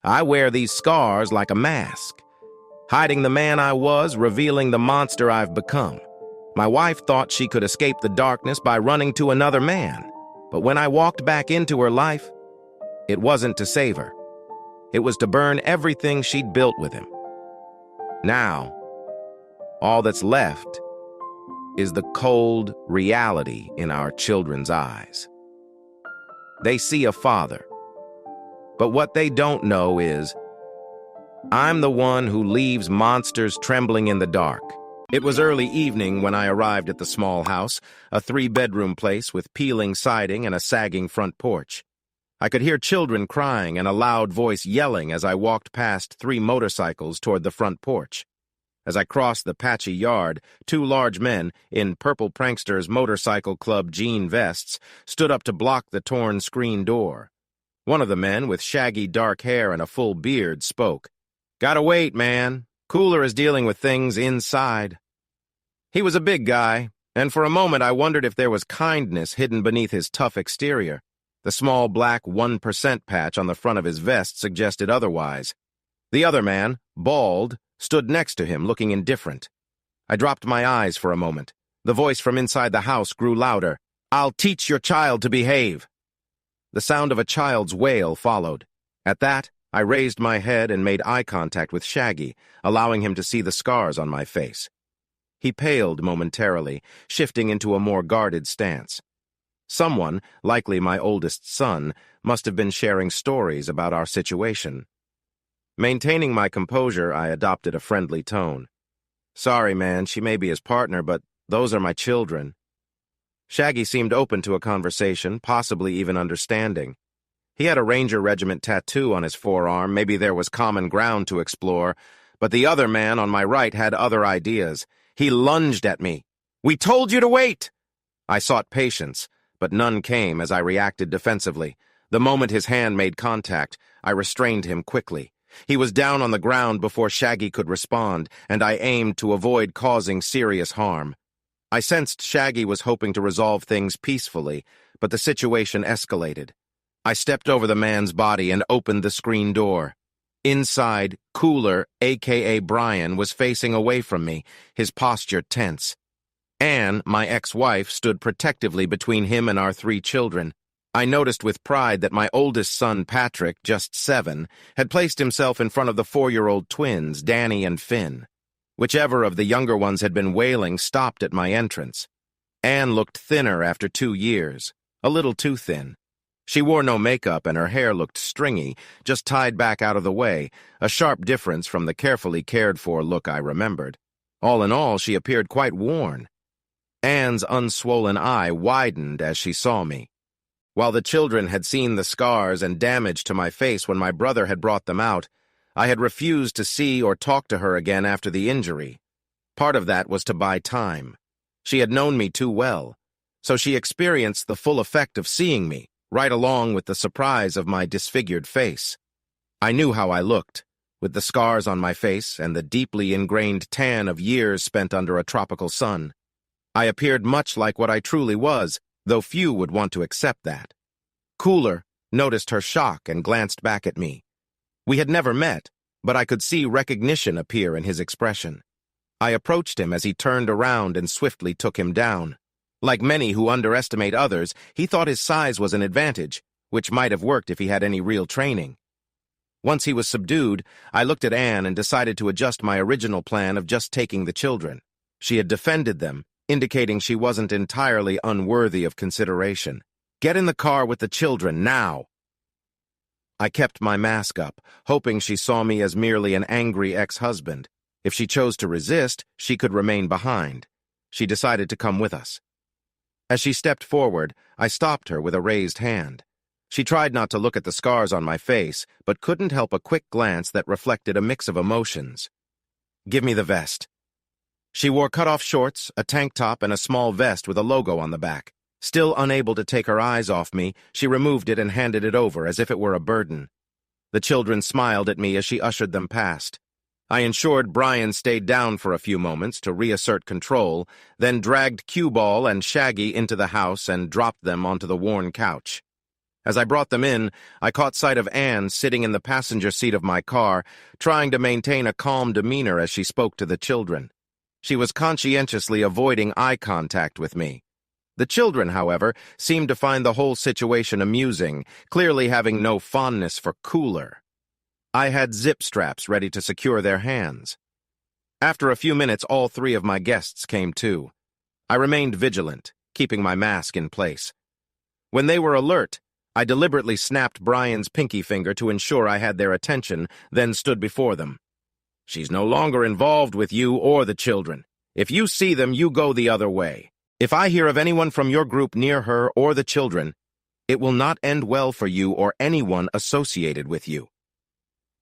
I wear these scars like a mask, hiding the man I was, revealing the monster I've become. My wife thought she could escape the darkness by running to another man, but when I walked back into her life, it wasn't to save her. It was to burn everything she'd built with him. Now, all that's left is the cold reality in our children's eyes. They see a father, but what they don't know is, I'm the one who leaves monsters trembling in the dark. It was early evening when I arrived at the small house, a 3-bedroom place with peeling siding and a sagging front porch. I could hear children crying and a loud voice yelling as I walked past 3 motorcycles toward the front porch. As I crossed the patchy yard, 2 large men in Purple Pranksters Motorcycle Club jean vests stood up to block the torn screen door. One of the men, with shaggy dark hair and a full beard, spoke. "Gotta wait, man. Cooler is dealing with things inside." He was a big guy, and for a moment I wondered if there was kindness hidden beneath his tough exterior. The small black 1% patch on the front of his vest suggested otherwise. The other man, bald, stood next to him, looking indifferent. I dropped my eyes for a moment. The voice from inside the house grew louder. "I'll teach your child to behave." The sound of a child's wail followed. At that, I raised my head and made eye contact with Shaggy, allowing him to see the scars on my face. He paled momentarily, shifting into a more guarded stance. Someone, likely my oldest son, must have been sharing stories about our situation. Maintaining my composure, I adopted a friendly tone. "Sorry, man, she may be his partner, but those are my children." Shaggy seemed open to a conversation, possibly even understanding. He had a Ranger Regiment tattoo on his forearm. Maybe there was common ground to explore, but the other man on my right had other ideas. He lunged at me. "We told you to wait!" I sought patience, but none came as I reacted defensively. The moment his hand made contact, I restrained him quickly. He was down on the ground before Shaggy could respond, and I aimed to avoid causing serious harm. I sensed Shaggy was hoping to resolve things peacefully, but the situation escalated. I stepped over the man's body and opened the screen door. Inside, Cooler, a.k.a. Brian, was facing away from me, his posture tense. Anne, my ex-wife, stood protectively between him and our 3 children. I noticed with pride that my oldest son, Patrick, just 7, had placed himself in front of the 4-year-old twins, Danny and Finn. Whichever of the younger ones had been wailing stopped at my entrance. Anne looked thinner after 2 years, a little too thin. She wore no makeup and her hair looked stringy, just tied back out of the way, a sharp difference from the carefully cared-for look I remembered. All in all, she appeared quite worn. Anne's unswollen eye widened as she saw me. While the children had seen the scars and damage to my face when my brother had brought them out, I had refused to see or talk to her again after the injury. Part of that was to buy time. She had known me too well, so she experienced the full effect of seeing me, right along with the surprise of my disfigured face. I knew how I looked, with the scars on my face and the deeply ingrained tan of years spent under a tropical sun. I appeared much like what I truly was, though few would want to accept that. Cooler noticed her shock and glanced back at me. We had never met, but I could see recognition appear in his expression. I approached him as he turned around and swiftly took him down. Like many who underestimate others, he thought his size was an advantage, which might have worked if he had any real training. Once he was subdued, I looked at Anne and decided to adjust my original plan of just taking the children. She had defended them, indicating she wasn't entirely unworthy of consideration. "Get in the car with the children, now!" I kept my mask up, hoping she saw me as merely an angry ex-husband. If she chose to resist, she could remain behind. She decided to come with us. As she stepped forward, I stopped her with a raised hand. She tried not to look at the scars on my face, but couldn't help a quick glance that reflected a mix of emotions. "Give me the vest." She wore cut-off shorts, a tank top, and a small vest with a logo on the back. Still unable to take her eyes off me, she removed it and handed it over as if it were a burden. The children smiled at me as she ushered them past. I ensured Brian stayed down for a few moments to reassert control, then dragged Cue Ball and Shaggy into the house and dropped them onto the worn couch. As I brought them in, I caught sight of Anne sitting in the passenger seat of my car, trying to maintain a calm demeanor as she spoke to the children. She was conscientiously avoiding eye contact with me. The children, however, seemed to find the whole situation amusing, clearly having no fondness for Cooler. I had zip straps ready to secure their hands. After a few minutes, all three of my guests came too. I remained vigilant, keeping my mask in place. When they were alert, I deliberately snapped Brian's pinky finger to ensure I had their attention, then stood before them. She's no longer involved with you or the children. If you see them, you go the other way. If I hear of anyone from your group near her or the children, it will not end well for you or anyone associated with you.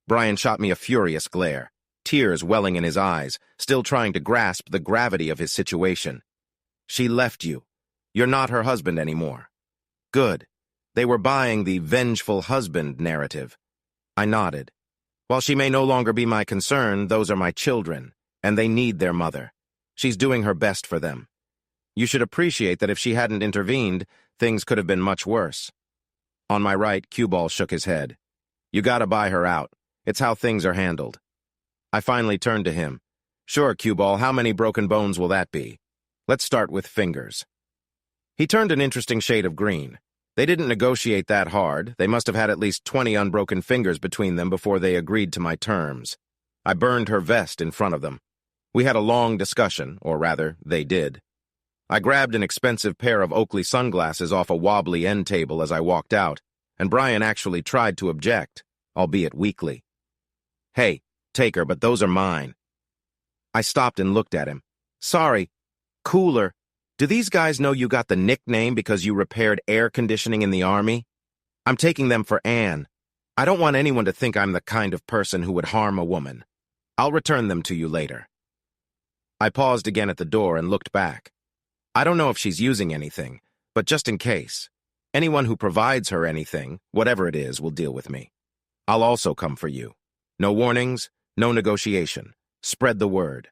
Brian shot me a furious glare, tears welling in his eyes, still trying to grasp the gravity of his situation. She left you. You're not her husband anymore. Good. They were buying the vengeful husband narrative. I nodded. While she may no longer be my concern, those are my children, and they need their mother. She's doing her best for them. You should appreciate that if she hadn't intervened, things could have been much worse. On my right, Cue-Ball shook his head. You gotta buy her out. It's how things are handled. I finally turned to him. Sure, Cue-Ball, how many broken bones will that be? Let's start with fingers. He turned an interesting shade of green. They didn't negotiate that hard. They must have had at least 20 unbroken fingers between them before they agreed to my terms. I burned her vest in front of them. We had a long discussion, or rather, they did. I grabbed an expensive pair of Oakley sunglasses off a wobbly end table as I walked out, and Brian actually tried to object, albeit weakly. Hey, take her, but those are mine. I stopped and looked at him. Sorry. Cooler. Do these guys know you got the nickname because you repaired air conditioning in the Army? I'm taking them for Anne. I don't want anyone to think I'm the kind of person who would harm a woman. I'll return them to you later. I paused again at the door and looked back. I don't know if she's using anything, but just in case. Anyone who provides her anything, whatever it is, will deal with me. I'll also come for you. No warnings, no negotiation. Spread the word.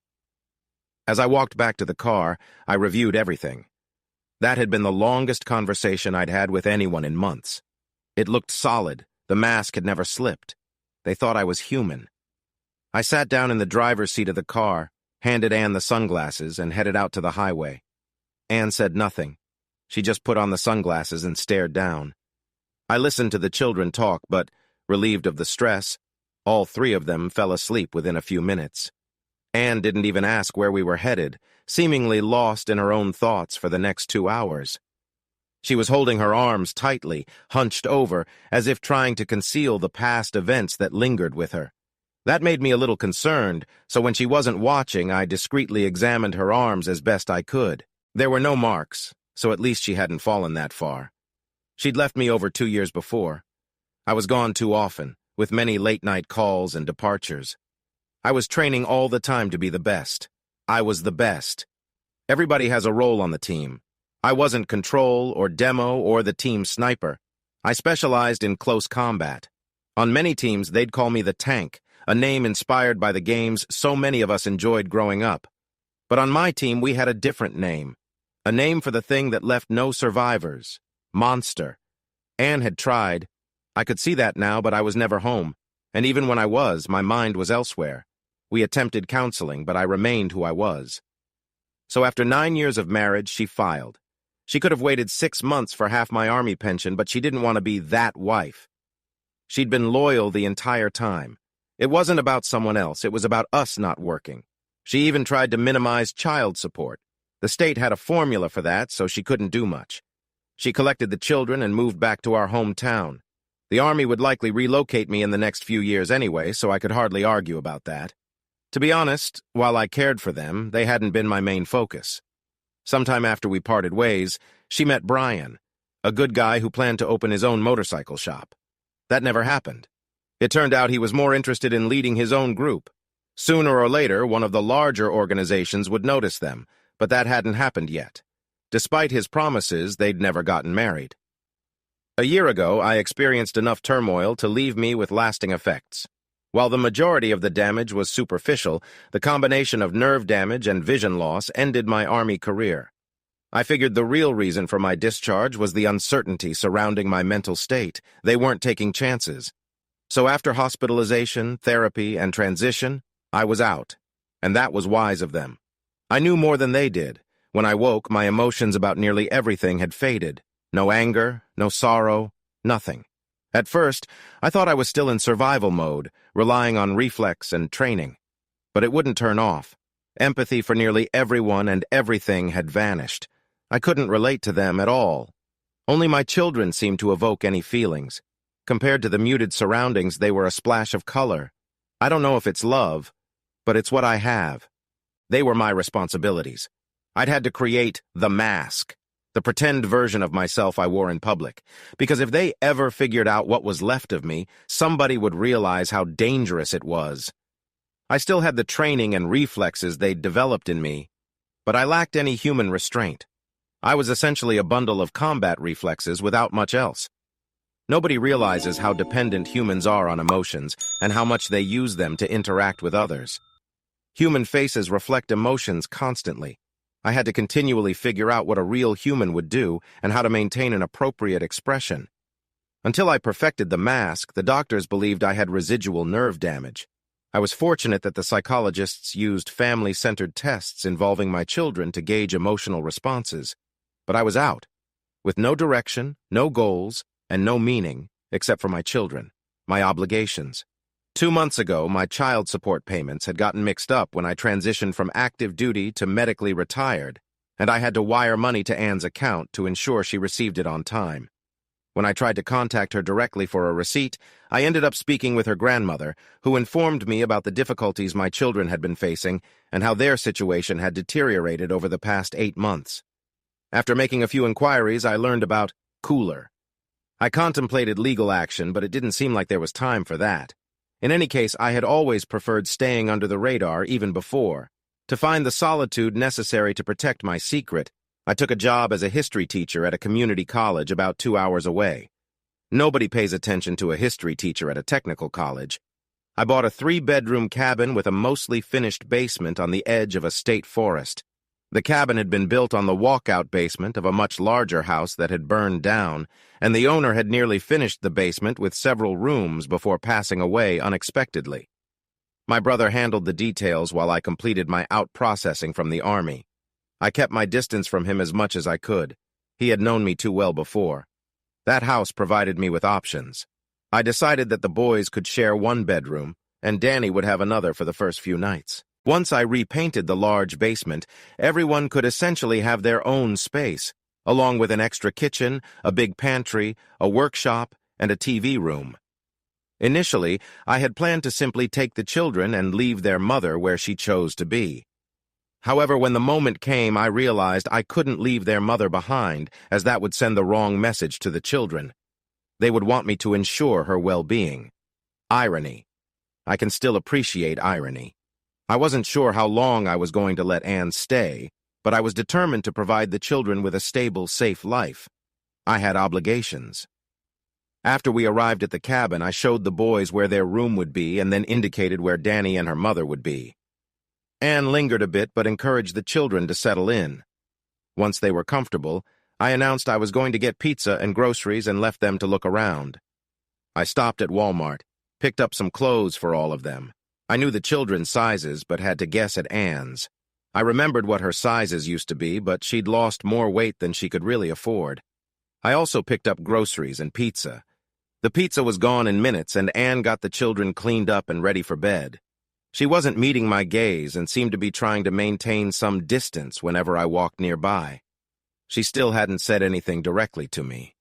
As I walked back to the car, I reviewed everything. That had been the longest conversation I'd had with anyone in months. It looked solid. The mask had never slipped. They thought I was human. I sat down in the driver's seat of the car, handed Anne the sunglasses, and headed out to the highway. Anne said nothing. She just put on the sunglasses and stared down. I listened to the children talk, but, relieved of the stress, all three of them fell asleep within a few minutes. Anne didn't even ask where we were headed, seemingly lost in her own thoughts for the next 2 hours. She was holding her arms tightly, hunched over, as if trying to conceal the past events that lingered with her. That made me a little concerned, so when she wasn't watching, I discreetly examined her arms as best I could. There were no marks, so at least she hadn't fallen that far. She'd left me over 2 years before. I was gone too often, with many late-night calls and departures. I was training all the time to be the best. I was the best. Everybody has a role on the team. I wasn't control or demo or the team sniper. I specialized in close combat. On many teams, they'd call me the tank, a name inspired by the games so many of us enjoyed growing up. But on my team, we had a different name. A name for the thing that left no survivors. Monster. Anne had tried. I could see that now, but I was never home. And even when I was, my mind was elsewhere. We attempted counseling, but I remained who I was. So after 9 years of marriage, she filed. She could have waited 6 months for half my Army pension, but she didn't want to be that wife. She'd been loyal the entire time. It wasn't about someone else, it was about us not working. She even tried to minimize child support. The state had a formula for that, so she couldn't do much. She collected the children and moved back to our hometown. The Army would likely relocate me in the next few years anyway, so I could hardly argue about that. To be honest, while I cared for them, they hadn't been my main focus. Sometime after we parted ways, she met Brian, a good guy who planned to open his own motorcycle shop. That never happened. It turned out he was more interested in leading his own group. Sooner or later, one of the larger organizations would notice them, but that hadn't happened yet. Despite his promises, they'd never gotten married. A year ago, I experienced enough turmoil to leave me with lasting effects. While the majority of the damage was superficial, the combination of nerve damage and vision loss ended my Army career. I figured the real reason for my discharge was the uncertainty surrounding my mental state. They weren't taking chances. So after hospitalization, therapy, and transition, I was out. And that was wise of them. I knew more than they did. When I woke, my emotions about nearly everything had faded. No anger, no sorrow, nothing. At first, I thought I was still in survival mode, relying on reflex and training. But it wouldn't turn off. Empathy for nearly everyone and everything had vanished. I couldn't relate to them at all. Only my children seemed to evoke any feelings. Compared to the muted surroundings, they were a splash of color. I don't know if it's love, but it's what I have. They were my responsibilities. I'd had to create the mask, the pretend version of myself I wore in public, because if they ever figured out what was left of me, somebody would realize how dangerous it was. I still had the training and reflexes they'd developed in me, but I lacked any human restraint. I was essentially a bundle of combat reflexes without much else. Nobody realizes how dependent humans are on emotions and how much they use them to interact with others. Human faces reflect emotions constantly. I had to continually figure out what a real human would do and how to maintain an appropriate expression. Until I perfected the mask, the doctors believed I had residual nerve damage. I was fortunate that the psychologists used family-centered tests involving my children to gauge emotional responses. But I was out, with no direction, no goals, and no meaning, except for my children, my obligations. 2 months ago, my child support payments had gotten mixed up when I transitioned from active duty to medically retired, and I had to wire money to Anne's account to ensure she received it on time. When I tried to contact her directly for a receipt, I ended up speaking with her grandmother, who informed me about the difficulties my children had been facing and how their situation had deteriorated over the past 8 months. After making a few inquiries, I learned about cooler. I contemplated legal action, but it didn't seem like there was time for that. In any case, I had always preferred staying under the radar even before. To find the solitude necessary to protect my secret, I took a job as a history teacher at a community college about 2 hours away. Nobody pays attention to a history teacher at a technical college. I bought a 3-bedroom cabin with a mostly finished basement on the edge of a state forest. The cabin had been built on the walkout basement of a much larger house that had burned down, and the owner had nearly finished the basement with several rooms before passing away unexpectedly. My brother handled the details while I completed my out-processing from the Army. I kept my distance from him as much as I could. He had known me too well before. That house provided me with options. I decided that the boys could share 1 bedroom, and Danny would have another for the first few nights. Once I repainted the large basement, everyone could essentially have their own space, along with an extra kitchen, a big pantry, a workshop, and a TV room. Initially, I had planned to simply take the children and leave their mother where she chose to be. However, when the moment came, I realized I couldn't leave their mother behind, as that would send the wrong message to the children. They would want me to ensure her well-being. Irony. I can still appreciate irony. I wasn't sure how long I was going to let Anne stay, but I was determined to provide the children with a stable, safe life. I had obligations. After we arrived at the cabin, I showed the boys where their room would be and then indicated where Danny and her mother would be. Anne lingered a bit but encouraged the children to settle in. Once they were comfortable, I announced I was going to get pizza and groceries and left them to look around. I stopped at Walmart, picked up some clothes for all of them. I knew the children's sizes, but had to guess at Anne's. I remembered what her sizes used to be, but she'd lost more weight than she could really afford. I also picked up groceries and pizza. The pizza was gone in minutes, and Anne got the children cleaned up and ready for bed. She wasn't meeting my gaze and seemed to be trying to maintain some distance whenever I walked nearby. She still hadn't said anything directly to me.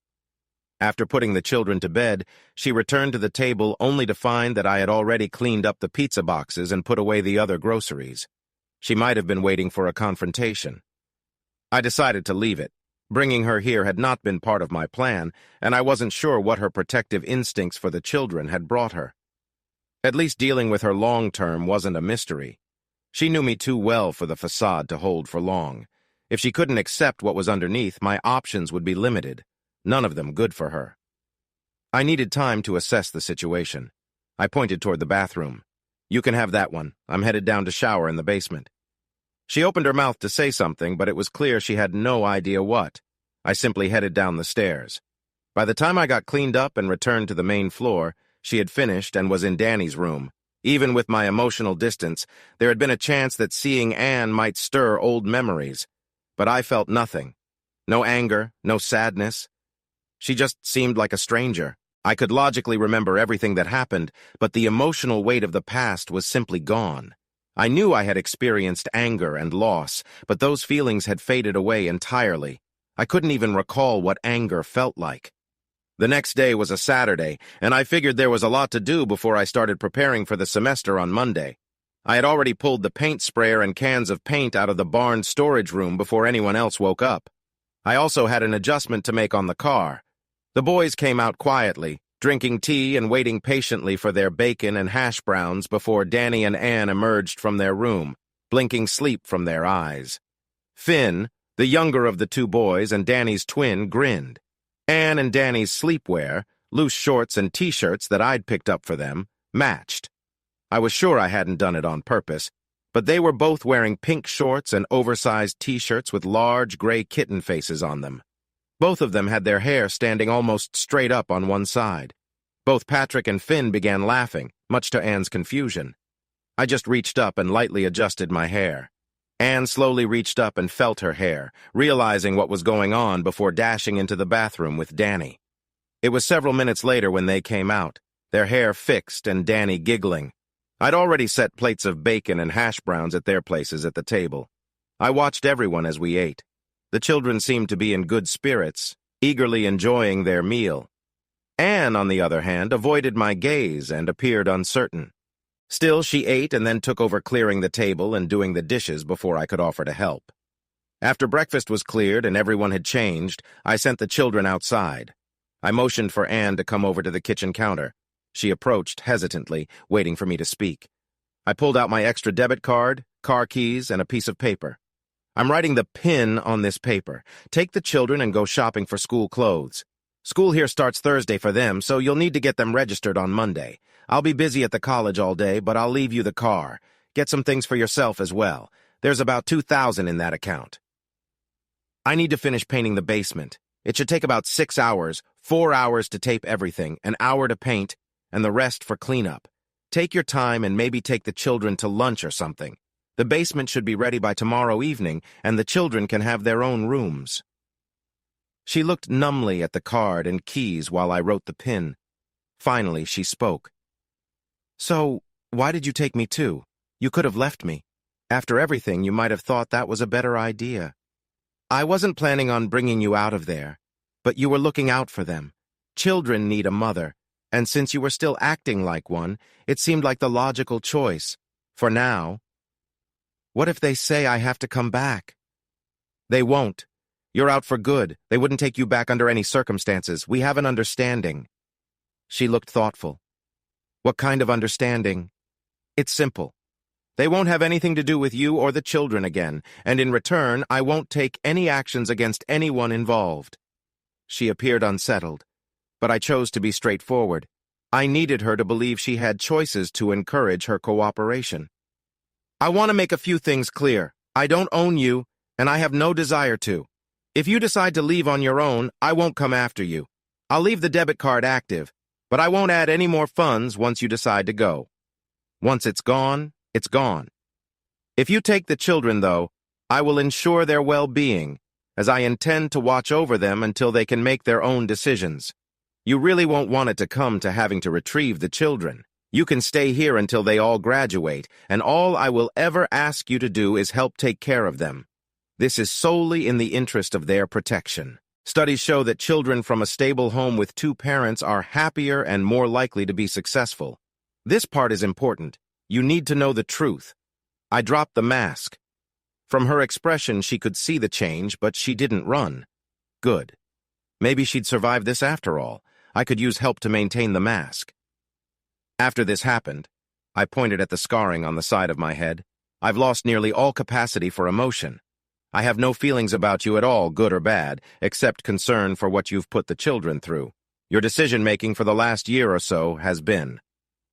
After putting the children to bed, she returned to the table only to find that I had already cleaned up the pizza boxes and put away the other groceries. She might have been waiting for a confrontation. I decided to leave it. Bringing her here had not been part of my plan, and I wasn't sure what her protective instincts for the children had brought her. At least dealing with her long-term wasn't a mystery. She knew me too well for the facade to hold for long. If she couldn't accept what was underneath, my options would be limited. None of them good for her. I needed time to assess the situation. I pointed toward the bathroom. "You can have that one. I'm headed down to shower in the basement." She opened her mouth to say something, but it was clear she had no idea what. I simply headed down the stairs. By the time I got cleaned up and returned to the main floor, she had finished and was in Danny's room. Even with my emotional distance, there had been a chance that seeing Anne might stir old memories. But I felt nothing. No anger, no sadness. She just seemed like a stranger. I could logically remember everything that happened, but the emotional weight of the past was simply gone. I knew I had experienced anger and loss, but those feelings had faded away entirely. I couldn't even recall what anger felt like. The next day was a Saturday, and I figured there was a lot to do before I started preparing for the semester on Monday. I had already pulled the paint sprayer and cans of paint out of the barn storage room before anyone else woke up. I also had an adjustment to make on the car. The boys came out quietly, drinking tea and waiting patiently for their bacon and hash browns before Danny and Anne emerged from their room, blinking sleep from their eyes. Finn, the younger of the two boys and Danny's twin, grinned. Anne and Danny's sleepwear, loose shorts and t-shirts that I'd picked up for them, matched. I was sure I hadn't done it on purpose, but they were both wearing pink shorts and oversized t-shirts with large gray kitten faces on them. Both of them had their hair standing almost straight up on one side. Both Patrick and Finn began laughing, much to Anne's confusion. I just reached up and lightly adjusted my hair. Anne slowly reached up and felt her hair, realizing what was going on before dashing into the bathroom with Danny. It was several minutes later when they came out, their hair fixed and Danny giggling. I'd already set plates of bacon and hash browns at their places at the table. I watched everyone as we ate. The children seemed to be in good spirits, eagerly enjoying their meal. Anne, on the other hand, avoided my gaze and appeared uncertain. Still, she ate and then took over clearing the table and doing the dishes before I could offer to help. After breakfast was cleared and everyone had changed, I sent the children outside. I motioned for Anne to come over to the kitchen counter. She approached hesitantly, waiting for me to speak. I pulled out my extra debit card, car keys, and a piece of paper. I'm writing the PIN on this paper. Take the children and go shopping for school clothes. School here starts Thursday for them, so you'll need to get them registered on Monday. I'll be busy at the college all day, but I'll leave you the car. Get some things for yourself as well. There's about $2,000 in that account. I need to finish painting the basement. It should take about 6 hours, 4 hours to tape everything, an hour to paint, and the rest for cleanup. Take your time and maybe take the children to lunch or something. The basement should be ready by tomorrow evening, and the children can have their own rooms. She looked numbly at the card and keys while I wrote the PIN. Finally, she spoke. So, why did you take me too? You could have left me. After everything, you might have thought that was a better idea. I wasn't planning on bringing you out of there, but you were looking out for them. Children need a mother, and since you were still acting like one, it seemed like the logical choice. For now. What if they say I have to come back? They won't. You're out for good. They wouldn't take you back under any circumstances. We have an understanding. She looked thoughtful. What kind of understanding? It's simple. They won't have anything to do with you or the children again, and in return, I won't take any actions against anyone involved. She appeared unsettled, but I chose to be straightforward. I needed her to believe she had choices to encourage her cooperation. I want to make a few things clear. I don't own you, and I have no desire to. If you decide to leave on your own, I won't come after you. I'll leave the debit card active, but I won't add any more funds once you decide to go. Once it's gone, it's gone. If you take the children, though, I will ensure their well-being, as I intend to watch over them until they can make their own decisions. You really won't want it to come to having to retrieve the children. You can stay here until they all graduate, and all I will ever ask you to do is help take care of them. This is solely in the interest of their protection. Studies show that children from a stable home with two parents are happier and more likely to be successful. This part is important. You need to know the truth. I dropped the mask. From her expression, she could see the change, but she didn't run. Good. Maybe she'd survive this after all. I could use help to maintain the mask. After this happened, I pointed at the scarring on the side of my head. I've lost nearly all capacity for emotion. I have no feelings about you at all, good or bad, except concern for what you've put the children through. Your decision-making for the last year or so has been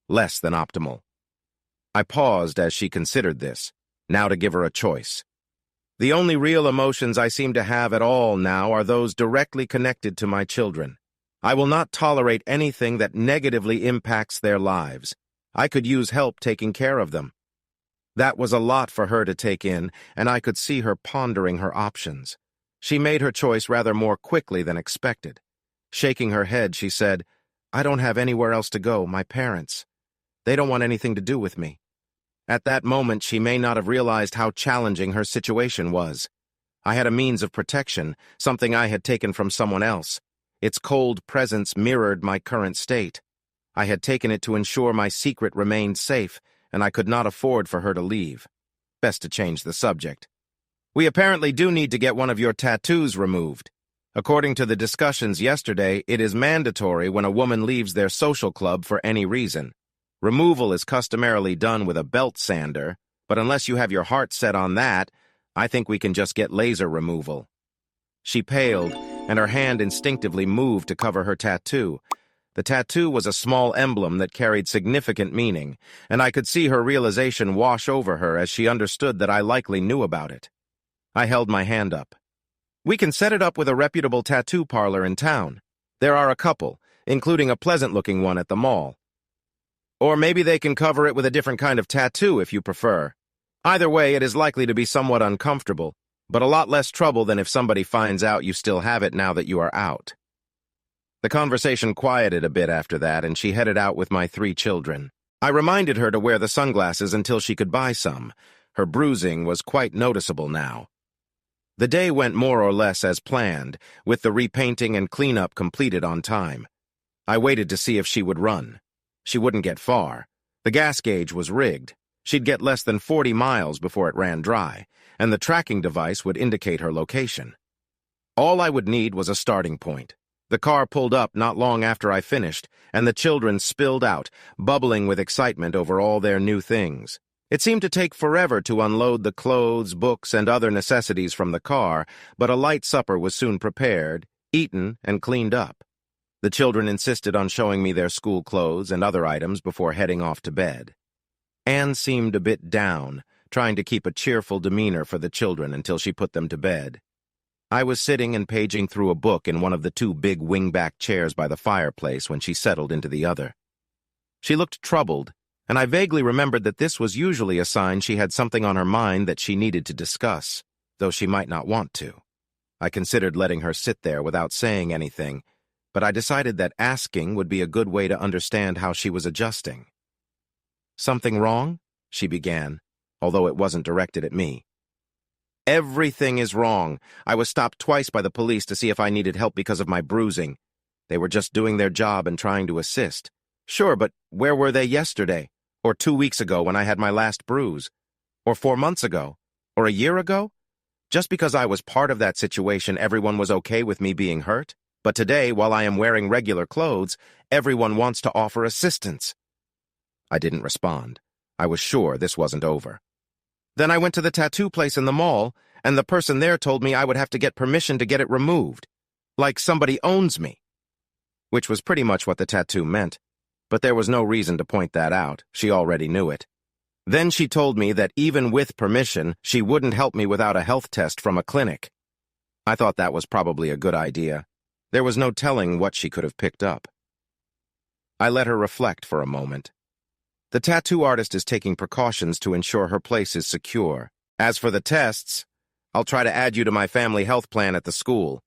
less than optimal. I paused as she considered this, now to give her a choice. The only real emotions I seem to have at all now are those directly connected to my children. I will not tolerate anything that negatively impacts their lives. I could use help taking care of them. That was a lot for her to take in, and I could see her pondering her options. She made her choice rather more quickly than expected. Shaking her head, she said, "I don't have anywhere else to go, my parents. They don't want anything to do with me." At that moment, she may not have realized how challenging her situation was. I had a means of protection, something I had taken from someone else. Its cold presence mirrored my current state. I had taken it to ensure my secret remained safe, and I could not afford for her to leave. Best to change the subject. "We apparently do need to get one of your tattoos removed. According to the discussions yesterday, it is mandatory when a woman leaves their social club for any reason. Removal is customarily done with a belt sander, but unless you have your heart set on that, I think we can just get laser removal." She paled, and her hand instinctively moved to cover her tattoo. The tattoo was a small emblem that carried significant meaning, and I could see her realization wash over her as she understood that I likely knew about it. I held my hand up. "We can set it up with a reputable tattoo parlor in town. There are a couple, including a pleasant-looking one at the mall. Or maybe they can cover it with a different kind of tattoo if you prefer. Either way, it is likely to be somewhat uncomfortable, but a lot less trouble than if somebody finds out you still have it now that you are out." The conversation quieted a bit after that, and she headed out with my 3 children. I reminded her to wear the sunglasses until she could buy some. Her bruising was quite noticeable now. The day went more or less as planned, with the repainting and cleanup completed on time. I waited to see if she would run. She wouldn't get far. The gas gauge was rigged. She'd get less than 40 miles before it ran dry, and the tracking device would indicate her location. All I would need was a starting point. The car pulled up not long after I finished, and the children spilled out, bubbling with excitement over all their new things. It seemed to take forever to unload the clothes, books, and other necessities from the car, but a light supper was soon prepared, eaten, and cleaned up. The children insisted on showing me their school clothes and other items before heading off to bed. Anne seemed a bit down, trying to keep a cheerful demeanor for the children until she put them to bed. I was sitting and paging through a book in one of the 2 big wingback chairs by the fireplace when she settled into the other. She looked troubled, and I vaguely remembered that this was usually a sign she had something on her mind that she needed to discuss, though she might not want to. I considered letting her sit there without saying anything, but I decided that asking would be a good way to understand how she was adjusting. "Something wrong?" she began, although it wasn't directed at me. "Everything is wrong. I was stopped twice by the police to see if I needed help because of my bruising. They were just doing their job and trying to assist. Sure, but where were they yesterday? Or 2 weeks ago when I had my last bruise? Or 4 months ago? Or a year ago? Just because I was part of that situation, everyone was okay with me being hurt? But today, while I am wearing regular clothes, everyone wants to offer assistance." I didn't respond. I was sure this wasn't over. "Then I went to the tattoo place in the mall, and the person there told me I would have to get permission to get it removed. Like somebody owns me." Which was pretty much what the tattoo meant. But there was no reason to point that out. She already knew it. Then she told me that even with permission, she wouldn't help me without a health test from a clinic. I thought that was probably a good idea. There was no telling what she could have picked up. I let her reflect for a moment. "The tattoo artist is taking precautions to ensure her place is secure. As for the tests, I'll try to add you to my family health plan at the school.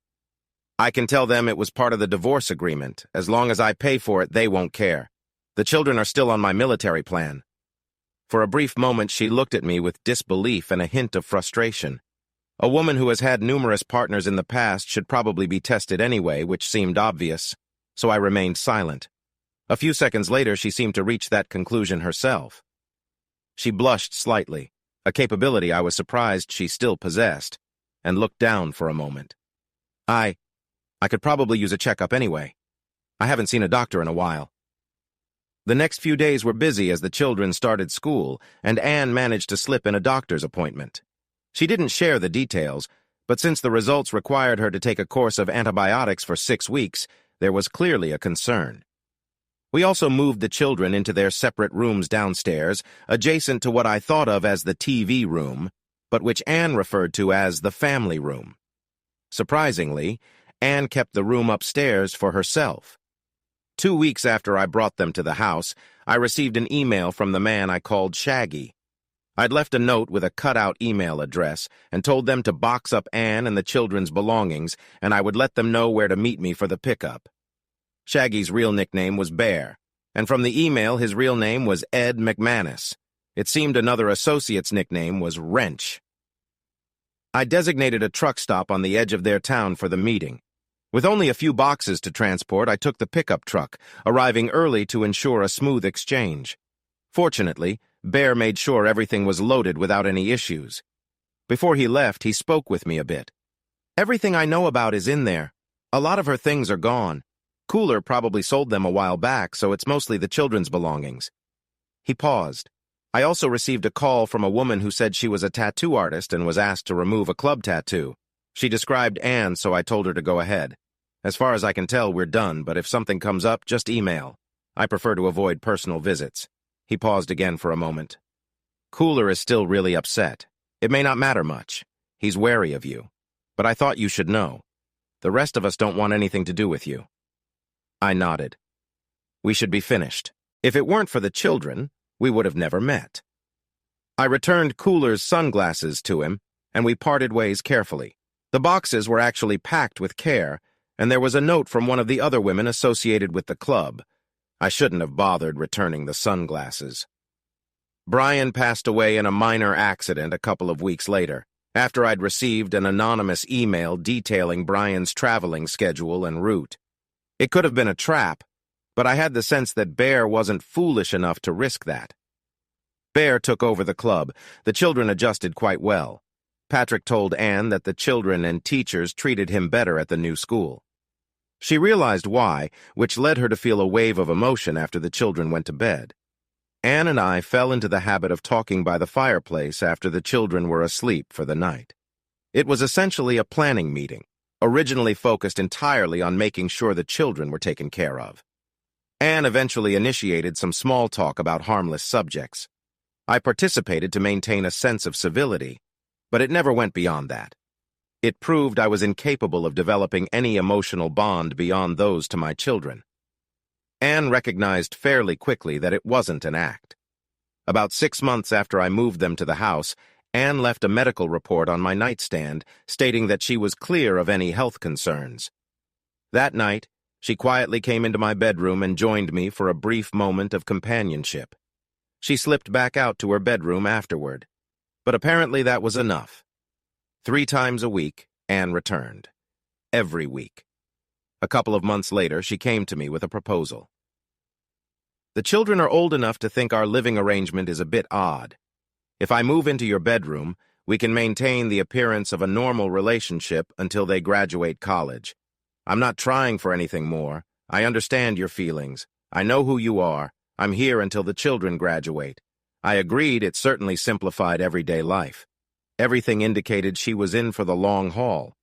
I can tell them it was part of the divorce agreement. As long as I pay for it, they won't care. The children are still on my military plan." For a brief moment, she looked at me with disbelief and a hint of frustration. A woman who has had numerous partners in the past should probably be tested anyway, which seemed obvious, so I remained silent. A few seconds later, she seemed to reach that conclusion herself. She blushed slightly, a capability I was surprised she still possessed, and looked down for a moment. I could probably use a checkup anyway. I haven't seen a doctor in a while." The next few days were busy as the children started school, and Anne managed to slip in a doctor's appointment. She didn't share the details, but since the results required her to take a course of antibiotics for 6 weeks, there was clearly a concern. We also moved the children into their separate rooms downstairs, adjacent to what I thought of as the TV room, but which Anne referred to as the family room. Surprisingly, Anne kept the room upstairs for herself. 2 weeks after I brought them to the house, I received an email from the man I called Shaggy. I'd left a note with a cutout email address and told them to box up Anne and the children's belongings, and I would let them know where to meet me for the pickup. Shaggy's real nickname was Bear, and from the email his real name was Ed McManus. It seemed another associate's nickname was Wrench. I designated a truck stop on the edge of their town for the meeting. With only a few boxes to transport, I took the pickup truck, arriving early to ensure a smooth exchange. Fortunately, Bear made sure everything was loaded without any issues. Before he left, he spoke with me a bit. "Everything I know about is in there. A lot of her things are gone. Cooler probably sold them a while back, so it's mostly the children's belongings." He paused. I also received a call from a woman who said she was a tattoo artist and was asked to remove a club tattoo. She described Anne, so I told her to go ahead. "As far as I can tell, we're done, but if something comes up, just email. I prefer to avoid personal visits." He paused again for a moment. "Cooler is still really upset. It may not matter much. He's wary of you. But I thought you should know. The rest of us don't want anything to do with you." I nodded. We should be finished. If it weren't for the children, we would have never met. I returned Cooler's sunglasses to him, and we parted ways carefully. The boxes were actually packed with care, and there was a note from one of the other women associated with the club. I shouldn't have bothered returning the sunglasses. Brian passed away in a minor accident a couple of weeks later, after I'd received an anonymous email detailing Brian's traveling schedule and route. It could have been a trap, but I had the sense that Bear wasn't foolish enough to risk that. Bear took over the club. The children adjusted quite well. Patrick told Anne that the children and teachers treated him better at the new school. She realized why, which led her to feel a wave of emotion after the children went to bed. Anne and I fell into the habit of talking by the fireplace after the children were asleep for the night. It was essentially a planning meeting, originally focused entirely on making sure the children were taken care of. Anne eventually initiated some small talk about harmless subjects. I participated to maintain a sense of civility, but it never went beyond that. It proved I was incapable of developing any emotional bond beyond those to my children. Anne recognized fairly quickly that it wasn't an act. About 6 months after I moved them to the house, Anne left a medical report on my nightstand stating that she was clear of any health concerns. That night, she quietly came into my bedroom and joined me for a brief moment of companionship. She slipped back out to her bedroom afterward, but apparently that was enough. 3 times a week, Anne returned. Every week. A couple of months later, she came to me with a proposal. "The children are old enough to think our living arrangement is a bit odd. If I move into your bedroom, we can maintain the appearance of a normal relationship until they graduate college. I'm not trying for anything more. I understand your feelings. I know who you are. I'm here until the children graduate." I agreed. It certainly simplified everyday life. Everything indicated she was in for the long haul.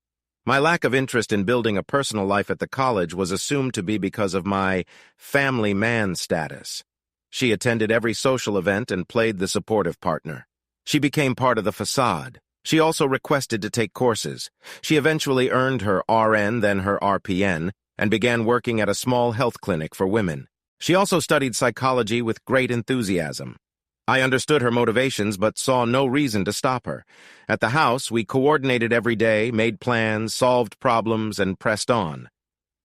My lack of interest in building a personal life at the college was assumed to be because of my family man status. She attended every social event and played the supportive partner. She became part of the facade. She also requested to take courses. She eventually earned her RN, then her RPN, and began working at a small health clinic for women. She also studied psychology with great enthusiasm. I understood her motivations but saw no reason to stop her. At the house, we coordinated every day, made plans, solved problems, and pressed on.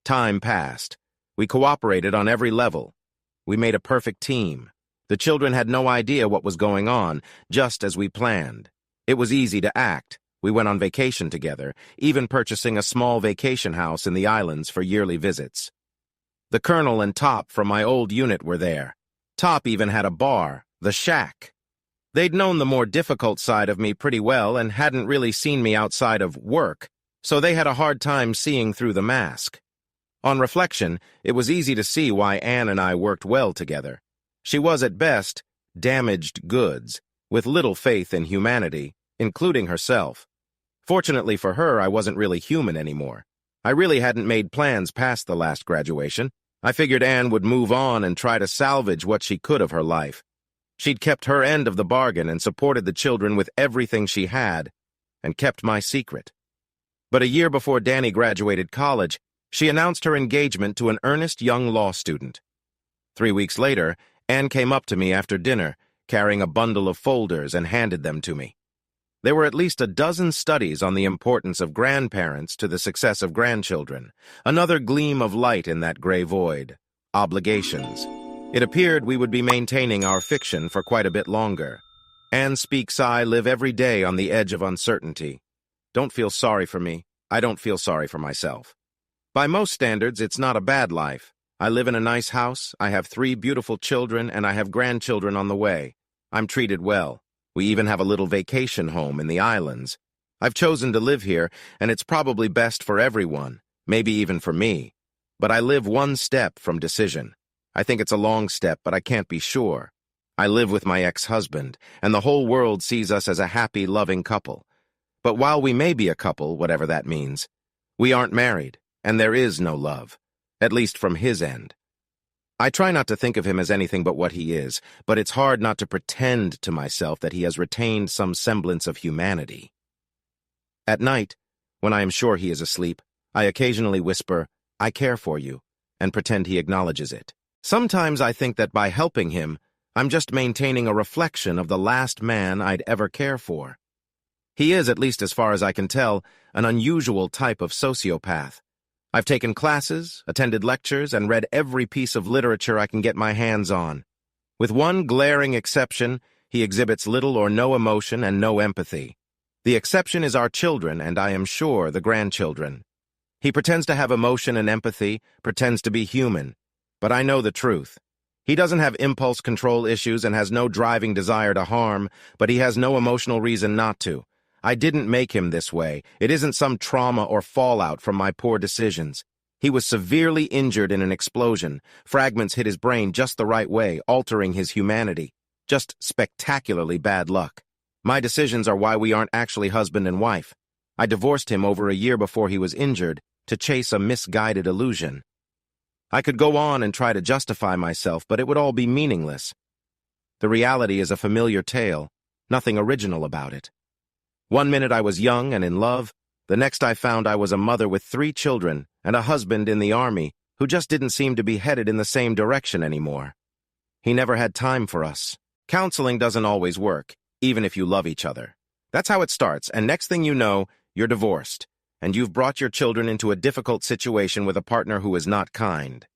Time passed. We cooperated on every level. We made a perfect team. The children had no idea what was going on, just as we planned. It was easy to act. We went on vacation together, even purchasing a small vacation house in the islands for yearly visits. The Colonel and Top from my old unit were there. Top even had a bar, the Shack. They'd known the more difficult side of me pretty well and hadn't really seen me outside of work, so they had a hard time seeing through the mask. On reflection, it was easy to see why Anne and I worked well together. She was, at best, damaged goods, with little faith in humanity, including herself. Fortunately for her, I wasn't really human anymore. I really hadn't made plans past the last graduation. I figured Anne would move on and try to salvage what she could of her life. She'd kept her end of the bargain and supported the children with everything she had, and kept my secret. But a year before Danny graduated college, she announced her engagement to an earnest young law student. 3 weeks later, Anne came up to me after dinner, carrying a bundle of folders, and handed them to me. There were at least a dozen studies on the importance of grandparents to the success of grandchildren, another gleam of light in that gray void. Obligations. It appeared we would be maintaining our fiction for quite a bit longer. Anne speaks I live every day on the edge of uncertainty. Don't feel sorry for me. I don't feel sorry for myself. By most standards, it's not a bad life. I live in a nice house, I have 3 beautiful children, and I have grandchildren on the way. I'm treated well. We even have a little vacation home in the islands. I've chosen to live here, and it's probably best for everyone, maybe even for me. But I live one step from decision. I think it's a long step, but I can't be sure. I live with my ex-husband, and the whole world sees us as a happy, loving couple. But while we may be a couple, whatever that means, we aren't married, and there is no love, at least from his end. I try not to think of him as anything but what he is, but it's hard not to pretend to myself that he has retained some semblance of humanity. At night, when I am sure he is asleep, I occasionally whisper, "I care for you," and pretend he acknowledges it. Sometimes I think that by helping him, I'm just maintaining a reflection of the last man I'd ever care for. He is, at least as far as I can tell, an unusual type of sociopath. I've taken classes, attended lectures, and read every piece of literature I can get my hands on. With one glaring exception, he exhibits little or no emotion and no empathy. The exception is our children, and I am sure the grandchildren. He pretends to have emotion and empathy, pretends to be human. But I know the truth. He doesn't have impulse control issues and has no driving desire to harm, but he has no emotional reason not to. I didn't make him this way. It isn't some trauma or fallout from my poor decisions. He was severely injured in an explosion. Fragments hit his brain just the right way, altering his humanity. Just spectacularly bad luck. My decisions are why we aren't actually husband and wife. I divorced him over a year before he was injured to chase a misguided illusion. I could go on and try to justify myself, but it would all be meaningless. The reality is a familiar tale, nothing original about it. One minute I was young and in love, the next I found I was a mother with 3 children and a husband in the army who just didn't seem to be headed in the same direction anymore. He never had time for us. Counseling doesn't always work, even if you love each other. That's how it starts, and next thing you know, you're divorced, and you've brought your children into a difficult situation with a partner who is not kind.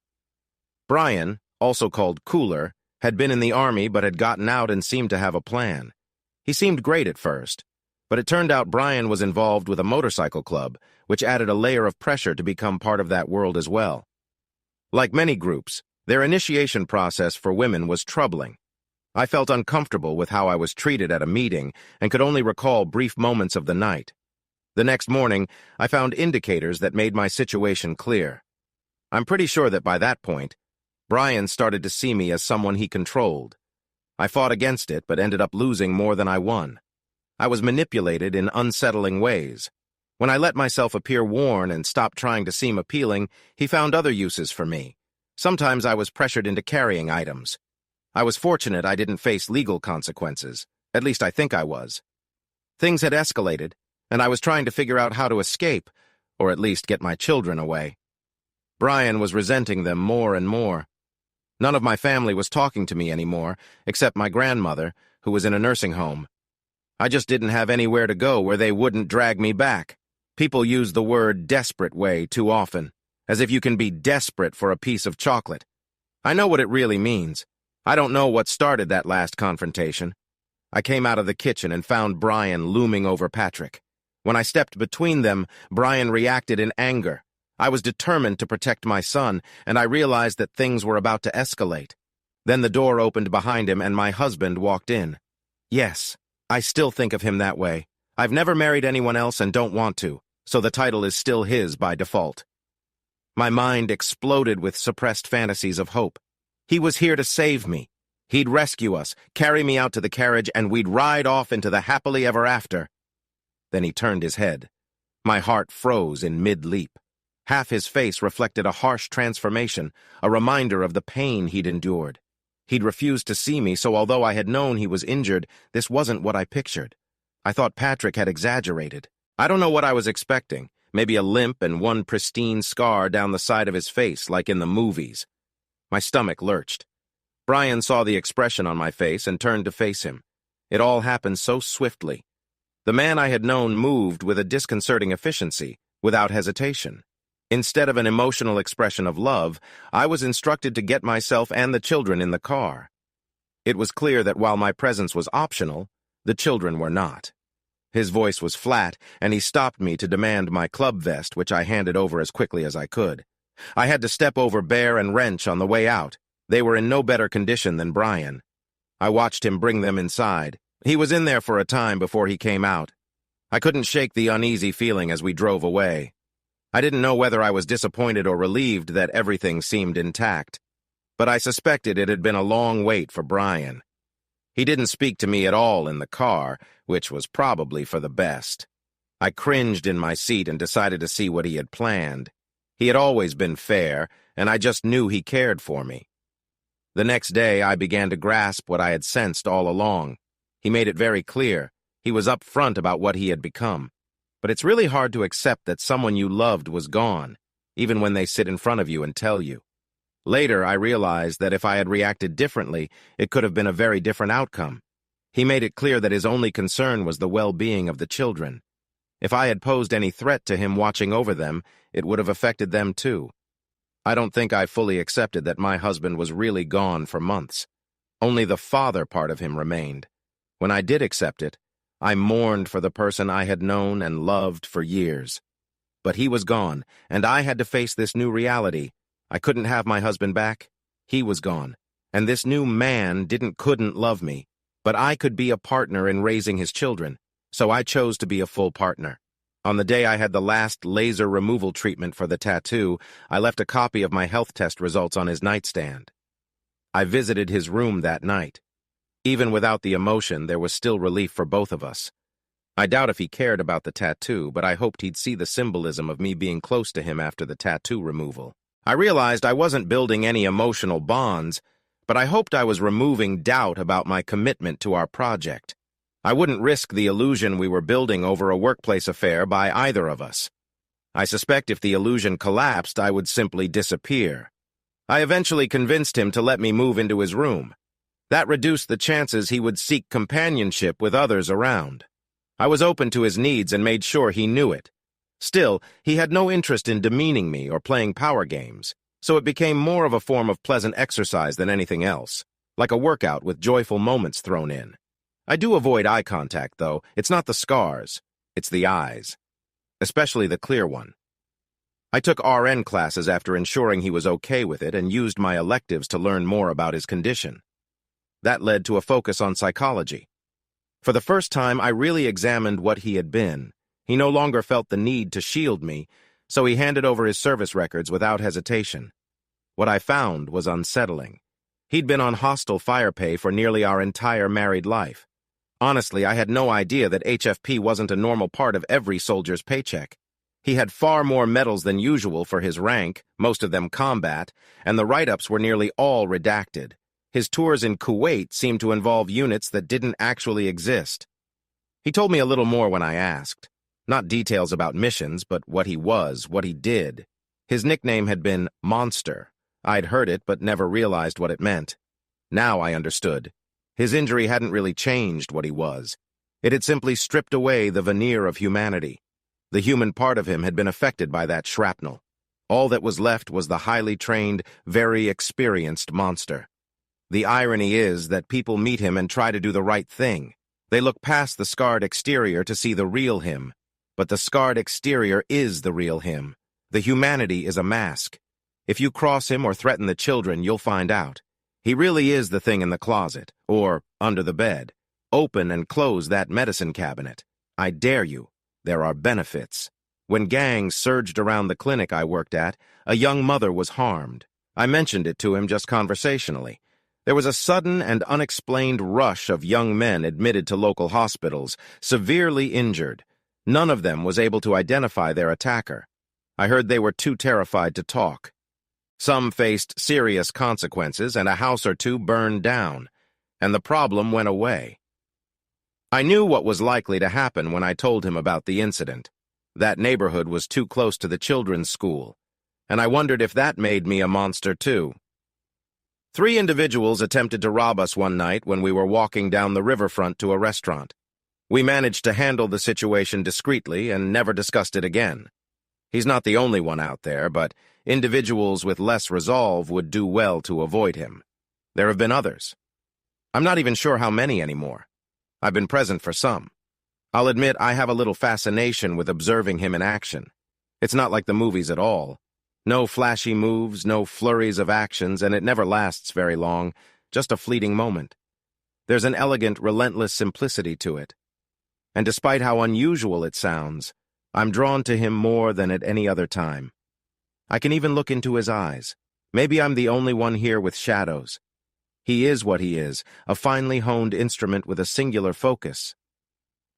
Brian, also called Cooler, had been in the army but had gotten out and seemed to have a plan. He seemed great at first, but it turned out Brian was involved with a motorcycle club, which added a layer of pressure to become part of that world as well. Like many groups, their initiation process for women was troubling. I felt uncomfortable with how I was treated at a meeting and could only recall brief moments of the night. The next morning, I found indicators that made my situation clear. I'm pretty sure that by that point, Brian started to see me as someone he controlled. I fought against it, but ended up losing more than I won. I was manipulated in unsettling ways. When I let myself appear worn and stopped trying to seem appealing, he found other uses for me. Sometimes I was pressured into carrying items. I was fortunate I didn't face legal consequences. At least I think I was. Things had escalated, and I was trying to figure out how to escape, or at least get my children away. Brian was resenting them more and more. None of my family was talking to me anymore, except my grandmother, who was in a nursing home. I just didn't have anywhere to go where they wouldn't drag me back. People use the word desperate way too often, as if you can be desperate for a piece of chocolate. I know what it really means. I don't know what started that last confrontation. I came out of the kitchen and found Brian looming over Patrick. When I stepped between them, Brian reacted in anger. I was determined to protect my son, and I realized that things were about to escalate. Then the door opened behind him and my husband walked in. Yes, I still think of him that way. I've never married anyone else and don't want to, so the title is still his by default. My mind exploded with suppressed fantasies of hope. He was here to save me. He'd rescue us, carry me out to the carriage, and we'd ride off into the happily ever after. Then he turned his head. My heart froze in mid-leap. Half his face reflected a harsh transformation, a reminder of the pain he'd endured. He'd refused to see me, so although I had known he was injured, this wasn't what I pictured. I thought Patrick had exaggerated. I don't know what I was expecting. Maybe a limp and one pristine scar down the side of his face, like in the movies. My stomach lurched. Brian saw the expression on my face and turned to face him. It all happened so swiftly. The man I had known moved with a disconcerting efficiency, without hesitation. Instead of an emotional expression of love, I was instructed to get myself and the children in the car. It was clear that while my presence was optional, the children were not. His voice was flat, and he stopped me to demand my club vest, which I handed over as quickly as I could. I had to step over Bear and Wrench on the way out. They were in no better condition than Brian. I watched him bring them inside. He was in there for a time before he came out. I couldn't shake the uneasy feeling as we drove away. I didn't know whether I was disappointed or relieved that everything seemed intact, but I suspected it had been a long wait for Brian. He didn't speak to me at all in the car, which was probably for the best. I cringed in my seat and decided to see what he had planned. He had always been fair, and I just knew he cared for me. The next day, I began to grasp what I had sensed all along. He made it very clear. He was upfront about what he had become. But it's really hard to accept that someone you loved was gone, even when they sit in front of you and tell you. Later, I realized that if I had reacted differently, it could have been a very different outcome. He made it clear that his only concern was the well-being of the children. If I had posed any threat to him watching over them, it would have affected them too. I don't think I fully accepted that my husband was really gone for months. Only the father part of him remained. When I did accept it, I mourned for the person I had known and loved for years. But he was gone, and I had to face this new reality. I couldn't have my husband back. He was gone, and this new man couldn't love me. But I could be a partner in raising his children, so I chose to be a full partner. On the day I had the last laser removal treatment for the tattoo, I left a copy of my health test results on his nightstand. I visited his room that night. Even without the emotion, there was still relief for both of us. I doubt if he cared about the tattoo, but I hoped he'd see the symbolism of me being close to him after the tattoo removal. I realized I wasn't building any emotional bonds, but I hoped I was removing doubt about my commitment to our project. I wouldn't risk the illusion we were building over a workplace affair by either of us. I suspect if the illusion collapsed, I would simply disappear. I eventually convinced him to let me move into his room. That reduced the chances he would seek companionship with others around. I was open to his needs and made sure he knew it. Still, he had no interest in demeaning me or playing power games, so it became more of a form of pleasant exercise than anything else, like a workout with joyful moments thrown in. I do avoid eye contact, though. It's not the scars, it's the eyes, especially the clear one. I took RN classes after ensuring he was okay with it and used my electives to learn more about his condition. That led to a focus on psychology. For the first time, I really examined what he had been. He no longer felt the need to shield me, so he handed over his service records without hesitation. What I found was unsettling. He'd been on hostile fire pay for nearly our entire married life. Honestly, I had no idea that HFP wasn't a normal part of every soldier's paycheck. He had far more medals than usual for his rank, most of them combat, and the write-ups were nearly all redacted. His tours in Kuwait seemed to involve units that didn't actually exist. He told me a little more when I asked. Not details about missions, but what he was, what he did. His nickname had been Monster. I'd heard it, but never realized what it meant. Now I understood. His injury hadn't really changed what he was. It had simply stripped away the veneer of humanity. The human part of him had been affected by that shrapnel. All that was left was the highly trained, very experienced monster. The irony is that people meet him and try to do the right thing. They look past the scarred exterior to see the real him. But the scarred exterior is the real him. The humanity is a mask. If you cross him or threaten the children, you'll find out. He really is the thing in the closet, or under the bed. Open and close that medicine cabinet. I dare you. There are benefits. When gangs surged around the clinic I worked at, a young mother was harmed. I mentioned it to him just conversationally. There was a sudden and unexplained rush of young men admitted to local hospitals, severely injured. None of them was able to identify their attacker. I heard they were too terrified to talk. Some faced serious consequences, and a house or two burned down, and the problem went away. I knew what was likely to happen when I told him about the incident. That neighborhood was too close to the children's school, and I wondered if that made me a monster too. 3 individuals attempted to rob us one night when we were walking down the riverfront to a restaurant. We managed to handle the situation discreetly and never discussed it again. He's not the only one out there, but individuals with less resolve would do well to avoid him. There have been others. I'm not even sure how many anymore. I've been present for some. I'll admit I have a little fascination with observing him in action. It's not like the movies at all. No flashy moves, no flurries of actions, and it never lasts very long, just a fleeting moment. There's an elegant, relentless simplicity to it. And despite how unusual it sounds, I'm drawn to him more than at any other time. I can even look into his eyes. Maybe I'm the only one here with shadows. He is what he is, a finely honed instrument with a singular focus.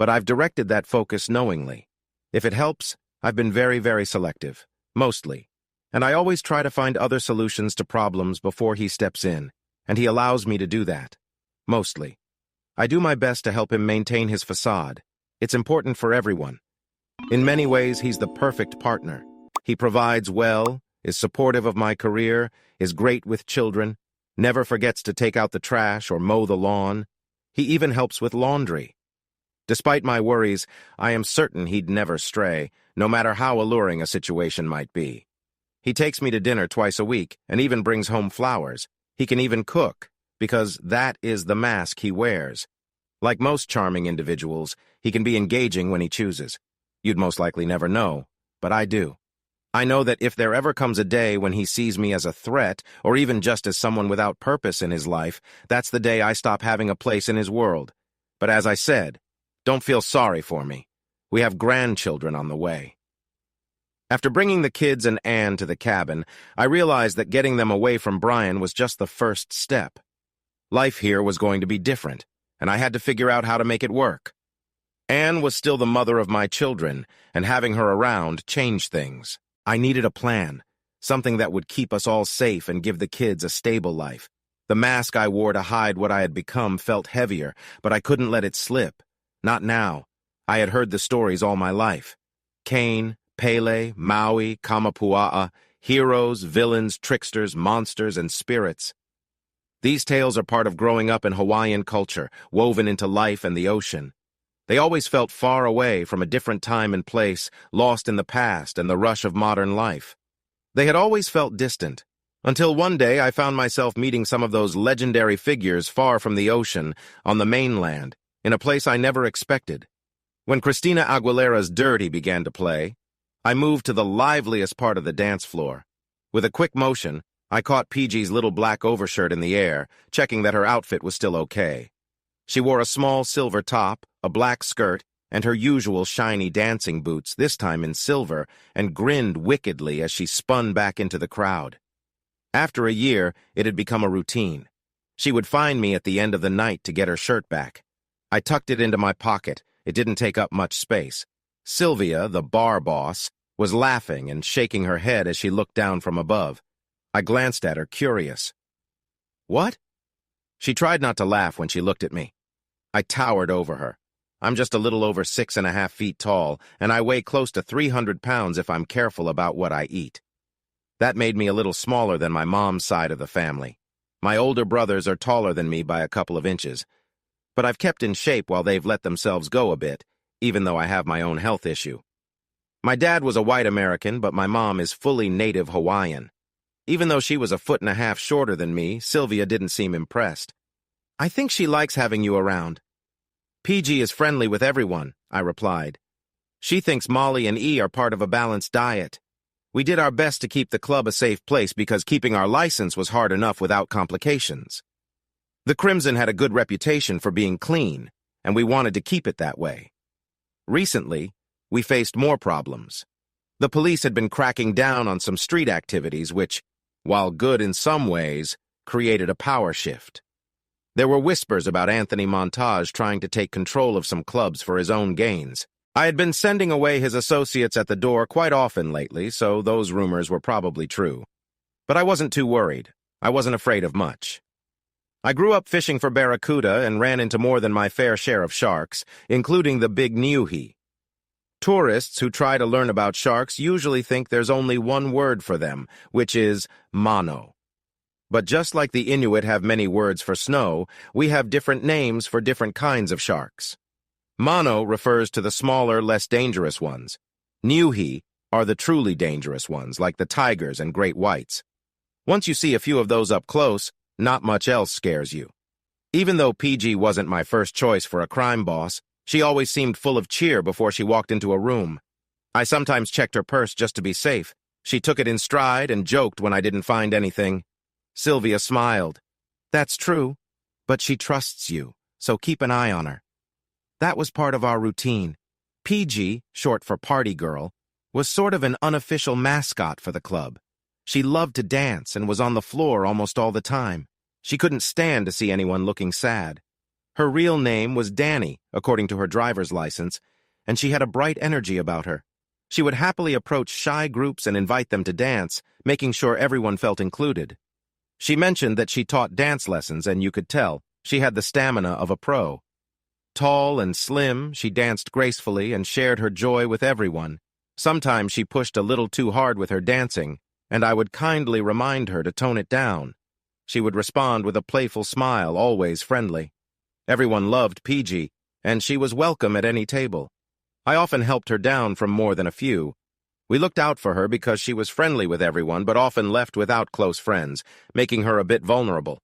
But I've directed that focus knowingly. If it helps, I've been very, very selective, mostly. And I always try to find other solutions to problems before he steps in, and he allows me to do that, mostly. I do my best to help him maintain his facade. It's important for everyone. In many ways, he's the perfect partner. He provides well, is supportive of my career, is great with children, never forgets to take out the trash or mow the lawn. He even helps with laundry. Despite my worries, I am certain he'd never stray, no matter how alluring a situation might be. He takes me to dinner twice a week and even brings home flowers. He can even cook, because that is the mask he wears. Like most charming individuals, he can be engaging when he chooses. You'd most likely never know, but I do. I know that if there ever comes a day when he sees me as a threat, or even just as someone without purpose in his life, that's the day I stop having a place in his world. But as I said, don't feel sorry for me. We have grandchildren on the way. After bringing the kids and Anne to the cabin, I realized that getting them away from Brian was just the first step. Life here was going to be different, and I had to figure out how to make it work. Anne was still the mother of my children, and having her around changed things. I needed a plan, something that would keep us all safe and give the kids a stable life. The mask I wore to hide what I had become felt heavier, but I couldn't let it slip. Not now. I had heard the stories all my life. Cain, Pele, Maui, Kamapua'a, heroes, villains, tricksters, monsters, and spirits. These tales are part of growing up in Hawaiian culture, woven into life and the ocean. They always felt far away from a different time and place, lost in the past and the rush of modern life. They had always felt distant, until one day I found myself meeting some of those legendary figures far from the ocean, on the mainland, in a place I never expected. When Christina Aguilera's Dirty began to play, I moved to the liveliest part of the dance floor. With a quick motion, I caught PG's little black overshirt in the air, checking that her outfit was still okay. She wore a small silver top, a black skirt, and her usual shiny dancing boots, this time in silver, and grinned wickedly as she spun back into the crowd. After a year, it had become a routine. She would find me at the end of the night to get her shirt back. I tucked it into my pocket. It didn't take up much space. Sylvia, the bar boss, was laughing and shaking her head as she looked down from above. I glanced at her, curious. "What?" She tried not to laugh when she looked at me. I towered over her. I'm just a little over 6.5 feet tall, and I weigh close to 300 pounds if I'm careful about what I eat. That made me a little smaller than my mom's side of the family. My older brothers are taller than me by a couple of inches. But I've kept in shape while they've let themselves go a bit, even though I have my own health issue. My dad was a white American, but my mom is fully native Hawaiian. Even though she was 1.5 feet shorter than me, Sylvia didn't seem impressed. "I think she likes having you around." "PG is friendly with everyone," I replied. "She thinks Molly and E are part of a balanced diet. We did our best to keep the club a safe place because keeping our license was hard enough without complications. The Crimson had a good reputation for being clean, and we wanted to keep it that way. Recently, we faced more problems. The police had been cracking down on some street activities which, while good in some ways, created a power shift. There were whispers about Anthony Montage trying to take control of some clubs for his own gains. I had been sending away his associates at the door quite often lately, so those rumors were probably true. But I wasn't too worried. I wasn't afraid of much. I grew up fishing for barracuda and ran into more than my fair share of sharks, including the big niuhi. Tourists who try to learn about sharks usually think there's only one word for them, which is mano. But just like the Inuit have many words for snow, we have different names for different kinds of sharks. Mano refers to the smaller, less dangerous ones. Niuhi are the truly dangerous ones, like the tigers and great whites. Once you see a few of those up close, not much else scares you. Even though PG wasn't my first choice for a crime boss, she always seemed full of cheer before she walked into a room. I sometimes checked her purse just to be safe. She took it in stride and joked when I didn't find anything. Sylvia smiled. That's true, but she trusts you, so keep an eye on her. That was part of our routine. PG, short for party girl, was sort of an unofficial mascot for the club. She loved to dance and was on the floor almost all the time. She couldn't stand to see anyone looking sad. Her real name was Danny, according to her driver's license, and she had a bright energy about her. She would happily approach shy groups and invite them to dance, making sure everyone felt included. She mentioned that she taught dance lessons, and you could tell she had the stamina of a pro. Tall and slim, she danced gracefully and shared her joy with everyone. Sometimes she pushed a little too hard with her dancing, and I would kindly remind her to tone it down. She would respond with a playful smile, always friendly. Everyone loved PG, and she was welcome at any table. I often helped her down from more than a few. We looked out for her because she was friendly with everyone, but often left without close friends, making her a bit vulnerable.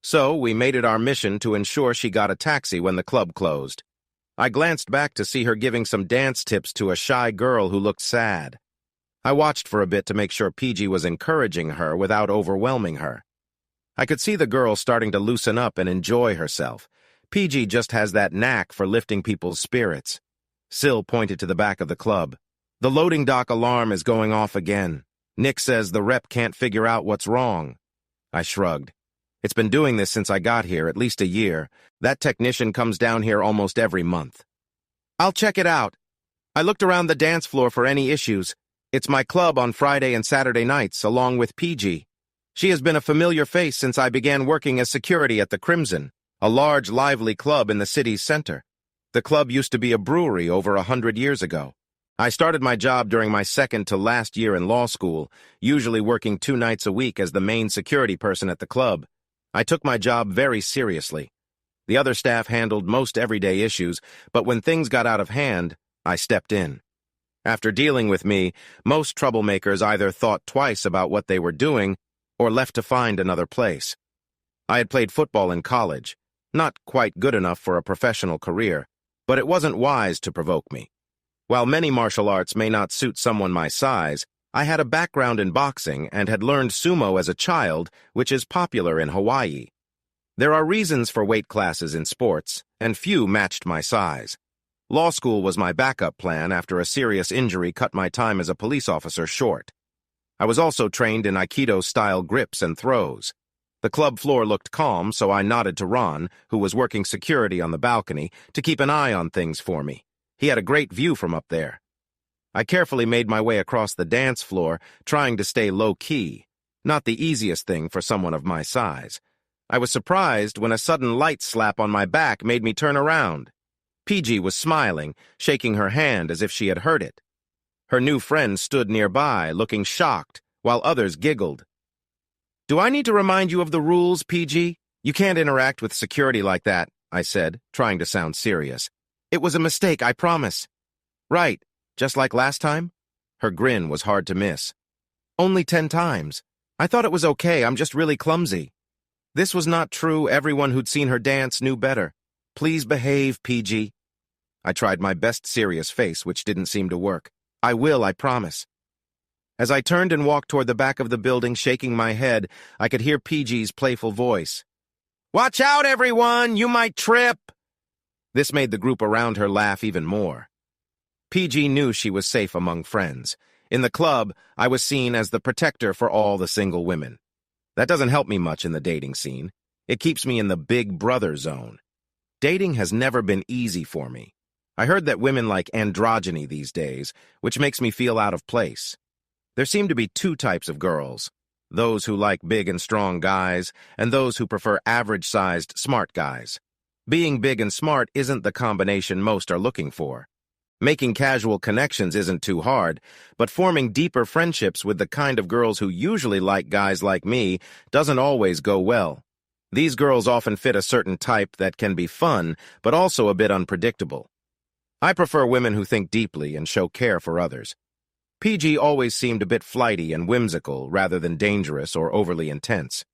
So we made it our mission to ensure she got a taxi when the club closed. I glanced back to see her giving some dance tips to a shy girl who looked sad. I watched for a bit to make sure PG was encouraging her without overwhelming her. I could see the girl starting to loosen up and enjoy herself. PG just has that knack for lifting people's spirits. Syl pointed to the back of the club. The loading dock alarm is going off again. Nick says the rep can't figure out what's wrong. I shrugged. It's been doing this since I got here, at least a year. That technician comes down here almost every month. I'll check it out. I looked around the dance floor for any issues. It's my club on Friday and Saturday nights, along with PG. She has been a familiar face since I began working as security at the Crimson, a large, lively club in the city's center. The club used to be a brewery over 100 years ago. I started my job during my second to last year in law school, usually working 2 nights a week as the main security person at the club. I took my job very seriously. The other staff handled most everyday issues, but when things got out of hand, I stepped in. After dealing with me, most troublemakers either thought twice about what they were doing or left to find another place. I had played football in college, not quite good enough for a professional career, but it wasn't wise to provoke me. While many martial arts may not suit someone my size, I had a background in boxing and had learned sumo as a child, which is popular in Hawaii. There are reasons for weight classes in sports, and few matched my size. Law school was my backup plan after a serious injury cut my time as a police officer short. I was also trained in Aikido-style grips and throws. The club floor looked calm, so I nodded to Ron, who was working security on the balcony, to keep an eye on things for me. He had a great view from up there. I carefully made my way across the dance floor, trying to stay low-key. Not the easiest thing for someone of my size. I was surprised when a sudden light slap on my back made me turn around. PG was smiling, shaking her hand as if she had heard it. Her new friend stood nearby, looking shocked, while others giggled. Do I need to remind you of the rules, PG? You can't interact with security like that, I said, trying to sound serious. It was a mistake, I promise. Right, just like last time? Her grin was hard to miss. Only 10 times. I thought it was okay, I'm just really clumsy. This was not true. Everyone who'd seen her dance knew better. Please behave, PG. I tried my best serious face, which didn't seem to work. I will, I promise. As I turned and walked toward the back of the building, shaking my head, I could hear PG's playful voice. Watch out, everyone! You might trip! This made the group around her laugh even more. PG knew she was safe among friends. In the club, I was seen as the protector for all the single women. That doesn't help me much in the dating scene. It keeps me in the big brother zone. Dating has never been easy for me. I heard that women like androgyny these days, which makes me feel out of place. There seem to be 2 types of girls. those who like big and strong guys, and those who prefer average-sized, smart guys. Being big and smart isn't the combination most are looking for. Making casual connections isn't too hard, but forming deeper friendships with the kind of girls who usually like guys like me doesn't always go well. These girls often fit a certain type that can be fun, but also a bit unpredictable. I prefer women who think deeply and show care for others. PG always seemed a bit flighty and whimsical rather than dangerous or overly intense.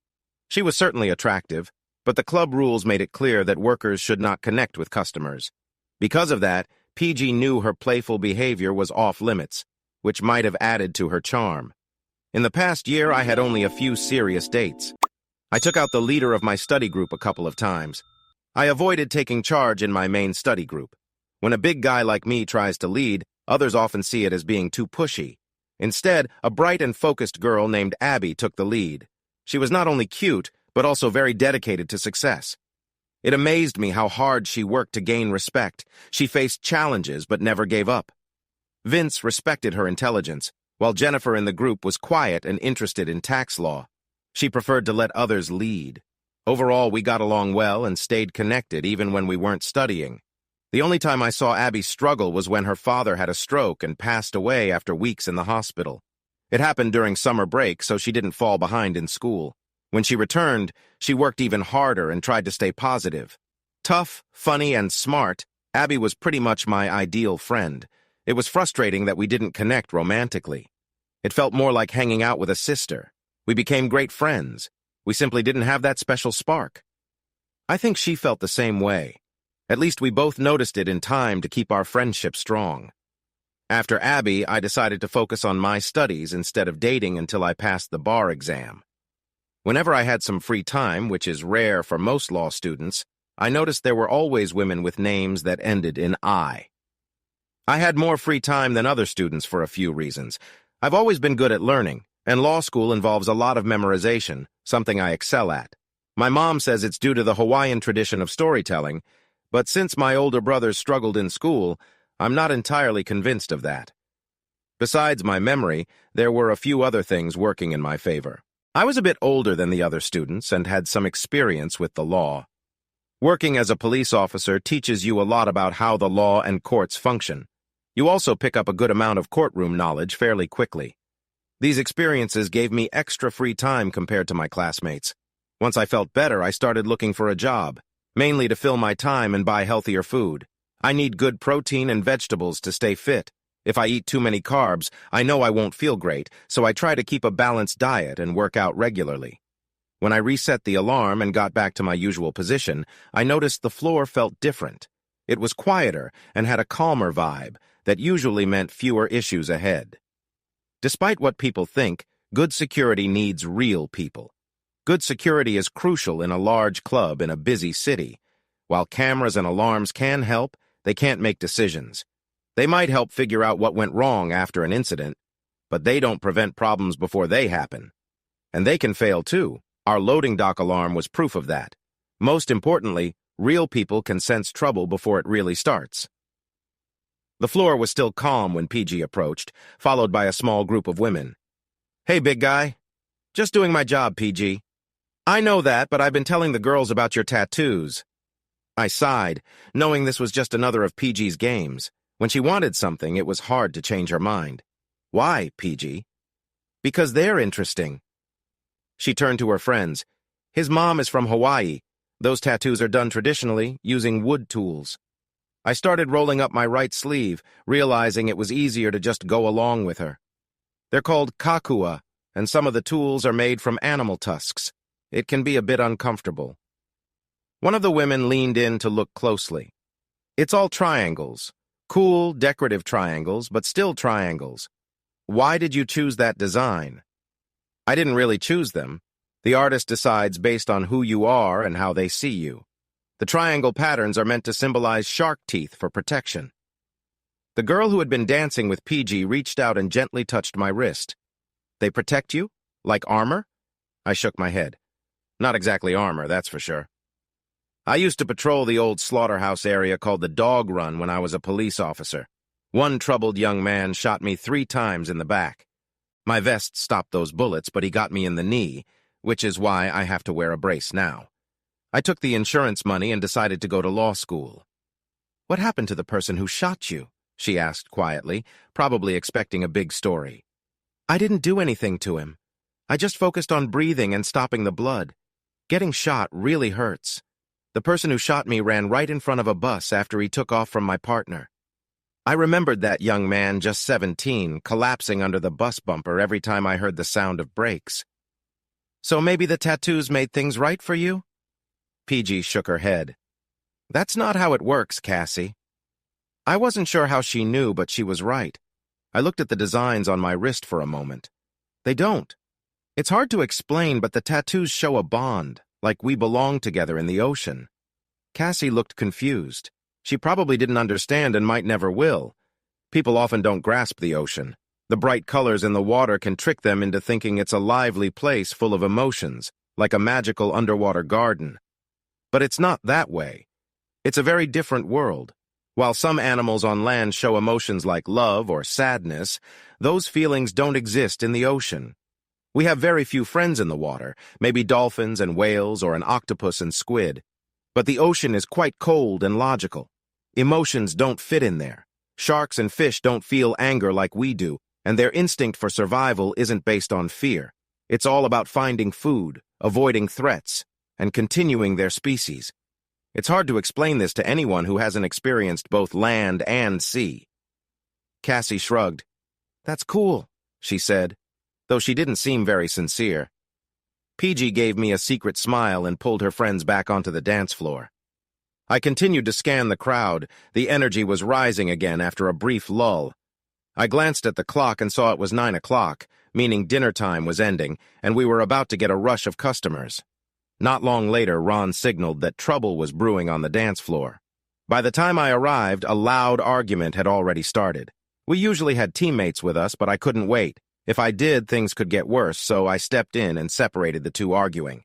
She was certainly attractive, but the club rules made it clear that workers should not connect with customers. Because of that, PG knew her playful behavior was off-limits, which might have added to her charm. In the past year, I had only a few serious dates. I took out the leader of my study group a couple of times. I avoided taking charge in my main study group. When a big guy like me tries to lead, others often see it as being too pushy. Instead, a bright and focused girl named Abby took the lead. She was not only cute, but also very dedicated to success. It amazed me how hard she worked to gain respect. She faced challenges but never gave up. Vince respected her intelligence, while Jennifer in the group was quiet and interested in tax law. She preferred to let others lead. Overall, we got along well and stayed connected even when we weren't studying. The only time I saw Abby struggle was when her father had a stroke and passed away after weeks in the hospital. It happened during summer break, so she didn't fall behind in school. When she returned, she worked even harder and tried to stay positive. Tough, funny, and smart, Abby was pretty much my ideal friend. It was frustrating that we didn't connect romantically. It felt more like hanging out with a sister. We became great friends. We simply didn't have that special spark. I think she felt the same way. At least we both noticed it in time to keep our friendship strong. After Abby, I decided to focus on my studies instead of dating until I passed the bar exam. Whenever I had some free time, which is rare for most law students, I noticed there were always women with names that ended in I. I had more free time than other students for a few reasons. I've always been good at learning, and law school involves a lot of memorization, something I excel at. My mom says it's due to the Hawaiian tradition of storytelling, but since my older brothers struggled in school, I'm not entirely convinced of that. Besides my memory, there were a few other things working in my favor. I was a bit older than the other students and had some experience with the law. Working as a police officer teaches you a lot about how the law and courts function. You also pick up a good amount of courtroom knowledge fairly quickly. These experiences gave me extra free time compared to my classmates. Once I felt better, I started looking for a job, mainly to fill my time and buy healthier food. I need good protein and vegetables to stay fit. If I eat too many carbs, I know I won't feel great, so I try to keep a balanced diet and work out regularly. When I reset the alarm and got back to my usual position, I noticed the floor felt different. It was quieter and had a calmer vibe that usually meant fewer issues ahead. Despite what people think, good security needs real people. Good security is crucial in a large club in a busy city. While cameras and alarms can help, they can't make decisions. They might help figure out what went wrong after an incident, but they don't prevent problems before they happen. And they can fail too. Our loading dock alarm was proof of that. Most importantly, real people can sense trouble before it really starts. The floor was still calm when PG approached, followed by a small group of women. "Hey, big guy. Just doing my job, PG. I know that, but I've been telling the girls about your tattoos." I sighed, knowing this was just another of PG's games. When she wanted something, it was hard to change her mind. "Why, PG?" "Because they're interesting." She turned to her friends. "His mom is from Hawaii. Those tattoos are done traditionally, using wood tools." I started rolling up my right sleeve, realizing it was easier to just go along with her. "They're called kakua, and some of the tools are made from animal tusks. It can be a bit uncomfortable." One of the women leaned in to look closely. "It's all triangles. Cool, decorative triangles, but still triangles. Why did you choose that design?" "I didn't really choose them. The artist decides based on who you are and how they see you. The triangle patterns are meant to symbolize shark teeth for protection." The girl who had been dancing with PG reached out and gently touched my wrist. "They protect you? Like armor?" I shook my head. "Not exactly armor, that's for sure. I used to patrol the old slaughterhouse area called the Dog Run when I was a police officer. One troubled young man shot me 3 times in the back. My vest stopped those bullets, but he got me in the knee, which is why I have to wear a brace now. I took the insurance money and decided to go to law school. "What happened to the person who shot you?" she asked quietly, probably expecting a big story. "I didn't do anything to him. I just focused on breathing and stopping the blood. Getting shot really hurts. The person who shot me ran right in front of a bus after he took off from my partner. I remembered that young man, just 17, collapsing under the bus bumper every time I heard the sound of brakes." "So maybe the tattoos made things right for you?" PG shook her head. "That's not how it works, Cassie." I wasn't sure how she knew, but she was right. I looked at the designs on my wrist for a moment. They don't. It's hard to explain, but the tattoos show a bond, like we belong together in the ocean. Cassie looked confused. She probably didn't understand and might never will. People often don't grasp the ocean. The bright colors in the water can trick them into thinking it's a lively place full of emotions, like a magical underwater garden. But it's not that way. It's a very different world. While some animals on land show emotions like love or sadness, those feelings don't exist in the ocean. We have very few friends in the water, maybe dolphins and whales or an octopus and squid. But the ocean is quite cold and logical. Emotions don't fit in there. Sharks and fish don't feel anger like we do, and their instinct for survival isn't based on fear. It's all about finding food, avoiding threats, and continuing their species. It's hard to explain this to anyone who hasn't experienced both land and sea. Cassie shrugged. "That's cool," she said, though she didn't seem very sincere. PG gave me a secret smile and pulled her friends back onto the dance floor. I continued to scan the crowd. The energy was rising again after a brief lull. I glanced at the clock and saw it was 9 o'clock, meaning dinner time was ending, and we were about to get a rush of customers. Not long later, Ron signaled that trouble was brewing on the dance floor. By the time I arrived, a loud argument had already started. We usually had teammates with us, but I couldn't wait. If I did, things could get worse, so I stepped in and separated the two arguing.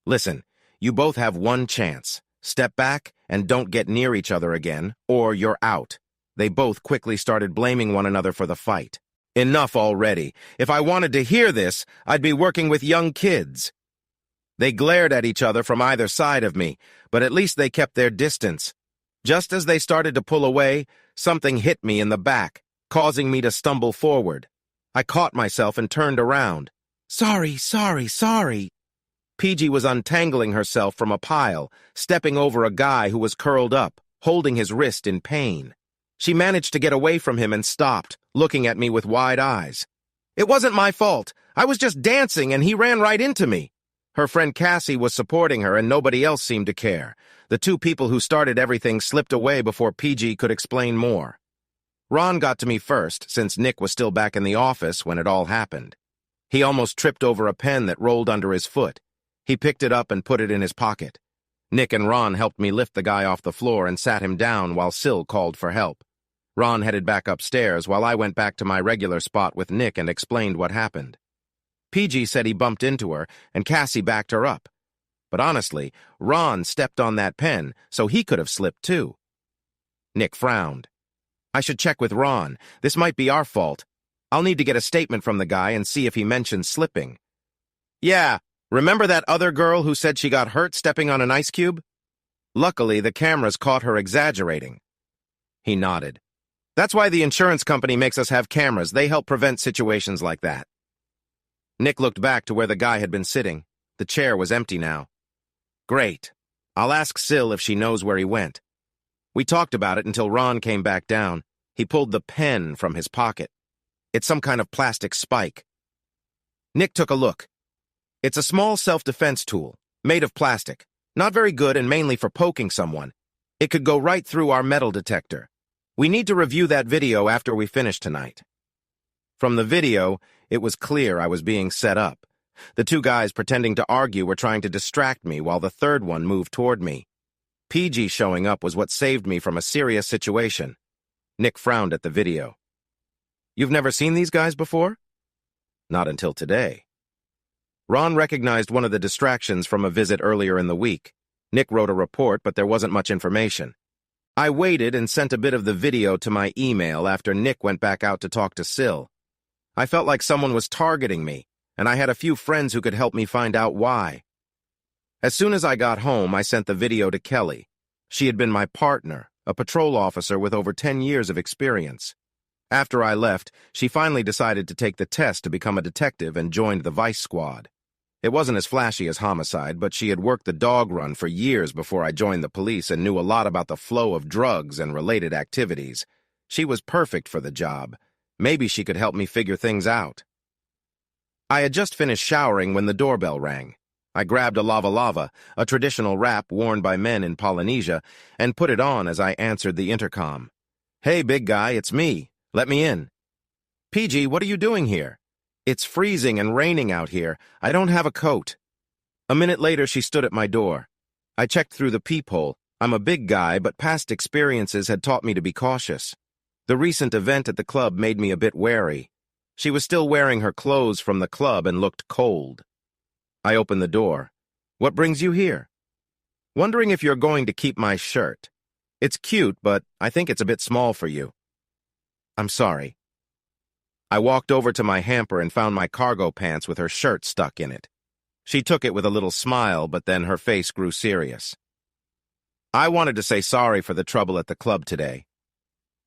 "Listen, you both have one chance. Step back and don't get near each other again, or you're out." They both quickly started blaming one another for the fight. Enough already. If I wanted to hear this, I'd be working with young kids. They glared at each other from either side of me, but at least they kept their distance. Just as they started to pull away, something hit me in the back, causing me to stumble forward. I caught myself and turned around. Sorry. PG was untangling herself from a pile, stepping over a guy who was curled up, holding his wrist in pain. She managed to get away from him and stopped, looking at me with wide eyes. "It wasn't my fault. I was just dancing and he ran right into me." Her friend Cassie was supporting her and nobody else seemed to care. The two people who started everything slipped away before PG could explain more. Ron got to me first, since Nick was still back in the office when it all happened. He almost tripped over a pen that rolled under his foot. He picked it up and put it in his pocket. Nick and Ron helped me lift the guy off the floor and sat him down while Syl called for help. Ron headed back upstairs while I went back to my regular spot with Nick and explained what happened. PG said he bumped into her, and Cassie backed her up. But honestly, Ron stepped on that pen, so he could have slipped too. Nick frowned. "I should check with Ron. This might be our fault. I'll need to get a statement from the guy and see if he mentioned slipping." "Yeah, remember that other girl who said she got hurt stepping on an ice cube? Luckily, the cameras caught her exaggerating." He nodded. "That's why the insurance company makes us have cameras. They help prevent situations like that." Nick looked back to where the guy had been sitting. The chair was empty now. "Great. I'll ask Syl if she knows where he went." We talked about it until Ron came back down. He pulled the pen from his pocket. It's some kind of plastic spike. Nick took a look. It's a small self-defense tool, made of plastic. Not very good and mainly for poking someone. It could go right through our metal detector. We need to review that video after we finish tonight. From the video, it was clear I was being set up. The two guys pretending to argue were trying to distract me while the third one moved toward me. PG showing up was what saved me from a serious situation. Nick frowned at the video. "You've never seen these guys before?" "Not until today." Ron recognized one of the distractions from a visit earlier in the week. Nick wrote a report, but there wasn't much information. I waited and sent a bit of the video to my email after Nick went back out to talk to Syl. I felt like someone was targeting me, and I had a few friends who could help me find out why. As soon as I got home, I sent the video to Kelly. She had been my partner, a patrol officer with over 10 years of experience. After I left, she finally decided to take the test to become a detective and joined the Vice Squad. It wasn't as flashy as homicide, but she had worked the dog run for years before I joined the police and knew a lot about the flow of drugs and related activities. She was perfect for the job. Maybe she could help me figure things out. I had just finished showering when the doorbell rang. I grabbed a lava lava, a traditional wrap worn by men in Polynesia, and put it on as I answered the intercom. "Hey, big guy, it's me. Let me in." "PG, what are you doing here?" "It's freezing and raining out here. I don't have a coat." A minute later, she stood at my door. I checked through the peephole. I'm a big guy, but past experiences had taught me to be cautious. The recent event at the club made me a bit wary. She was still wearing her clothes from the club and looked cold. I opened the door. "What brings you here?" "Wondering if you're going to keep my shirt. It's cute, but I think it's a bit small for you." "I'm sorry." I walked over to my hamper and found my cargo pants with her shirt stuck in it. She took it with a little smile, but then her face grew serious. "I wanted to say sorry for the trouble at the club today."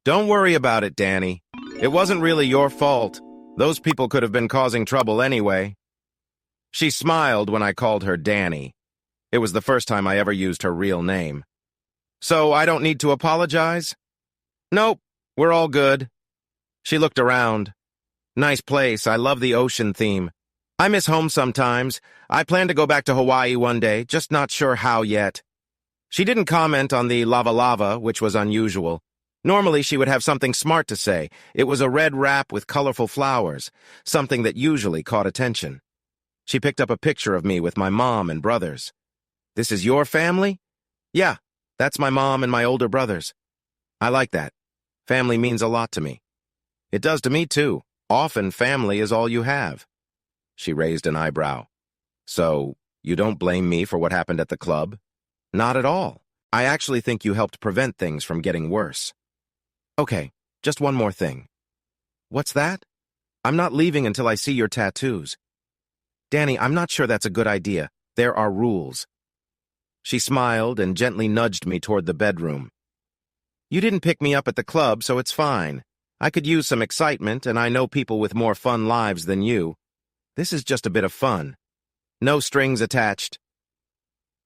"Don't worry about it, Danny. It wasn't really your fault. Those people could have been causing trouble anyway." She smiled when I called her Danny. It was the first time I ever used her real name. "So I don't need to apologize?" "Nope, we're all good." She looked around. "Nice place. I love the ocean theme. I miss home sometimes. I plan to go back to Hawaii one day, just not sure how yet." She didn't comment on the lava lava, which was unusual. Normally, she would have something smart to say. It was a red wrap with colorful flowers, something that usually caught attention. She picked up a picture of me with my mom and brothers. "This is your family?" "Yeah, that's my mom and my older brothers." "I like that. Family means a lot to me." "It does to me, too. Often family is all you have." She raised an eyebrow. "So, you don't blame me for what happened at the club?" "Not at all. I actually think you helped prevent things from getting worse." "Okay, just one more thing." "What's that?" "I'm not leaving until I see your tattoos." "Danny, I'm not sure that's a good idea. There are rules." She smiled and gently nudged me toward the bedroom. "You didn't pick me up at the club, so it's fine. I could use some excitement, and I know people with more fun lives than you. This is just a bit of fun. No strings attached."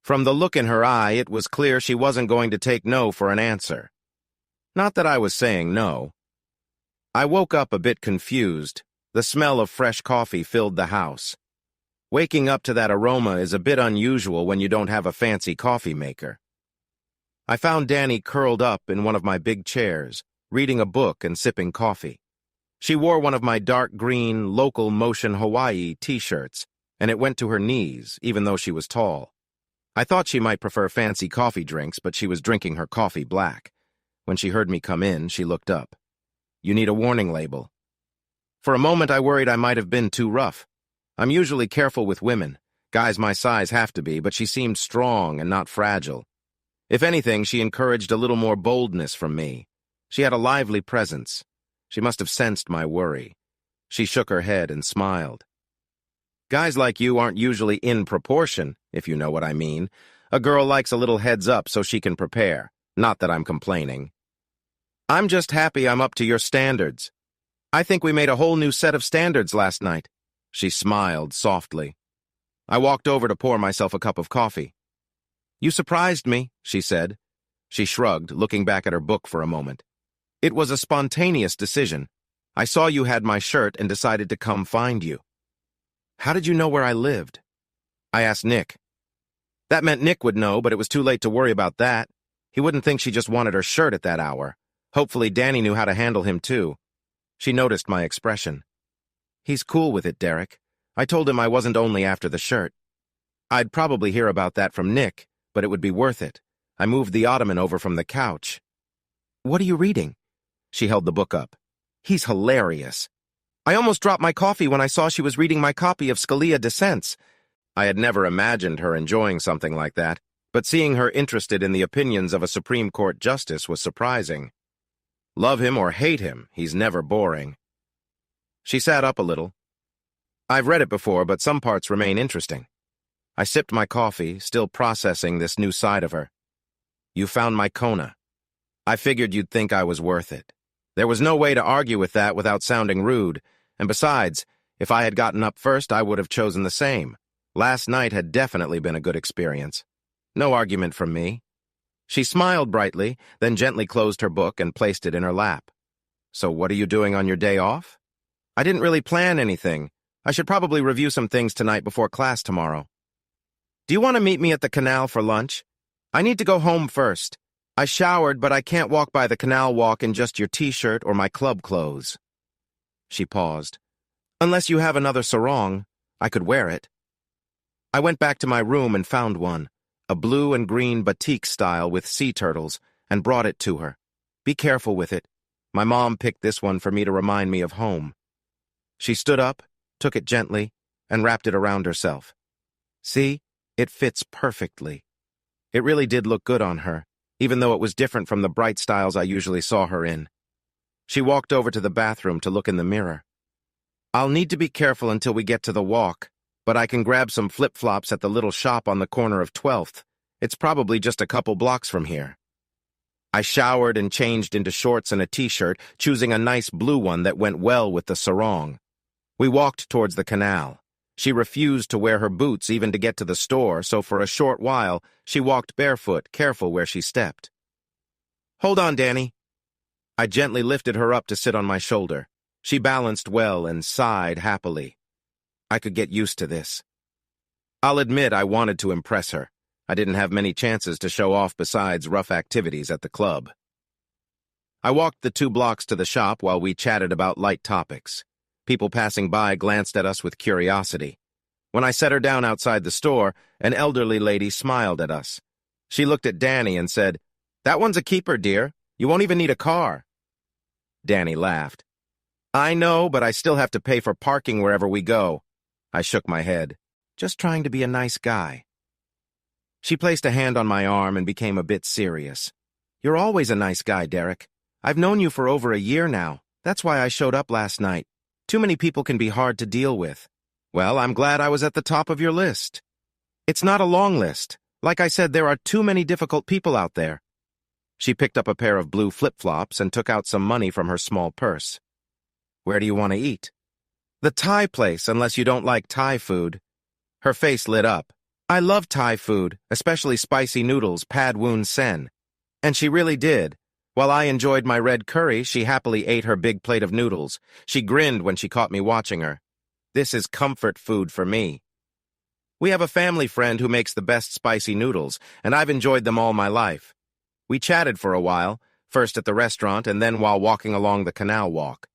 From the look in her eye, it was clear she wasn't going to take no for an answer. Not that I was saying no. I woke up a bit confused. The smell of fresh coffee filled the house. Waking up to that aroma is a bit unusual when you don't have a fancy coffee maker. I found Danny curled up in one of my big chairs, reading a book and sipping coffee. She wore one of my dark green Local Motion Hawaii t-shirts, and it went to her knees, even though she was tall. I thought she might prefer fancy coffee drinks, but she was drinking her coffee black. When she heard me come in, she looked up. "You need a warning label." For a moment, I worried I might have been too rough. I'm usually careful with women. Guys my size have to be, but she seemed strong and not fragile. If anything, she encouraged a little more boldness from me. She had a lively presence. She must have sensed my worry. She shook her head and smiled. "Guys like you aren't usually in proportion, if you know what I mean. A girl likes a little heads up so she can prepare. Not that I'm complaining. I'm just happy I'm up to your standards. I think we made a whole new set of standards last night." She smiled softly. I walked over to pour myself a cup of coffee. "You surprised me," she said. She shrugged, looking back at her book for a moment. "It was a spontaneous decision. I saw you had my shirt and decided to come find you." "How did you know where I lived?" "I asked Nick." That meant Nick would know, but it was too late to worry about that. He wouldn't think she just wanted her shirt at that hour. Hopefully Danny knew how to handle him too. She noticed my expression. "He's cool with it, Derek. I told him I wasn't only after the shirt. I'd probably hear about that from Nick, but it would be worth it. I moved the ottoman over from the couch." "What are you reading?" She held the book up. "He's hilarious. I almost dropped my coffee when I saw she was reading my copy of Scalia Dissents." I had never imagined her enjoying something like that, but seeing her interested in the opinions of a Supreme Court justice was surprising. Love him or hate him, he's never boring. She sat up a little. I've read it before, but some parts remain interesting. I sipped my coffee, still processing this new side of her. You found my Kona. I figured you'd think I was worth it. There was no way to argue with that without sounding rude, and besides, if I had gotten up first, I would have chosen the same. Last night had definitely been a good experience. No argument from me. She smiled brightly, then gently closed her book and placed it in her lap. So what are you doing on your day off? I didn't really plan anything. I should probably review some things tonight before class tomorrow. Do you want to meet me at the canal for lunch? I need to go home first. I showered, but I can't walk by the canal walk in just your t-shirt or my club clothes. She paused. Unless you have another sarong, I could wear it. I went back to my room and found one, a blue and green batik style with sea turtles, and brought it to her. Be careful with it. My mom picked this one for me to remind me of home. She stood up, took it gently, and wrapped it around herself. See, it fits perfectly. It really did look good on her, even though it was different from the bright styles I usually saw her in. She walked over to the bathroom to look in the mirror. I'll need to be careful until we get to the walk, but I can grab some flip-flops at the little shop on the corner of 12th. It's probably just a couple blocks from here. I showered and changed into shorts and a t-shirt, choosing a nice blue one that went well with the sarong. We walked towards the canal. She refused to wear her boots even to get to the store, so for a short while, she walked barefoot, careful where she stepped. Hold on, Danny. I gently lifted her up to sit on my shoulder. She balanced well and sighed happily. I could get used to this. I'll admit I wanted to impress her. I didn't have many chances to show off besides rough activities at the club. I walked the 2 blocks to the shop while we chatted about light topics. People passing by glanced at us with curiosity. When I set her down outside the store, an elderly lady smiled at us. She looked at Danny and said, "That one's a keeper, dear. You won't even need a car." Danny laughed. I know, but I still have to pay for parking wherever we go. I shook my head. Just trying to be a nice guy. She placed a hand on my arm and became a bit serious. You're always a nice guy, Derek. I've known you for over a year now. That's why I showed up last night. Too many people can be hard to deal with. Well, I'm glad I was at the top of your list. It's not a long list. Like I said, there are too many difficult people out there. She picked up a pair of blue flip-flops and took out some money from her small purse. Where do you want to eat? The Thai place, unless you don't like Thai food. Her face lit up. I love Thai food, especially spicy noodles, pad woon sen. And she really did. While I enjoyed my red curry, she happily ate her big plate of noodles. She grinned when she caught me watching her. This is comfort food for me. We have a family friend who makes the best spicy noodles, and I've enjoyed them all my life. We chatted for a while, first at the restaurant and then while walking along the canal walk.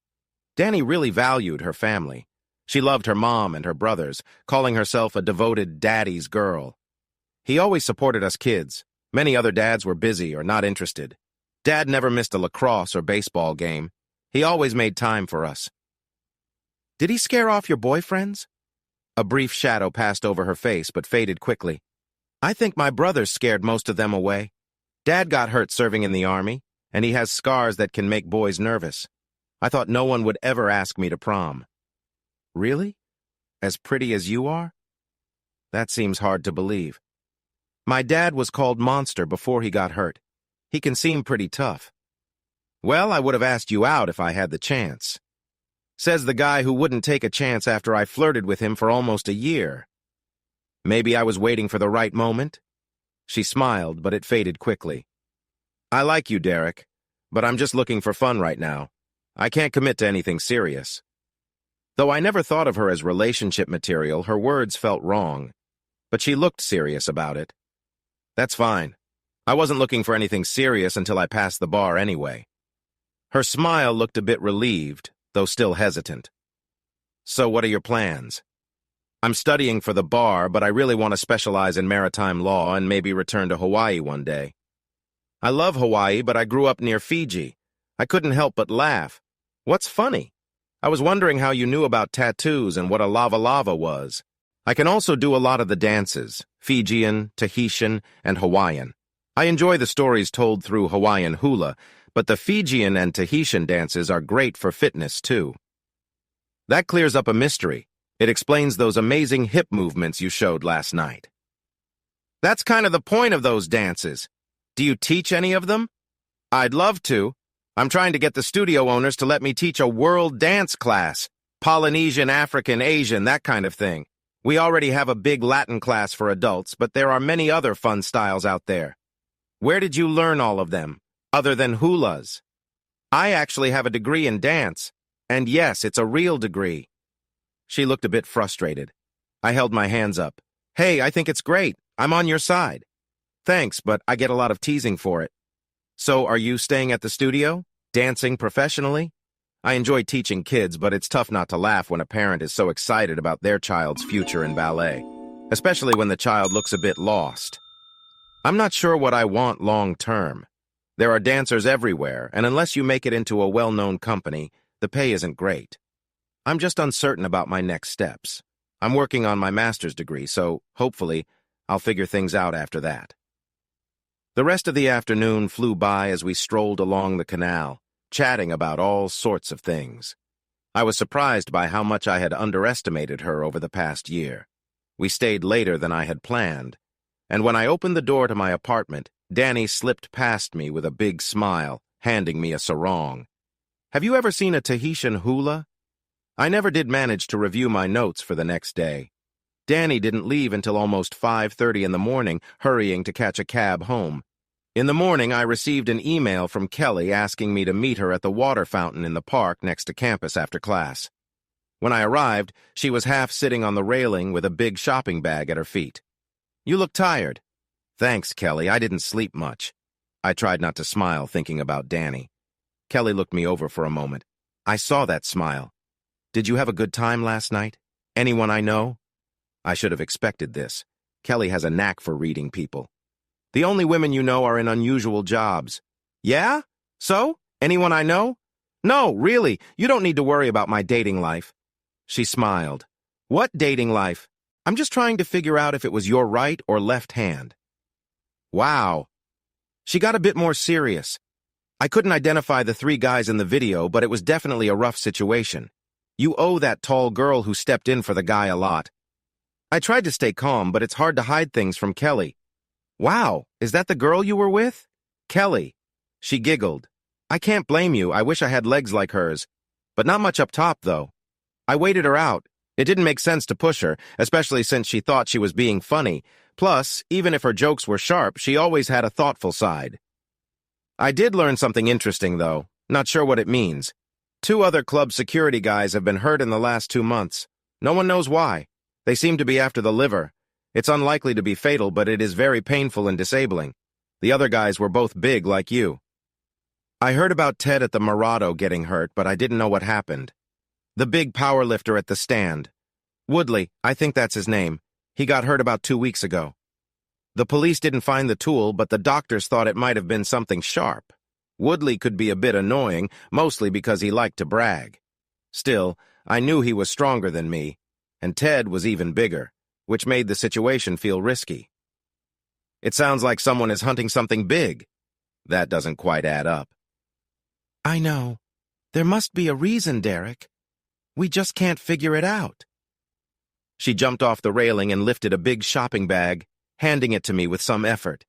Danny really valued her family. She loved her mom and her brothers, calling herself a devoted daddy's girl. He always supported us kids. Many other dads were busy or not interested. Dad never missed a lacrosse or baseball game. He always made time for us. Did he scare off your boyfriends? A brief shadow passed over her face but faded quickly. I think my brothers scared most of them away. Dad got hurt serving in the army, and he has scars that can make boys nervous. I thought no one would ever ask me to prom. Really? As pretty as you are? That seems hard to believe. My dad was called Monster before he got hurt. He can seem pretty tough. Well, I would have asked you out if I had the chance. Says the guy who wouldn't take a chance after I flirted with him for almost a year. Maybe I was waiting for the right moment? She smiled, but it faded quickly. I like you, Derek, but I'm just looking for fun right now. I can't commit to anything serious. Though I never thought of her as relationship material, her words felt wrong. But she looked serious about it. That's fine. I wasn't looking for anything serious until I passed the bar anyway. Her smile looked a bit relieved, though still hesitant. So what are your plans? I'm studying for the bar, but I really want to specialize in maritime law and maybe return to Hawaii one day. I love Hawaii, but I grew up near Fiji. I couldn't help but laugh. What's funny? I was wondering how you knew about tattoos and what a lava was. I can also do a lot of the dances, Fijian, Tahitian, and Hawaiian. I enjoy the stories told through Hawaiian hula, but the Fijian and Tahitian dances are great for fitness, too. That clears up a mystery. It explains those amazing hip movements you showed last night. That's kind of the point of those dances. Do you teach any of them? I'd love to. I'm trying to get the studio owners to let me teach a world dance class. Polynesian, African, Asian, that kind of thing. We already have a big Latin class for adults, but there are many other fun styles out there. Where did you learn all of them, other than hulas? I actually have a degree in dance, and yes, it's a real degree. She looked a bit frustrated. I held my hands up. Hey, I think it's great. I'm on your side. Thanks, but I get a lot of teasing for it. So, are you staying at the studio? Dancing professionally? I enjoy teaching kids, but it's tough not to laugh when a parent is so excited about their child's future in ballet, especially when the child looks a bit lost. I'm not sure what I want long term. There are dancers everywhere, and unless you make it into a well-known company, the pay isn't great. I'm just uncertain about my next steps. I'm working on my master's degree, so hopefully I'll figure things out after that. The rest of the afternoon flew by as we strolled along the canal, chatting about all sorts of things. I was surprised by how much I had underestimated her over the past year. We stayed later than I had planned, and when I opened the door to my apartment, Danny slipped past me with a big smile, handing me a sarong. Have you ever seen a Tahitian hula? I never did manage to review my notes for the next day. Danny didn't leave until almost 5:30 in the morning, hurrying to catch a cab home. In the morning, I received an email from Kelly asking me to meet her at the water fountain in the park next to campus after class. When I arrived, she was half sitting on the railing with a big shopping bag at her feet. You look tired. Thanks, Kelly. I didn't sleep much. I tried not to smile, thinking about Danny. Kelly looked me over for a moment. I saw that smile. Did you have a good time last night? Anyone I know? I should have expected this. Kelly has a knack for reading people. The only women you know are in unusual jobs. Yeah? So? Anyone I know? No, really, you don't need to worry about my dating life. She smiled. What dating life? I'm just trying to figure out if it was your right or left hand. Wow. She got a bit more serious. I couldn't identify the 3 guys in the video, but it was definitely a rough situation. You owe that tall girl who stepped in for the guy a lot. I tried to stay calm, but it's hard to hide things from Kelly. Wow, is that the girl you were with? Kelly. She giggled. I can't blame you. I wish I had legs like hers. But not much up top, though. I waited her out. It didn't make sense to push her, especially since she thought she was being funny. Plus, even if her jokes were sharp, she always had a thoughtful side. I did learn something interesting, though. Not sure what it means. 2 other club security guys have been hurt in the last 2 months. No one knows why. They seem to be after the liver. It's unlikely to be fatal, but it is very painful and disabling. The other guys were both big like you. I heard about Ted at the Murado getting hurt, but I didn't know what happened. The big powerlifter at the stand. Woodley, I think that's his name. He got hurt about 2 weeks ago. The police didn't find the tool, but the doctors thought it might have been something sharp. Woodley could be a bit annoying, mostly because he liked to brag. Still, I knew he was stronger than me, and Ted was even bigger, which made the situation feel risky. It sounds like someone is hunting something big. That doesn't quite add up. I know. There must be a reason, Derek. We just can't figure it out. She jumped off the railing and lifted a big shopping bag, handing it to me with some effort.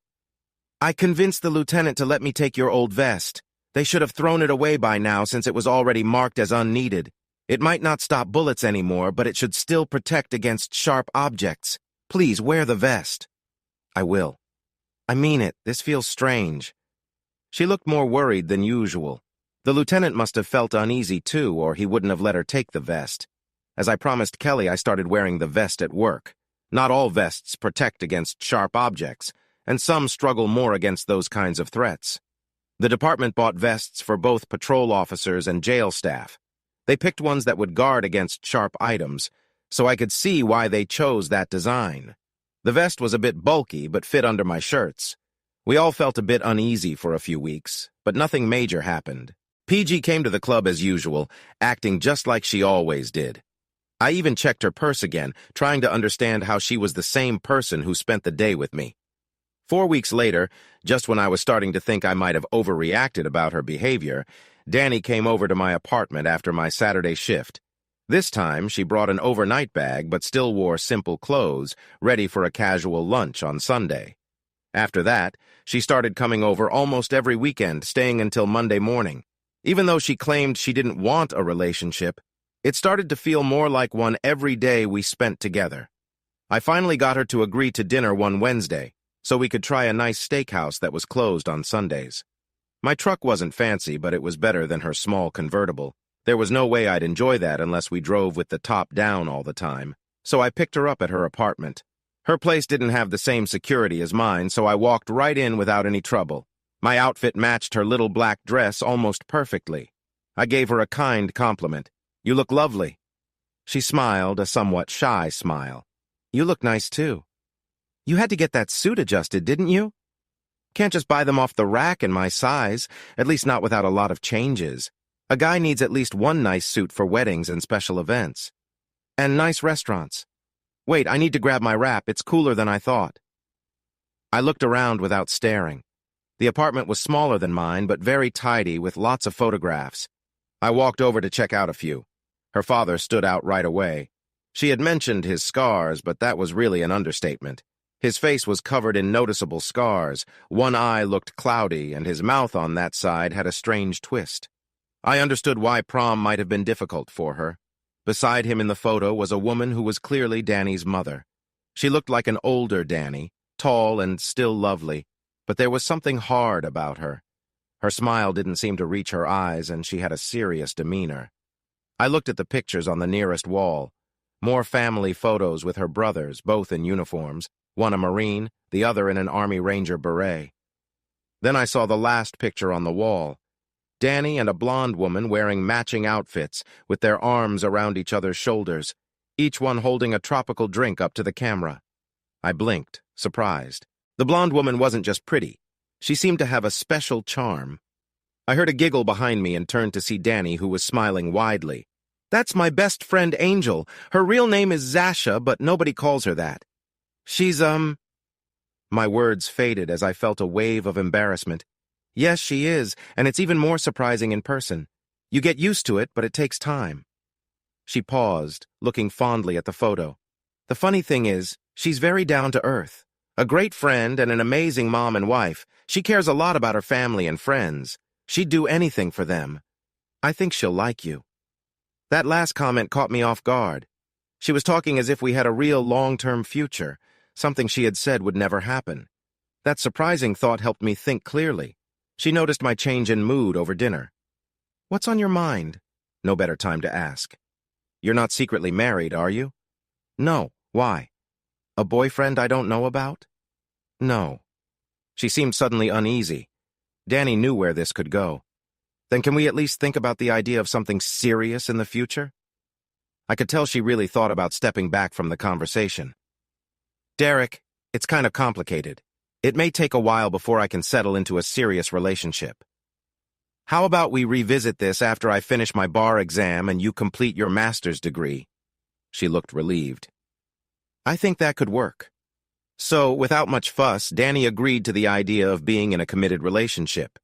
I convinced the lieutenant to let me take your old vest. They should have thrown it away by now since it was already marked as unneeded. It might not stop bullets anymore, but it should still protect against sharp objects. Please wear the vest. I will. I mean it. This feels strange. She looked more worried than usual. The lieutenant must have felt uneasy too, or he wouldn't have let her take the vest. As I promised Kelly, I started wearing the vest at work. Not all vests protect against sharp objects, and some struggle more against those kinds of threats. The department bought vests for both patrol officers and jail staff. They picked ones that would guard against sharp items, so I could see why they chose that design. The vest was a bit bulky, but fit under my shirts. We all felt a bit uneasy for a few weeks, but nothing major happened. PG came to the club as usual, acting just like she always did. I even checked her purse again, trying to understand how she was the same person who spent the day with me. 4 weeks later, just when I was starting to think I might have overreacted about her behavior, Danny came over to my apartment after my Saturday shift. This time, she brought an overnight bag but still wore simple clothes, ready for a casual lunch on Sunday. After that, she started coming over almost every weekend, staying until Monday morning. Even though she claimed she didn't want a relationship, it started to feel more like one every day we spent together. I finally got her to agree to dinner one Wednesday, so we could try a nice steakhouse that was closed on Sundays. My truck wasn't fancy, but it was better than her small convertible. There was no way I'd enjoy that unless we drove with the top down all the time, so I picked her up at her apartment. Her place didn't have the same security as mine, so I walked right in without any trouble. My outfit matched her little black dress almost perfectly. I gave her a kind compliment. "You look lovely." She smiled, a somewhat shy smile. "You look nice, too." "You had to get that suit adjusted, didn't you?" "Can't just buy them off the rack in my size, at least not without a lot of changes. A guy needs at least one nice suit for weddings and special events. And nice restaurants. Wait, I need to grab my wrap. It's cooler than I thought." I looked around without staring. The apartment was smaller than mine, but very tidy with lots of photographs. I walked over to check out a few. Her father stood out right away. She had mentioned his scars, but that was really an understatement. His face was covered in noticeable scars, one eye looked cloudy, and his mouth on that side had a strange twist. I understood why prom might have been difficult for her. Beside him in the photo was a woman who was clearly Danny's mother. She looked like an older Danny, tall and still lovely, but there was something hard about her. Her smile didn't seem to reach her eyes, and she had a serious demeanor. I looked at the pictures on the nearest wall. More family photos with her brothers, both in uniforms, one a Marine, the other in an Army Ranger beret. Then I saw the last picture on the wall. Danny and a blonde woman wearing matching outfits, with their arms around each other's shoulders, each one holding a tropical drink up to the camera. I blinked, surprised. The blonde woman wasn't just pretty. She seemed to have a special charm. I heard a giggle behind me and turned to see Danny, who was smiling widely. "That's my best friend, Angel. Her real name is Zasha, but nobody calls her that. She's, My words faded as I felt a wave of embarrassment. "Yes, she is, and it's even more surprising in person. You get used to it, but it takes time." She paused, looking fondly at the photo. "The funny thing is, she's very down to earth. A great friend and an amazing mom and wife. She cares a lot about her family and friends. She'd do anything for them. I think she'll like you." That last comment caught me off guard. She was talking as if we had a real long-term future, something she had said would never happen. That surprising thought helped me think clearly. She noticed my change in mood over dinner. "What's on your mind?" No better time to ask. "You're not secretly married, are you?" "No. Why? A boyfriend I don't know about?" "No." She seemed suddenly uneasy. Danny knew where this could go. "Then can we at least think about the idea of something serious in the future?" I could tell she really thought about stepping back from the conversation. "Derek, it's kind of complicated. It may take a while before I can settle into a serious relationship. How about we revisit this after I finish my bar exam and you complete your master's degree?" She looked relieved. "I think that could work." So, without much fuss, Danny agreed to the idea of being in a committed relationship.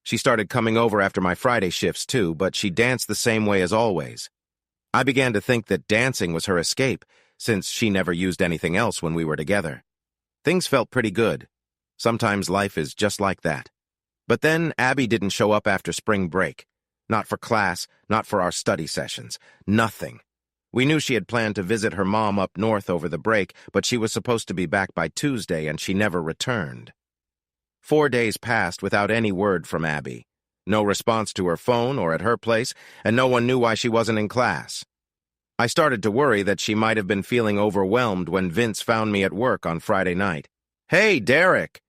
She started coming over after my Friday shifts too, but she danced the same way as always. I began to think that dancing was her escape, since she never used anything else when we were together. Things felt pretty good. Sometimes life is just like that. But then Abby didn't show up after spring break. Not for class, not for our study sessions. Nothing. We knew she had planned to visit her mom up north over the break, but she was supposed to be back by Tuesday, and she never returned. 4 days passed without any word from Abby. No response to her phone or at her place, and no one knew why she wasn't in class. I started to worry that she might have been feeling overwhelmed when Vince found me at work on Friday night. "Hey, Derek!"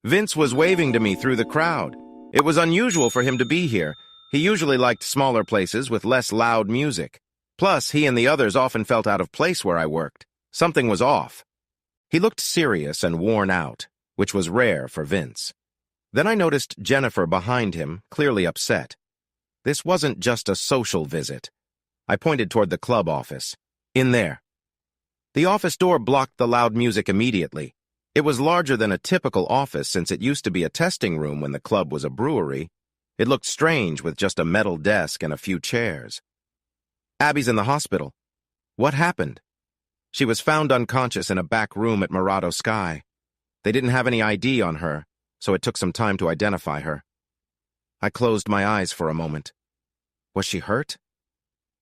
Vince was waving to me through the crowd. It was unusual for him to be here. He usually liked smaller places with less loud music. Plus, he and the others often felt out of place where I worked. Something was off. He looked serious and worn out, which was rare for Vince. Then I noticed Jennifer behind him, clearly upset. This wasn't just a social visit. I pointed toward the club office. "In there." The office door blocked the loud music immediately. It was larger than a typical office since it used to be a testing room when the club was a brewery. It looked strange with just a metal desk and a few chairs. Abby's in the hospital. What happened? She was found unconscious in a back room at Morado Sky. They didn't have any ID on her, so it took some time to identify her. I closed my eyes for a moment. Was she hurt?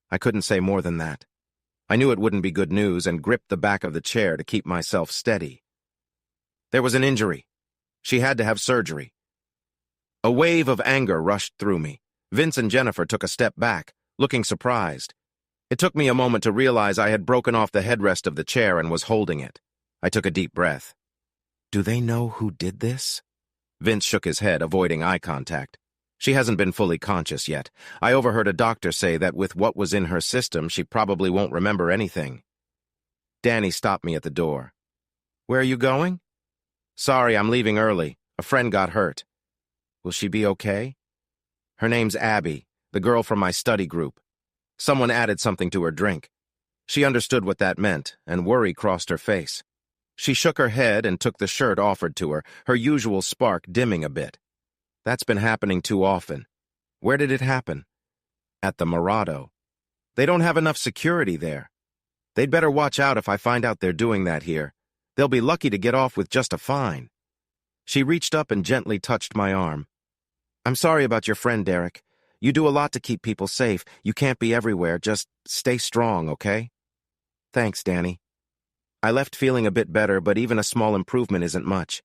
I couldn't say more than that. I knew it wouldn't be good news and gripped the back of the chair to keep myself steady. There was an injury. She had to have surgery. A wave of anger rushed through me. Vince and Jennifer took a step back, looking surprised. It took me a moment to realize I had broken off the headrest of the chair and was holding it. I took a deep breath. Do they know who did this? Vince shook his head, avoiding eye contact. She hasn't been fully conscious yet. I overheard a doctor say that with what was in her system, she probably won't remember anything. Danny stopped me at the door. Where are you going? Sorry, I'm leaving early. A friend got hurt. Will she be okay? Her name's Abby, the girl from my study group. Someone added something to her drink. She understood what that meant, and worry crossed her face. She shook her head and took the shirt offered to her, her usual spark dimming a bit. That's been happening too often. Where did it happen? At the Morado. They don't have enough security there. They'd better watch out if I find out they're doing that here. They'll be lucky to get off with just a fine. She reached up and gently touched my arm. I'm sorry about your friend, Derek. You do a lot to keep people safe. You can't be everywhere. Just stay strong, okay? Thanks, Danny. I left feeling a bit better, but even a small improvement isn't much.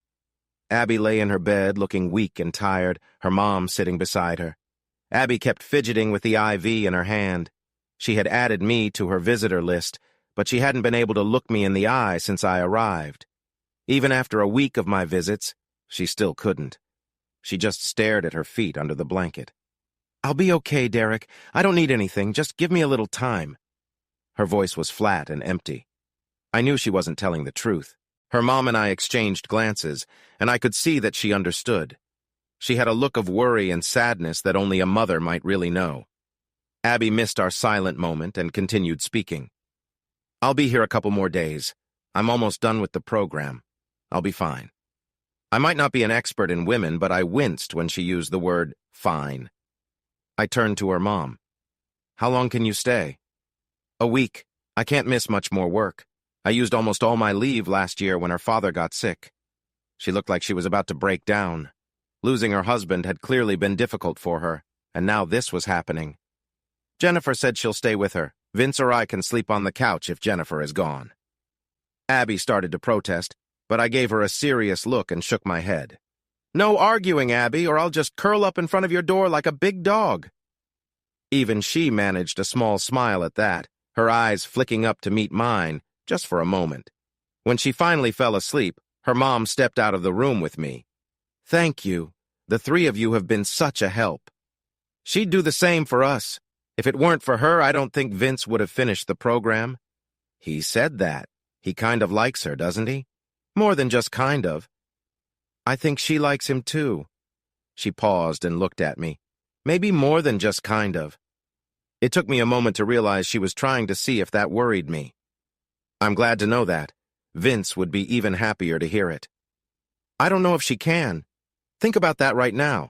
Abby lay in her bed, looking weak and tired, her mom sitting beside her. Abby kept fidgeting with the IV in her hand. She had added me to her visitor list, but she hadn't been able to look me in the eye since I arrived. Even after a week of my visits, she still couldn't. She just stared at her feet under the blanket. I'll be okay, Derek. I don't need anything. Just give me a little time. Her voice was flat and empty. I knew she wasn't telling the truth. Her mom and I exchanged glances, and I could see that she understood. She had a look of worry and sadness that only a mother might really know. Abby missed our silent moment and continued speaking. I'll be here a couple more days. I'm almost done with the program. I'll be fine. I might not be an expert in women, but I winced when she used the word fine. I turned to her mom. How long can you stay? A week. I can't miss much more work. I used almost all my leave last year when her father got sick. She looked like she was about to break down. Losing her husband had clearly been difficult for her, and now this was happening. Jennifer said she'll stay with her. Vince or I can sleep on the couch if Jennifer is gone. Abby started to protest, but I gave her a serious look and shook my head. No arguing, Abby, or I'll just curl up in front of your door like a big dog. Even she managed a small smile at that, her eyes flicking up to meet mine, just for a moment. When she finally fell asleep, her mom stepped out of the room with me. Thank you. The three of you have been such a help. She'd do the same for us. If it weren't for her, I don't think Vince would have finished the program. He said that. He kind of likes her, doesn't he? More than just kind of. I think she likes him too. She paused and looked at me. Maybe more than just kind of. It took me a moment to realize she was trying to see if that worried me. I'm glad to know that. Vince would be even happier to hear it. I don't know if she can. Think about that right now.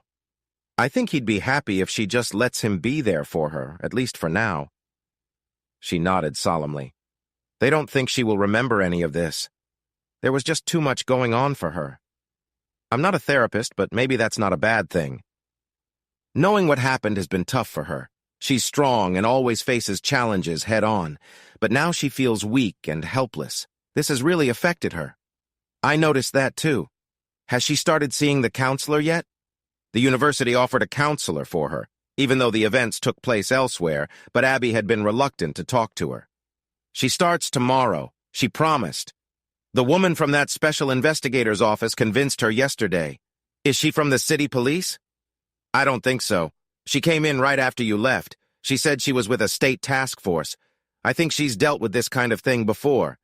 I think he'd be happy if she just lets him be there for her, at least for now. She nodded solemnly. They don't think she will remember any of this. There was just too much going on for her. I'm not a therapist, but maybe that's not a bad thing. Knowing what happened has been tough for her. She's strong and always faces challenges head-on, but now she feels weak and helpless. This has really affected her. I noticed that too. Has she started seeing the counselor yet? The university offered a counselor for her, even though the events took place elsewhere, but Abby had been reluctant to talk to her. She starts tomorrow. She promised. The woman from that special investigator's office convinced her yesterday. Is she from the city police? I don't think so. She came in right after you left. She said she was with a state task force. I think she's dealt with this kind of thing before.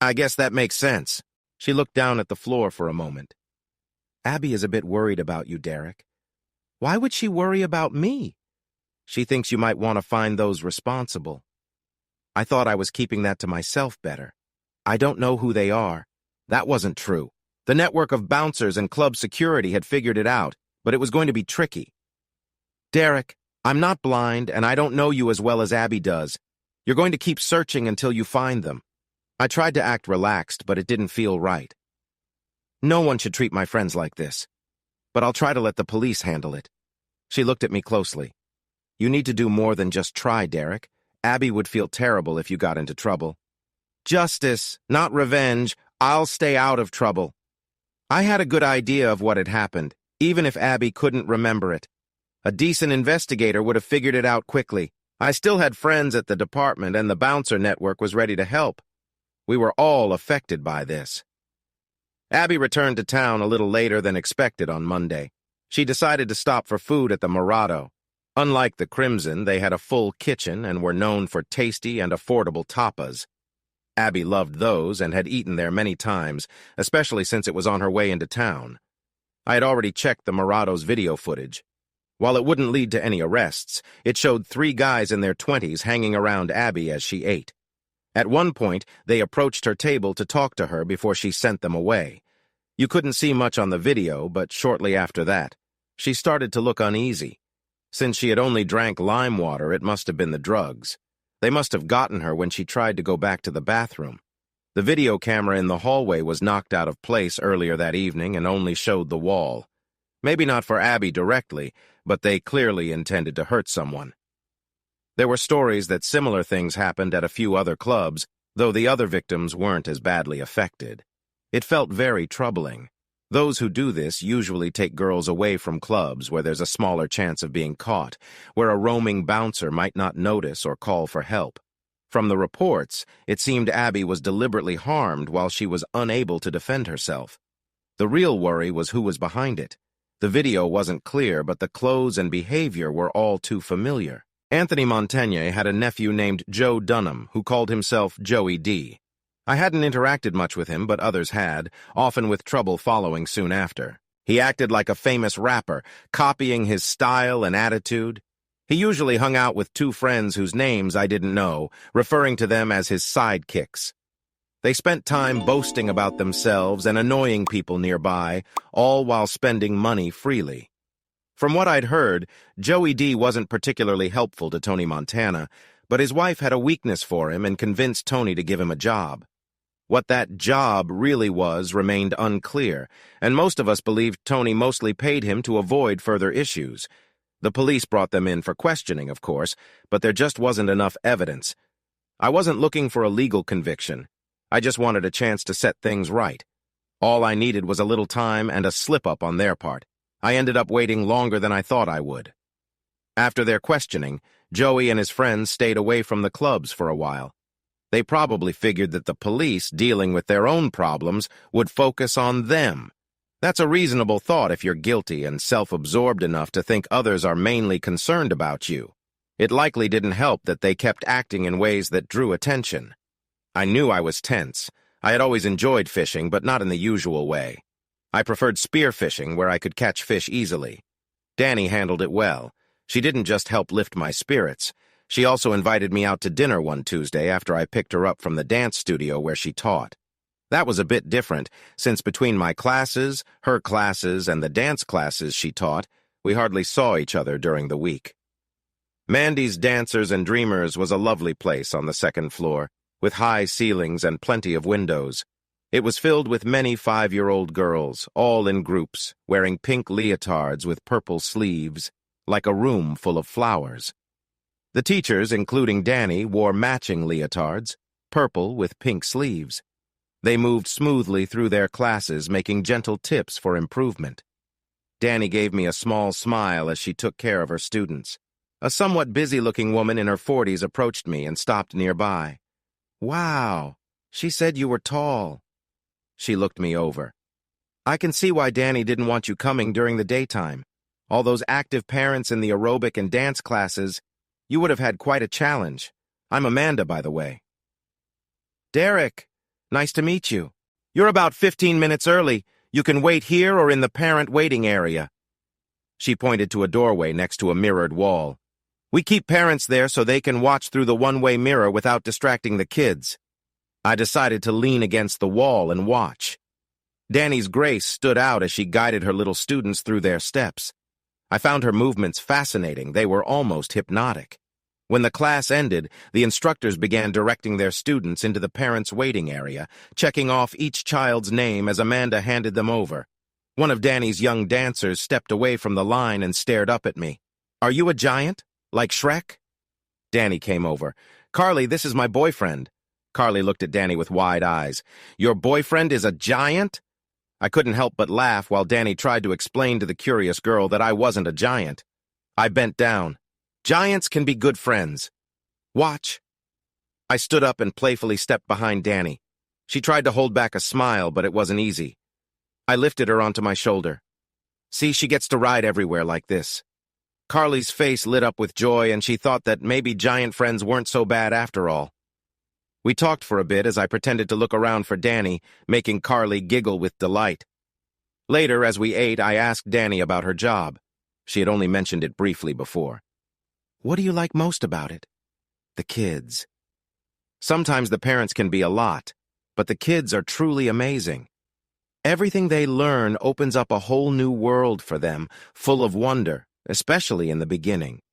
I guess that makes sense. She looked down at the floor for a moment. Abby is a bit worried about you, Derek. Why would she worry about me? She thinks you might want to find those responsible. I thought I was keeping that to myself better. I don't know who they are. That wasn't true. The network of bouncers and club security had figured it out, but it was going to be tricky. Derek, I'm not blind, and I don't know you as well as Abby does. You're going to keep searching until you find them. I tried to act relaxed, but it didn't feel right. No one should treat my friends like this, but I'll try to let the police handle it. She looked at me closely. You need to do more than just try, Derek. Abby would feel terrible if you got into trouble. Justice, not revenge. I'll stay out of trouble. I had a good idea of what had happened, even if Abby couldn't remember it. A decent investigator would have figured it out quickly. I still had friends at the department, and the bouncer network was ready to help. We were all affected by this. Abby returned to town a little later than expected on Monday. She decided to stop for food at the Morado. Unlike the Crimson, they had a full kitchen and were known for tasty and affordable tapas. Abby loved those and had eaten there many times, especially since it was on her way into town. I had already checked the Morado's video footage. While it wouldn't lead to any arrests, it showed 3 guys in their 20s hanging around Abby as she ate. At one point, they approached her table to talk to her before she sent them away. You couldn't see much on the video, but shortly after that, she started to look uneasy. Since she had only drank lime water, it must have been the drugs. They must have gotten her when she tried to go back to the bathroom. The video camera in the hallway was knocked out of place earlier that evening and only showed the wall. Maybe not for Abby directly, but they clearly intended to hurt someone. There were stories that similar things happened at a few other clubs, though the other victims weren't as badly affected. It felt very troubling. Those who do this usually take girls away from clubs where there's a smaller chance of being caught, where a roaming bouncer might not notice or call for help. From the reports, it seemed Abby was deliberately harmed while she was unable to defend herself. The real worry was who was behind it. The video wasn't clear, but the clothes and behavior were all too familiar. Anthony Montaigne had a nephew named Joe Dunham, who called himself Joey D. I hadn't interacted much with him, but others had, often with trouble following soon after. He acted like a famous rapper, copying his style and attitude. He usually hung out with 2 friends whose names I didn't know, referring to them as his sidekicks. They spent time boasting about themselves and annoying people nearby, all while spending money freely. From what I'd heard, Joey D wasn't particularly helpful to Tony Montana, but his wife had a weakness for him and convinced Tony to give him a job. What that job really was remained unclear, and most of us believed Tony mostly paid him to avoid further issues. The police brought them in for questioning, of course, but there just wasn't enough evidence. I wasn't looking for a legal conviction. I just wanted a chance to set things right. All I needed was a little time and a slip-up on their part. I ended up waiting longer than I thought I would. After their questioning, Joey and his friends stayed away from the clubs for a while. They probably figured that the police, dealing with their own problems, would focus on them. That's a reasonable thought if you're guilty and self-absorbed enough to think others are mainly concerned about you. It likely didn't help that they kept acting in ways that drew attention. I knew I was tense. I had always enjoyed fishing, but not in the usual way. I preferred spearfishing, where I could catch fish easily. Danny handled it well. She didn't just help lift my spirits. She also invited me out to dinner one Tuesday after I picked her up from the dance studio where she taught. That was a bit different, since between my classes, her classes, and the dance classes she taught, we hardly saw each other during the week. Mandy's Dancers and Dreamers was a lovely place on the 2nd floor, with high ceilings and plenty of windows. It was filled with many 5-year-old girls, all in groups, wearing pink leotards with purple sleeves, like a room full of flowers. The teachers, including Danny, wore matching leotards, purple with pink sleeves. They moved smoothly through their classes, making gentle tips for improvement. Danny gave me a small smile as she took care of her students. A somewhat busy-looking woman in her 40s approached me and stopped nearby. "Wow, she said you were tall." She looked me over. "I can see why Danny didn't want you coming during the daytime. All those active parents in the aerobic and dance classes, you would have had quite a challenge. I'm Amanda, by the way." "Derek, nice to meet you. You're about 15 minutes early. You can wait here or in the parent waiting area." She pointed to a doorway next to a mirrored wall. "We keep parents there so they can watch through the one-way mirror without distracting the kids." I decided to lean against the wall and watch. Danny's grace stood out as she guided her little students through their steps. I found her movements fascinating. They were almost hypnotic. When the class ended, the instructors began directing their students into the parents' waiting area, checking off each child's name as Amanda handed them over. One of Danny's young dancers stepped away from the line and stared up at me. "Are you a giant? Like Shrek?" Danny came over. "Carly, this is my boyfriend." Carly looked at Danny with wide eyes. "Your boyfriend is a giant?" I couldn't help but laugh while Danny tried to explain to the curious girl that I wasn't a giant. I bent down. "Giants can be good friends. Watch." I stood up and playfully stepped behind Danny. She tried to hold back a smile, but it wasn't easy. I lifted her onto my shoulder. "See, she gets to ride everywhere like this." Carly's face lit up with joy, and she thought that maybe giant friends weren't so bad after all. We talked for a bit as I pretended to look around for Danny, making Carly giggle with delight. Later, as we ate, I asked Danny about her job. She had only mentioned it briefly before. "What do you like most about it?" "The kids." Sometimes the parents can be a lot, but the kids are truly amazing. Everything they learn opens up a whole new world for them, full of wonder, especially in the beginning.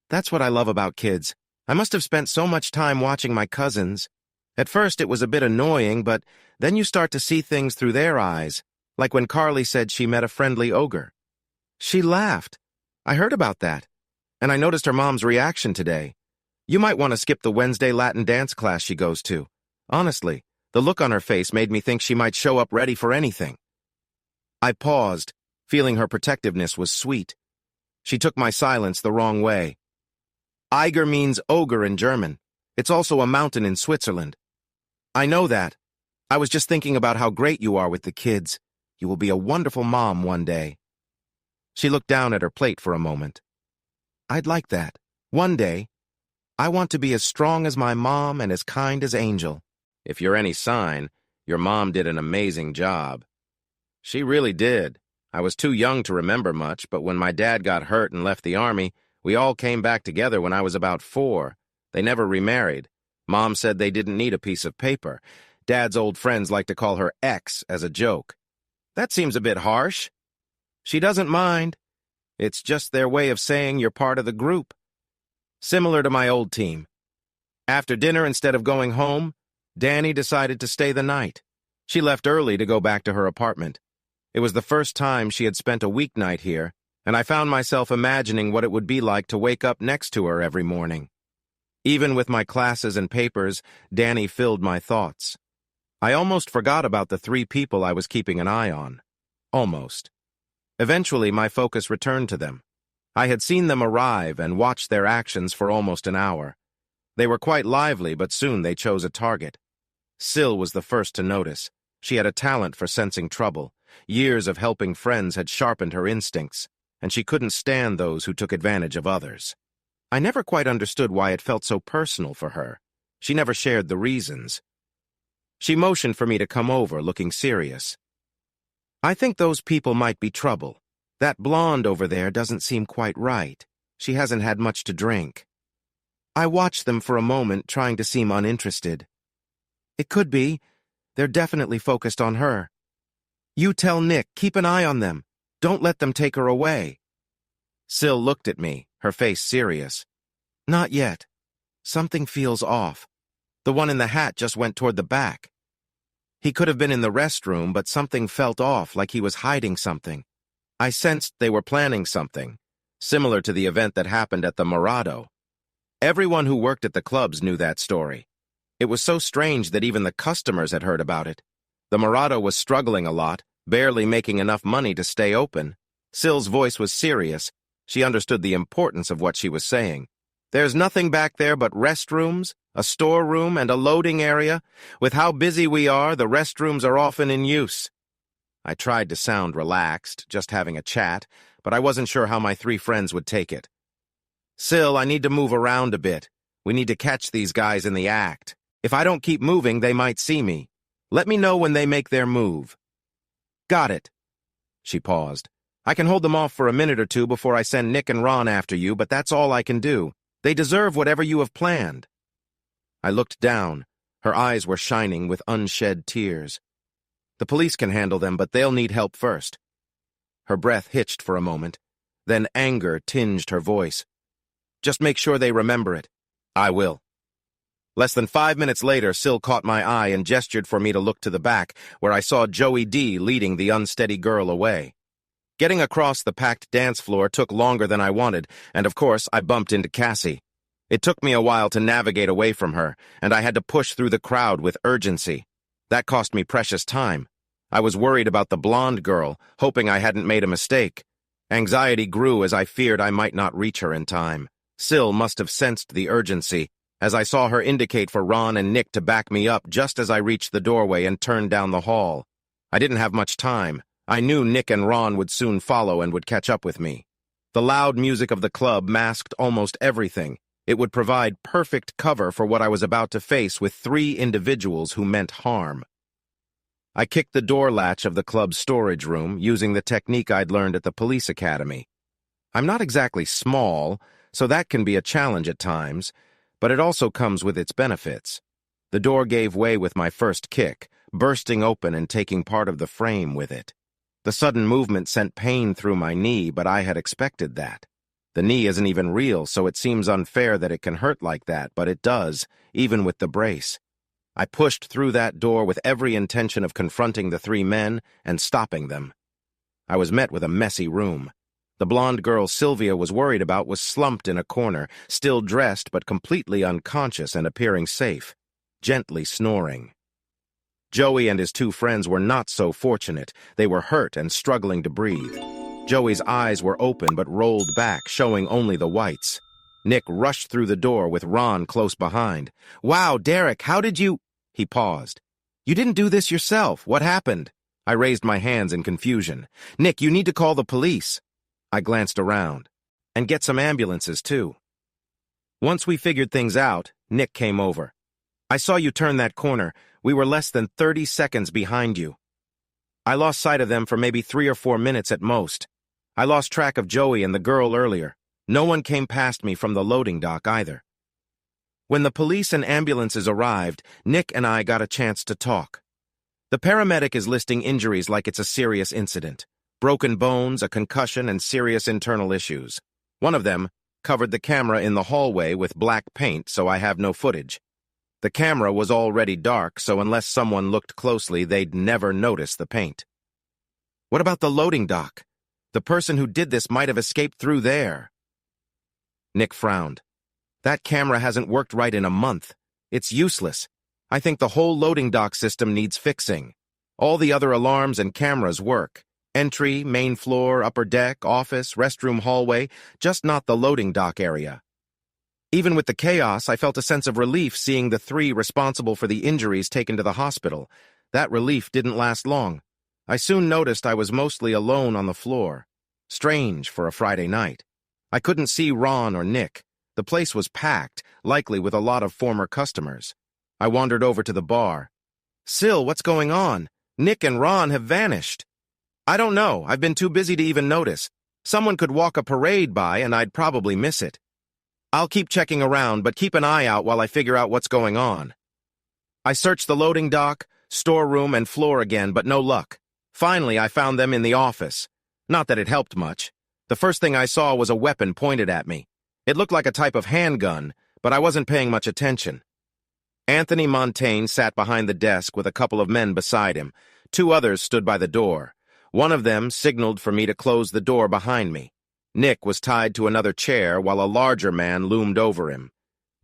That's what I love about kids. I must have spent so much time watching my cousins. At first it was a bit annoying, but then you start to see things through their eyes, like when Carly said she met a friendly ogre. She laughed. I heard about that, and I noticed her mom's reaction today. You might want to skip the Wednesday Latin dance class she goes to. Honestly, the look on her face made me think she might show up ready for anything. I paused, feeling her protectiveness was sweet. She took my silence the wrong way. Eiger means ogre in German. It's also a mountain in Switzerland. I know that. I was just thinking about how great you are with the kids. You will be a wonderful mom one day. She looked down at her plate for a moment. I'd like that. One day. I want to be as strong as my mom and as kind as Angel. If you're any sign, your mom did an amazing job. She really did. I was too young to remember much, but when my dad got hurt and left the army, we all came back together when I was about 4. They never remarried. Mom said they didn't need a piece of paper. Dad's old friends like to call her X as a joke. That seems a bit harsh. She doesn't mind. It's just their way of saying you're part of the group. Similar to my old team. After dinner, instead of going home, Danny decided to stay the night. She left early to go back to her apartment. It was the first time she had spent a weeknight here, and I found myself imagining what it would be like to wake up next to her every morning. Even with my classes and papers, Danny filled my thoughts. I almost forgot about the 3 people I was keeping an eye on. Almost. Eventually, my focus returned to them. I had seen them arrive and watched their actions for almost an hour. They were quite lively, but soon they chose a target. Syl was the first to notice. She had a talent for sensing trouble. Years of helping friends had sharpened her instincts, and she couldn't stand those who took advantage of others. I never quite understood why it felt so personal for her. She never shared the reasons. She motioned for me to come over, looking serious. "I think those people might be trouble. That blonde over there doesn't seem quite right. She hasn't had much to drink." I watched them for a moment, trying to seem uninterested. "It could be. They're definitely focused on her. You tell Nick, keep an eye on them. Don't let them take her away." Syl looked at me, her face serious. "Not yet. Something feels off. The one in the hat just went toward the back. He could have been in the restroom, but something felt off, like he was hiding something. I sensed they were planning something, similar to the event that happened at the Morado. Everyone who worked at the clubs knew that story. It was so strange that even the customers had heard about it. The Morado was struggling a lot, barely making enough money to stay open. Syl's voice was serious. She understood the importance of what she was saying. "There's nothing back there but restrooms, a storeroom, and a loading area. With how busy we are, the restrooms are often in use." I tried to sound relaxed, just having a chat, but I wasn't sure how my 3 friends would take it. "Syl, I need to move around a bit. We need to catch these guys in the act. If I don't keep moving, they might see me. Let me know when they make their move." "Got it." She paused. "I can hold them off for a minute or 2 before I send Nick and Ron after you, but that's all I can do. They deserve whatever you have planned." I looked down. Her eyes were shining with unshed tears. "The police can handle them, but they'll need help first." Her breath hitched for a moment. Then anger tinged her voice. Just make sure they remember it. I will. Less than 5 minutes later, Sil caught my eye and gestured for me to look to the back, where I saw Joey D leading the unsteady girl away. Getting across the packed dance floor took longer than I wanted, and of course, I bumped into Cassie. It took me a while to navigate away from her, and I had to push through the crowd with urgency. That cost me precious time. I was worried about the blonde girl, hoping I hadn't made a mistake. Anxiety grew as I feared I might not reach her in time. Sil must have sensed the urgency, as I saw her indicate for Ron and Nick to back me up just as I reached the doorway and turned down the hall. I didn't have much time. I knew Nick and Ron would soon follow and would catch up with me. The loud music of the club masked almost everything. It would provide perfect cover for what I was about to face with 3 individuals who meant harm. I kicked the door latch of the club's storage room, using the technique I'd learned at the police academy. I'm not exactly small, so that can be a challenge at times, but it also comes with its benefits. The door gave way with my first kick, bursting open and taking part of the frame with it. The sudden movement sent pain through my knee, but I had expected that. The knee isn't even real, so it seems unfair that it can hurt like that, but it does, even with the brace. I pushed through that door with every intention of confronting the 3 men and stopping them. I was met with a messy room. The blonde girl Sylvia was worried about was slumped in a corner, still dressed but completely unconscious and appearing safe, gently snoring. Joey and his 2 friends were not so fortunate. They were hurt and struggling to breathe. Joey's eyes were open but rolled back, showing only the whites. Nick rushed through the door with Ron close behind. "Wow, Derek, how did you—" He paused. "You didn't do this yourself. What happened?" I raised my hands in confusion. "Nick, you need to call the police." I glanced around. "And get some ambulances, too." Once we figured things out, Nick came over. "I saw you turn that corner. We were less than 30 seconds behind you." I lost sight of them for maybe 3 or 4 minutes at most. I lost track of Joey and the girl earlier. No one came past me from the loading dock either. When the police and ambulances arrived, Nick and I got a chance to talk. The paramedic is listing injuries like it's a serious incident. Broken bones, a concussion, and serious internal issues. One of them covered the camera in the hallway with black paint, so I have no footage. The camera was already dark, so unless someone looked closely, they'd never notice the paint. What about the loading dock? The person who did this might have escaped through there. Nick frowned. That camera hasn't worked right in a month. It's useless. I think the whole loading dock system needs fixing. All the other alarms and cameras work. Entry, main floor, upper deck, office, restroom, hallway, just not the loading dock area. Even with the chaos, I felt a sense of relief seeing the 3 responsible for the injuries taken to the hospital. That relief didn't last long. I soon noticed I was mostly alone on the floor. Strange for a Friday night. I couldn't see Ron or Nick. The place was packed, likely with a lot of former customers. I wandered over to the bar. "Sil, what's going on? Nick and Ron have vanished." "I don't know. I've been too busy to even notice. Someone could walk a parade by and I'd probably miss it. I'll keep checking around, but keep an eye out while I figure out what's going on." I searched the loading dock, storeroom, and floor again, but no luck. Finally, I found them in the office. Not that it helped much. The first thing I saw was a weapon pointed at me. It looked like a type of handgun, but I wasn't paying much attention. Anthony Montaigne sat behind the desk with a couple of men beside him. 2 others stood by the door. One of them signaled for me to close the door behind me. Nick was tied to another chair while a larger man loomed over him.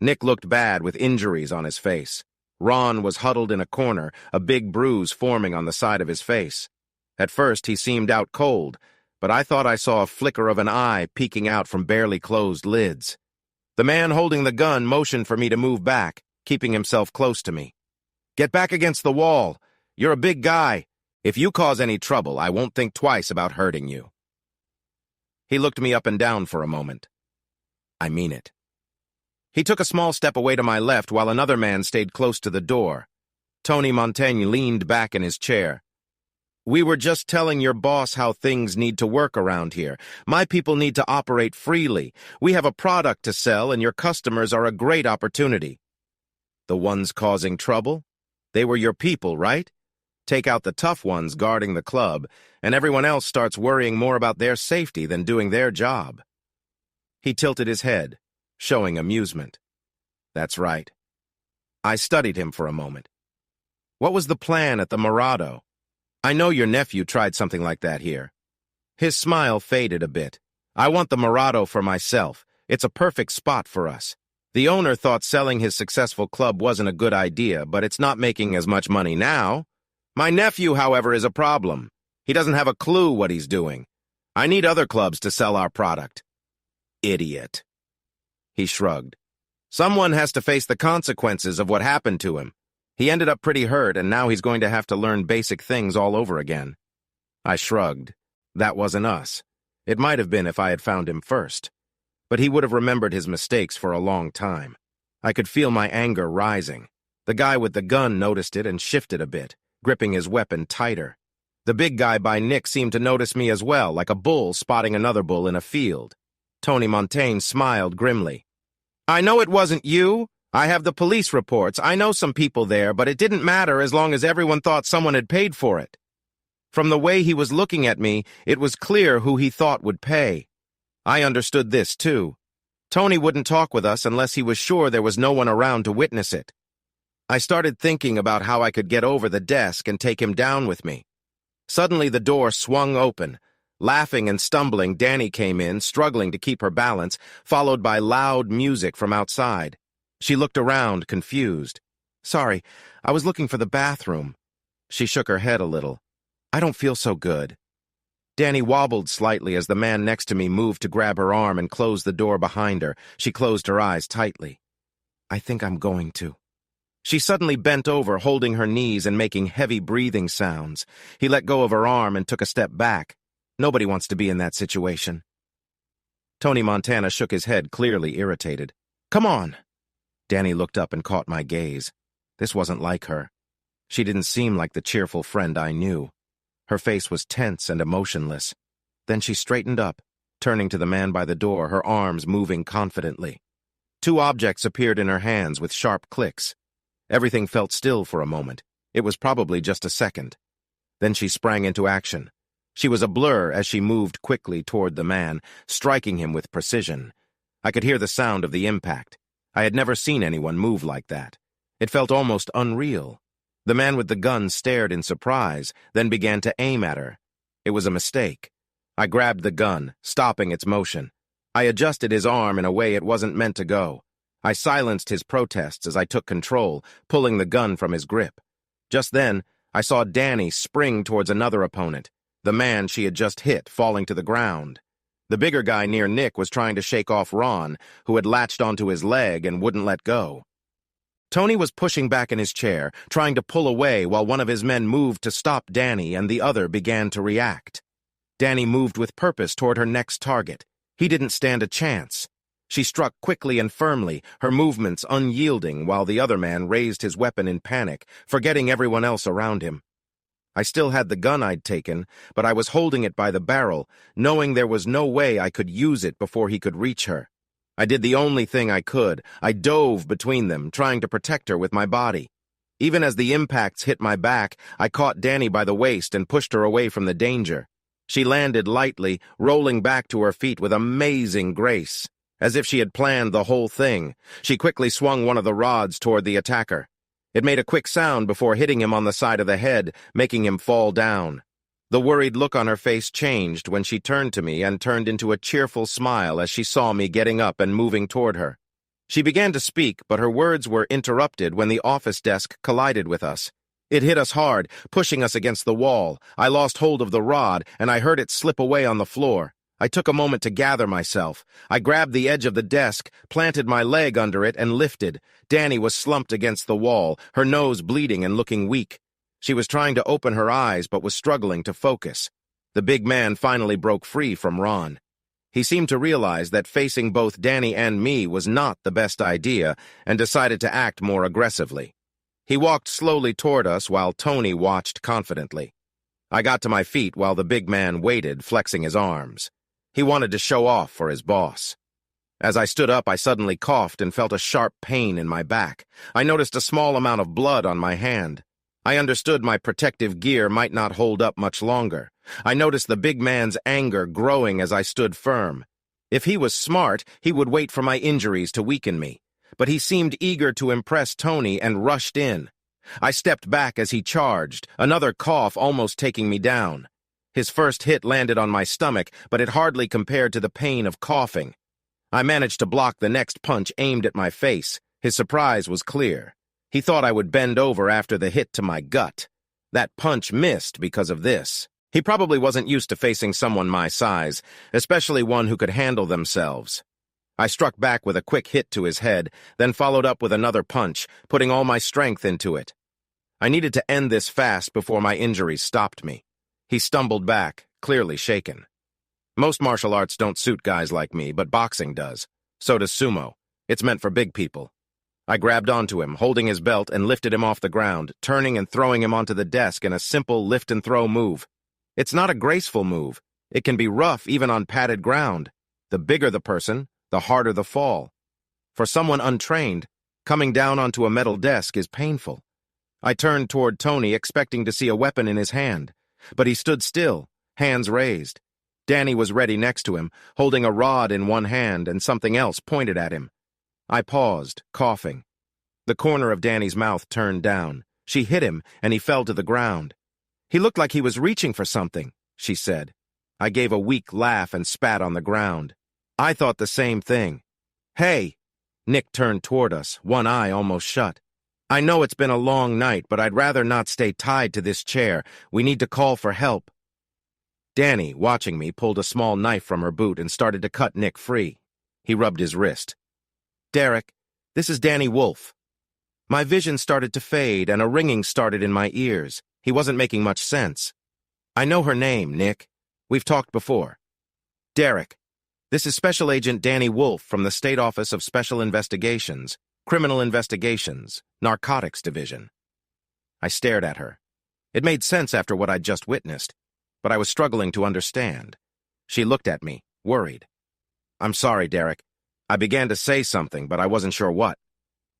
Nick looked bad with injuries on his face. Ron was huddled in a corner, a big bruise forming on the side of his face. At first, he seemed out cold, but I thought I saw a flicker of an eye peeking out from barely closed lids. The man holding the gun motioned for me to move back, keeping himself close to me. "Get back against the wall. You're a big guy. If you cause any trouble, I won't think twice about hurting you." He looked me up and down for a moment. "I mean it." He took a small step away to my left while another man stayed close to the door. Tony Montaigne leaned back in his chair. "We were just telling your boss how things need to work around here. My people need to operate freely. We have a product to sell, and your customers are a great opportunity." "The ones causing trouble? They were your people, right? Take out the tough ones guarding the club, and everyone else starts worrying more about their safety than doing their job." He tilted his head. showing amusement. That's right. I studied him for a moment. What was the plan at the Morado? I know your nephew tried something like that here. His smile faded a bit. I want the Morado for myself. It's a perfect spot for us. The owner thought selling his successful club wasn't a good idea, but it's not making as much money now. My nephew, however, is a problem. He doesn't have a clue what he's doing. I need other clubs to sell our product. Idiot. He shrugged. Someone has to face the consequences of what happened to him. He ended up pretty hurt, and now he's going to have to learn basic things all over again. I shrugged. That wasn't us. It might have been if I had found him first. But he would have remembered his mistakes for a long time. I could feel my anger rising. The guy with the gun noticed it and shifted a bit, gripping his weapon tighter. The big guy by Nick seemed to notice me as well, like a bull spotting another bull in a field. Tony Montaigne smiled grimly. I know it wasn't you. I have the police reports. I know some people there, but it didn't matter as long as everyone thought someone had paid for it. From the way he was looking at me, it was clear who he thought would pay. I understood this, too. Tony wouldn't talk with us unless he was sure there was no one around to witness it. I started thinking about how I could get over the desk and take him down with me. Suddenly the door swung open. Laughing and stumbling, Danny came in, struggling to keep her balance, followed by loud music from outside. She looked around, confused. Sorry, I was looking for the bathroom. She shook her head a little. I don't feel so good. Danny wobbled slightly as the man next to me moved to grab her arm and close the door behind her. She closed her eyes tightly. I think I'm going to. She suddenly bent over, holding her knees and making heavy breathing sounds. He let go of her arm and took a step back. Nobody wants to be in that situation. Tony Montana shook his head, clearly irritated. Come on. Danny looked up and caught my gaze. This wasn't like her. She didn't seem like the cheerful friend I knew. Her face was tense and emotionless. Then she straightened up, turning to the man by the door, her arms moving confidently. Two objects appeared in her hands with sharp clicks. Everything felt still for a moment. It was probably just a second. Then she sprang into action. She was a blur as she moved quickly toward the man, striking him with precision. I could hear the sound of the impact. I had never seen anyone move like that. It felt almost unreal. The man with the gun stared in surprise, then began to aim at her. It was a mistake. I grabbed the gun, stopping its motion. I adjusted his arm in a way it wasn't meant to go. I silenced his protests as I took control, pulling the gun from his grip. Just then, I saw Danny spring towards another opponent, the man she had just hit, falling to the ground. The bigger guy near Nick was trying to shake off Ron, who had latched onto his leg and wouldn't let go. Tony was pushing back in his chair, trying to pull away while one of his men moved to stop Danny and the other began to react. Danny moved with purpose toward her next target. He didn't stand a chance. She struck quickly and firmly, her movements unyielding, while the other man raised his weapon in panic, forgetting everyone else around him. I still had the gun I'd taken, but I was holding it by the barrel, knowing there was no way I could use it before he could reach her. I did the only thing I could. I dove between them, trying to protect her with my body. Even as the impacts hit my back, I caught Danny by the waist and pushed her away from the danger. She landed lightly, rolling back to her feet with amazing grace. As if she had planned the whole thing, she quickly swung one of the rods toward the attacker. It made a quick sound before hitting him on the side of the head, making him fall down. The worried look on her face changed when she turned to me and turned into a cheerful smile as she saw me getting up and moving toward her. She began to speak, but her words were interrupted when the office desk collided with us. It hit us hard, pushing us against the wall. I lost hold of the rod, and I heard it slip away on the floor. I took a moment to gather myself. I grabbed the edge of the desk, planted my leg under it, and lifted. Danny was slumped against the wall, her nose bleeding and looking weak. She was trying to open her eyes, but was struggling to focus. The big man finally broke free from Ron. He seemed to realize that facing both Danny and me was not the best idea, and decided to act more aggressively. He walked slowly toward us while Tony watched confidently. I got to my feet while the big man waited, flexing his arms. He wanted to show off for his boss. As I stood up, I suddenly coughed and felt a sharp pain in my back. I noticed a small amount of blood on my hand. I understood my protective gear might not hold up much longer. I noticed the big man's anger growing as I stood firm. If he was smart, he would wait for my injuries to weaken me. But he seemed eager to impress Tony and rushed in. I stepped back as he charged, another cough almost taking me down. His first hit landed on my stomach, but it hardly compared to the pain of coughing. I managed to block the next punch aimed at my face. His surprise was clear. He thought I would bend over after the hit to my gut. That punch missed because of this. He probably wasn't used to facing someone my size, especially one who could handle themselves. I struck back with a quick hit to his head, then followed up with another punch, putting all my strength into it. I needed to end this fast before my injuries stopped me. He stumbled back, clearly shaken. Most martial arts don't suit guys like me, but boxing does. So does sumo. It's meant for big people. I grabbed onto him, holding his belt, and lifted him off the ground, turning and throwing him onto the desk in a simple lift-and-throw move. It's not a graceful move. It can be rough even on padded ground. The bigger the person, the harder the fall. For someone untrained, coming down onto a metal desk is painful. I turned toward Tony, expecting to see a weapon in his hand. But he stood still, hands raised. Danny was ready next to him, holding a rod in one hand and something else pointed at him. I paused, coughing. The corner of Danny's mouth turned down. She hit him, and he fell to the ground. "He looked like he was reaching for something," she said. I gave a weak laugh and spat on the ground. I thought the same thing. "Hey!" Nick turned toward us, one eye almost shut. "I know it's been a long night, but I'd rather not stay tied to this chair. We need to call for help." Danny, watching me, pulled a small knife from her boot and started to cut Nick free. He rubbed his wrist. "Derek, this is Danny Wolf." My vision started to fade, and a ringing started in my ears. He wasn't making much sense. "I know her name, Nick. We've talked before." "Derek, this is Special Agent Danny Wolf from the State Office of Special Investigations, Criminal Investigations, Narcotics Division." I stared at her. It made sense after what I'd just witnessed, but I was struggling to understand. She looked at me, worried. "I'm sorry, Derek. I began to say something, but I wasn't sure what.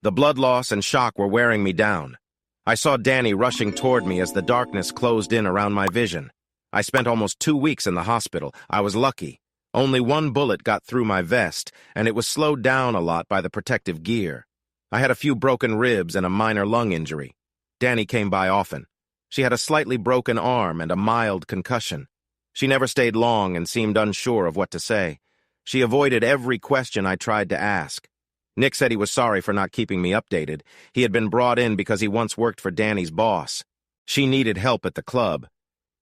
The blood loss and shock were wearing me down. I saw Danny rushing toward me as the darkness closed in around my vision. I spent almost 2 weeks in the hospital. I was lucky. Only one bullet got through my vest, and it was slowed down a lot by the protective gear. I had a few broken ribs and a minor lung injury. Danny came by often. She had a slightly broken arm and a mild concussion. She never stayed long and seemed unsure of what to say. She avoided every question I tried to ask. Nick said he was sorry for not keeping me updated. He had been brought in because he once worked for Danny's boss. She needed help at the club.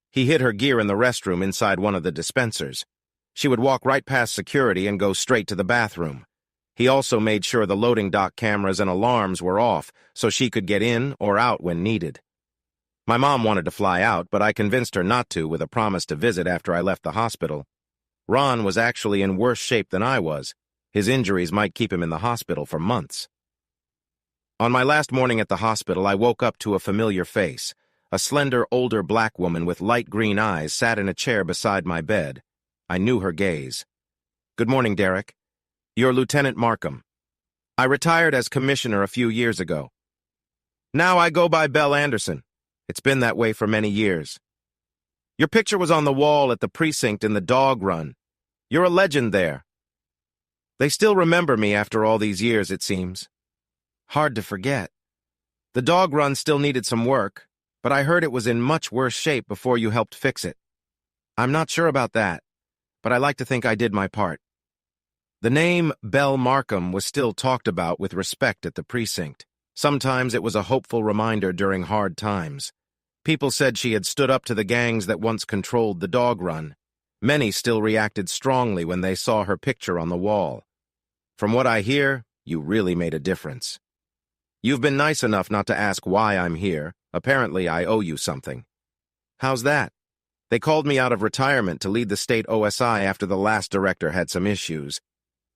He hid her gear in the restroom inside one of the dispensers. She would walk right past security and go straight to the bathroom. He also made sure the loading dock cameras and alarms were off so she could get in or out when needed. My mom wanted to fly out, but I convinced her not to with a promise to visit after I left the hospital. Ron was actually in worse shape than I was. His injuries might keep him in the hospital for months. On my last morning at the hospital, I woke up to a familiar face. A slender, older black woman with light green eyes sat in a chair beside my bed. I knew her gaze. "Good morning, Derek. You're Lieutenant Markham. I retired as commissioner a few years ago. Now I go by Belle Anderson. It's been that way for many years. Your picture was on the wall at the precinct in the dog run. You're a legend there. They still remember me after all these years, it seems. Hard to forget. The dog run still needed some work, but I heard it was in much worse shape before you helped fix it. I'm not sure about that, but I like to think I did my part." The name Belle Markham was still talked about with respect at the precinct. Sometimes it was a hopeful reminder during hard times. People said she had stood up to the gangs that once controlled the dog run. Many still reacted strongly when they saw her picture on the wall. From what I hear, you really made a difference. You've been nice enough not to ask why I'm here. Apparently, I owe you something. How's that? They called me out of retirement to lead the state OSI after the last director had some issues.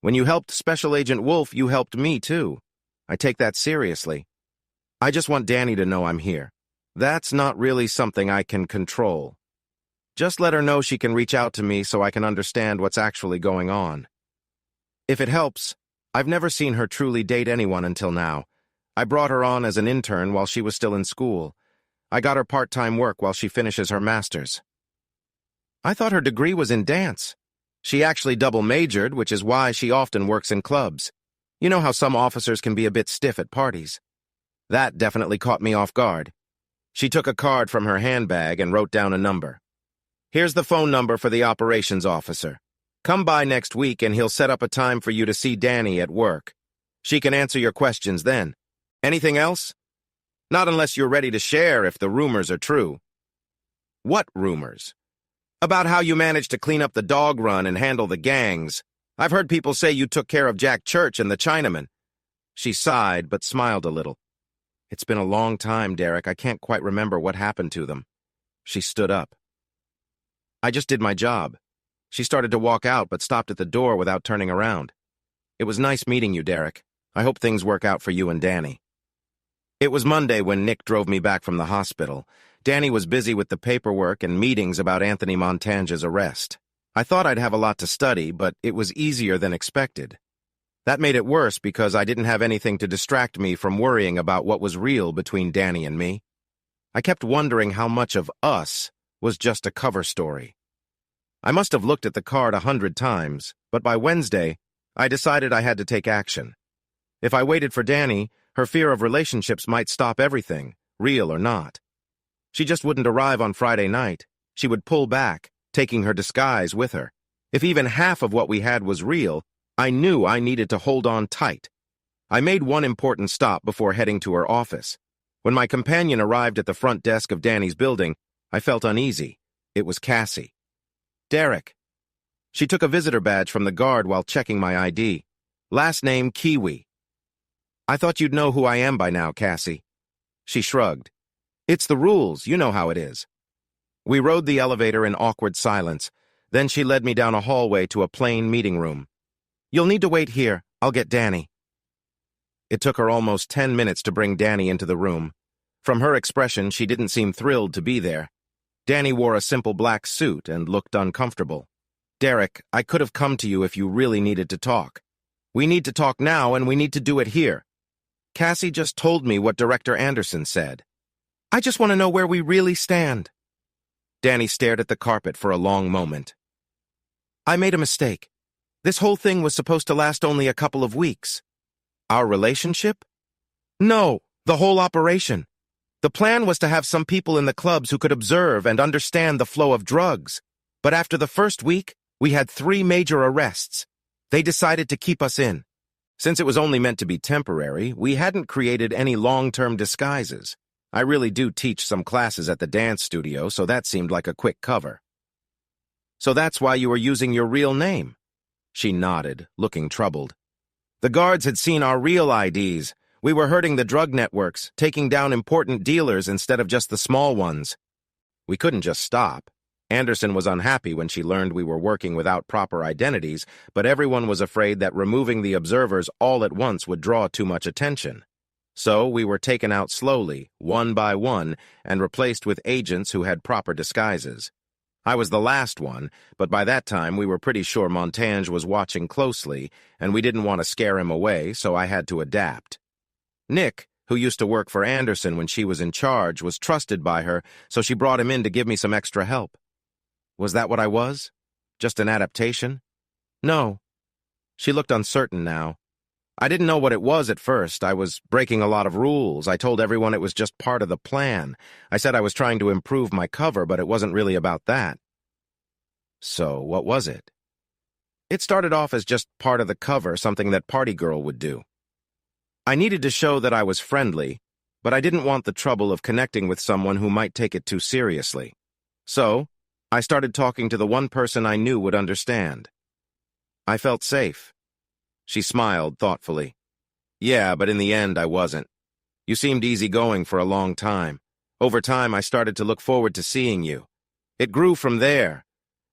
When you helped Special Agent Wolf, you helped me, too. I take that seriously. I just want Danny to know I'm here. That's not really something I can control. Just let her know she can reach out to me so I can understand what's actually going on. If it helps, I've never seen her truly date anyone until now. I brought her on as an intern while she was still in school. I got her part-time work while she finishes her master's. I thought her degree was in dance. She actually double majored, which is why she often works in clubs. You know how some officers can be a bit stiff at parties. That definitely caught me off guard. She took a card from her handbag and wrote down a number. Here's the phone number for the operations officer. Come by next week and he'll set up a time for you to see Danny at work. She can answer your questions then. Anything else? Not unless you're ready to share if the rumors are true. What rumors? About how you managed to clean up the dog run and handle the gangs. I've heard people say you took care of Jack Church and the Chinaman. She sighed but smiled a little. It's been a long time, Derek. I can't quite remember what happened to them. She stood up. I just did my job. She started to walk out but stopped at the door without turning around. It was nice meeting you, Derek. I hope things work out for you and Danny. It was Monday when Nick drove me back from the hospital. Danny was busy with the paperwork and meetings about Anthony Montange's arrest. I thought I'd have a lot to study, but it was easier than expected. That made it worse because I didn't have anything to distract me from worrying about what was real between Danny and me. I kept wondering how much of us was just a cover story. I must have looked at the card 100 times, but by Wednesday, I decided I had to take action. If I waited for Danny, her fear of relationships might stop everything, real or not. She just wouldn't arrive on Friday night. She would pull back, taking her disguise with her. If even half of what we had was real, I knew I needed to hold on tight. I made one important stop before heading to her office. When my companion arrived at the front desk of Danny's building, I felt uneasy. It was Cassie. Derek. She took a visitor badge from the guard while checking my ID. Last name Kiwi. I thought you'd know who I am by now, Cassie. She shrugged. It's the rules, you know how it is. We rode the elevator in awkward silence. Then she led me down a hallway to a plain meeting room. You'll need to wait here. I'll get Danny. It took her almost 10 minutes to bring Danny into the room. From her expression, she didn't seem thrilled to be there. Danny wore a simple black suit and looked uncomfortable. Derek, I could have come to you if you really needed to talk. We need to talk now, and we need to do it here. Cassie just told me what Director Anderson said. I just want to know where we really stand. Danny stared at the carpet for a long moment. I made a mistake. This whole thing was supposed to last only a couple of weeks. Our relationship? No, the whole operation. The plan was to have some people in the clubs who could observe and understand the flow of drugs. But after the first week, we had 3 major arrests. They decided to keep us in. Since it was only meant to be temporary, we hadn't created any long-term disguises. I really do teach some classes at the dance studio, so that seemed like a quick cover. So that's why you were using your real name? She nodded, looking troubled. The guards had seen our real IDs. We were hurting the drug networks, taking down important dealers instead of just the small ones. We couldn't just stop. Anderson was unhappy when she learned we were working without proper identities, but everyone was afraid that removing the observers all at once would draw too much attention. So we were taken out slowly, one by one, and replaced with agents who had proper disguises. I was the last one, but by that time we were pretty sure Montange was watching closely, and we didn't want to scare him away, so I had to adapt. Nick, who used to work for Anderson when she was in charge, was trusted by her, so she brought him in to give me some extra help. Was that what I was? Just an adaptation? No. She looked uncertain now. I didn't know what it was at first. I was breaking a lot of rules. I told everyone it was just part of the plan. I said I was trying to improve my cover, but it wasn't really about that. So, what was it? It started off as just part of the cover, something that Party Girl would do. I needed to show that I was friendly, but I didn't want the trouble of connecting with someone who might take it too seriously. So, I started talking to the one person I knew would understand. I felt safe. She smiled thoughtfully. Yeah, but in the end, I wasn't. You seemed easygoing for a long time. Over time, I started to look forward to seeing you. It grew from there.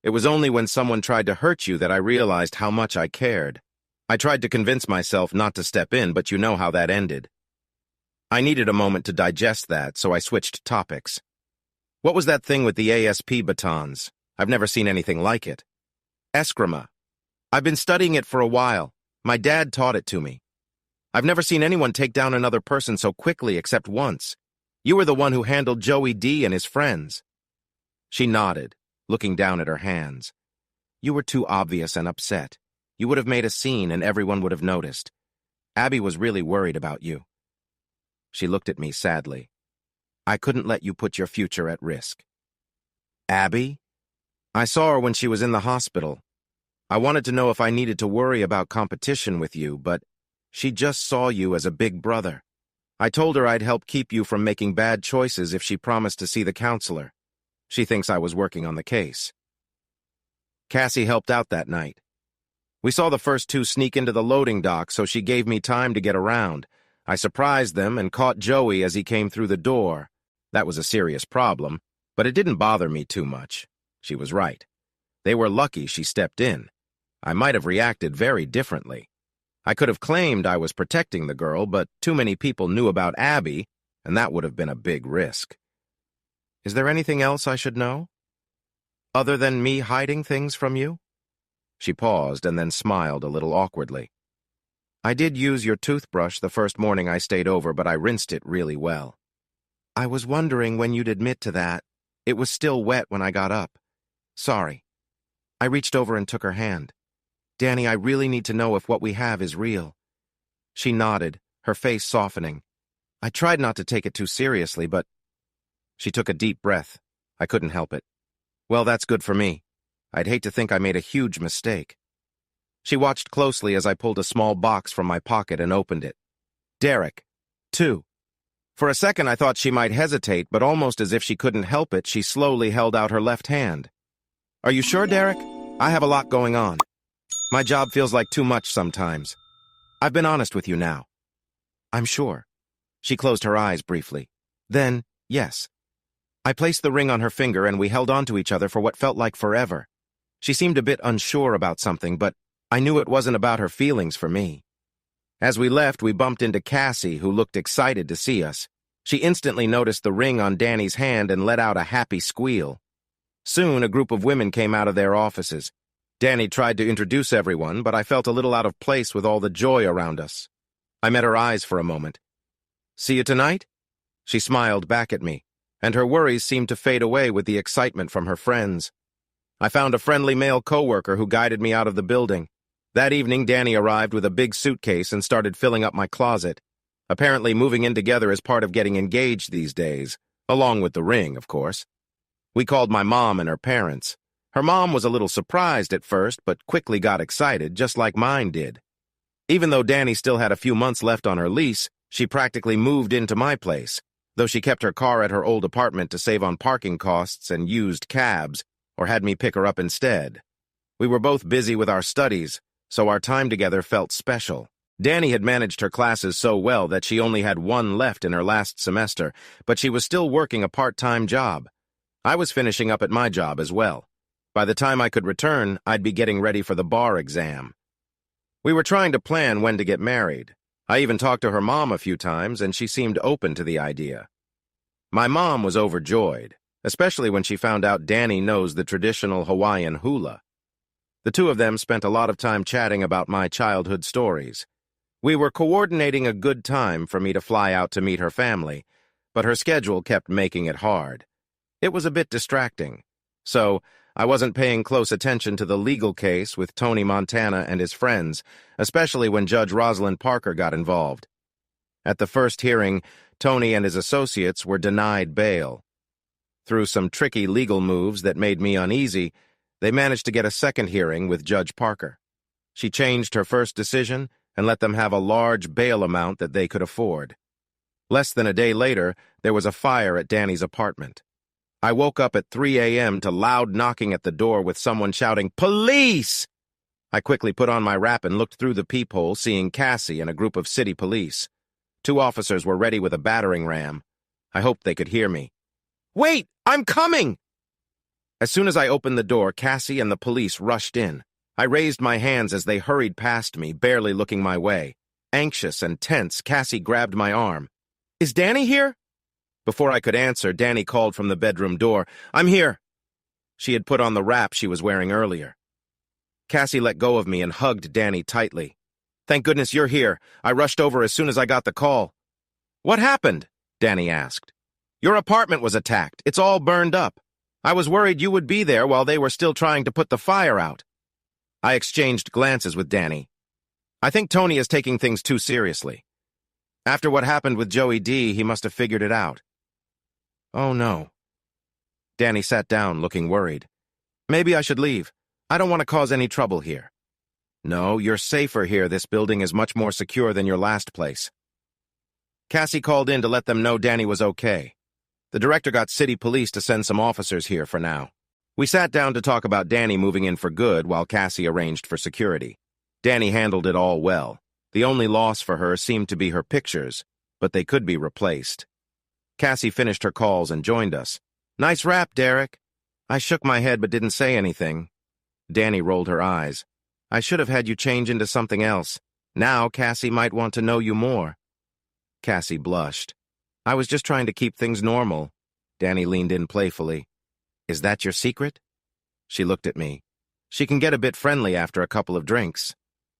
It was only when someone tried to hurt you that I realized how much I cared. I tried to convince myself not to step in, but you know how that ended. I needed a moment to digest that, so I switched topics. What was that thing with the ASP batons? I've never seen anything like it. Eskrima. I've been studying it for a while. My dad taught it to me. I've never seen anyone take down another person so quickly except once. You were the one who handled Joey D and his friends. She nodded, looking down at her hands. You were too obvious and upset. You would have made a scene and everyone would have noticed. Abby was really worried about you. She looked at me sadly. I couldn't let you put your future at risk. Abby? I saw her when she was in the hospital. I wanted to know if I needed to worry about competition with you, but she just saw you as a big brother. I told her I'd help keep you from making bad choices if she promised to see the counselor. She thinks I was working on the case. Cassie helped out that night. We saw the first two sneak into the loading dock, so she gave me time to get around. I surprised them and caught Joey as he came through the door. That was a serious problem, but it didn't bother me too much. She was right. They were lucky she stepped in. I might have reacted very differently. I could have claimed I was protecting the girl, but too many people knew about Abby, and that would have been a big risk. Is there anything else I should know? Other than me hiding things from you? She paused and then smiled a little awkwardly. I did use your toothbrush the first morning I stayed over, but I rinsed it really well. I was wondering when you'd admit to that. It was still wet when I got up. Sorry. I reached over and took her hand. Danny, I really need to know if what we have is real. She nodded, her face softening. I tried not to take it too seriously, but... She took a deep breath. I couldn't help it. Well, that's good for me. I'd hate to think I made a huge mistake. She watched closely as I pulled a small box from my pocket and opened it. Derek. 2. For a second I thought she might hesitate, but almost as if she couldn't help it, she slowly held out her left hand. Are you sure, Derek? I have a lot going on. My job feels like too much sometimes. I've been honest with you now. I'm sure. She closed her eyes briefly. Then, yes. I placed the ring on her finger and we held on to each other for what felt like forever. She seemed a bit unsure about something, but I knew it wasn't about her feelings for me. As we left, we bumped into Cassie, who looked excited to see us. She instantly noticed the ring on Danny's hand and let out a happy squeal. Soon, a group of women came out of their offices. Danny tried to introduce everyone, but I felt a little out of place with all the joy around us. I met her eyes for a moment. See you tonight? She smiled back at me, and her worries seemed to fade away with the excitement from her friends. I found a friendly male coworker who guided me out of the building. That evening, Danny arrived with a big suitcase and started filling up my closet. Apparently, moving in together is part of getting engaged these days, along with the ring, of course. We called my mom and her parents. Her mom was a little surprised at first, but quickly got excited, just like mine did. Even though Danny still had a few months left on her lease, she practically moved into my place, though she kept her car at her old apartment to save on parking costs and used cabs, or had me pick her up instead. We were both busy with our studies, so our time together felt special. Danny had managed her classes so well that she only had one left in her last semester, but she was still working a part-time job. I was finishing up at my job as well. By the time I could return, I'd be getting ready for the bar exam. We were trying to plan when to get married. I even talked to her mom a few times, and she seemed open to the idea. My mom was overjoyed, especially when she found out Danny knows the traditional Hawaiian hula. The two of them spent a lot of time chatting about my childhood stories. We were coordinating a good time for me to fly out to meet her family, but her schedule kept making it hard. It was a bit distracting, so I wasn't paying close attention to the legal case with Tony Montana and his friends, especially when Judge Rosalind Parker got involved. At the first hearing, Tony and his associates were denied bail. Through some tricky legal moves that made me uneasy, they managed to get a second hearing with Judge Parker. She changed her first decision and let them have a large bail amount that they could afford. Less than a day later, there was a fire at Danny's apartment. I woke up at 3 a.m. to loud knocking at the door with someone shouting, "Police!" I quickly put on my wrap and looked through the peephole, seeing Cassie and a group of city police. 2 officers were ready with a battering ram. I hoped they could hear me. "Wait! I'm coming!" As soon as I opened the door, Cassie and the police rushed in. I raised my hands as they hurried past me, barely looking my way. Anxious and tense, Cassie grabbed my arm. "Is Danny here?" Before I could answer, Danny called from the bedroom door, "I'm here." She had put on the wrap she was wearing earlier. Cassie let go of me and hugged Danny tightly. "Thank goodness you're here. I rushed over as soon as I got the call." "What happened?" Danny asked. "Your apartment was attacked. It's all burned up. I was worried you would be there while they were still trying to put the fire out." I exchanged glances with Danny. I think Tony is taking things too seriously. After what happened with Joey D, he must have figured it out. Oh no. Danny sat down, looking worried. Maybe I should leave. I don't want to cause any trouble here. No, you're safer here. This building is much more secure than your last place. Cassie called in to let them know Danny was okay. The director got city police to send some officers here for now. We sat down to talk about Danny moving in for good while Cassie arranged for security. Danny handled it all well. The only loss for her seemed to be her pictures, but they could be replaced. Cassie finished her calls and joined us. Nice rap, Derek. I shook my head but didn't say anything. Danny rolled her eyes. I should have had you change into something else. Now Cassie might want to know you more. Cassie blushed. I was just trying to keep things normal. Danny leaned in playfully. Is that your secret? She looked at me. She can get a bit friendly after a couple of drinks.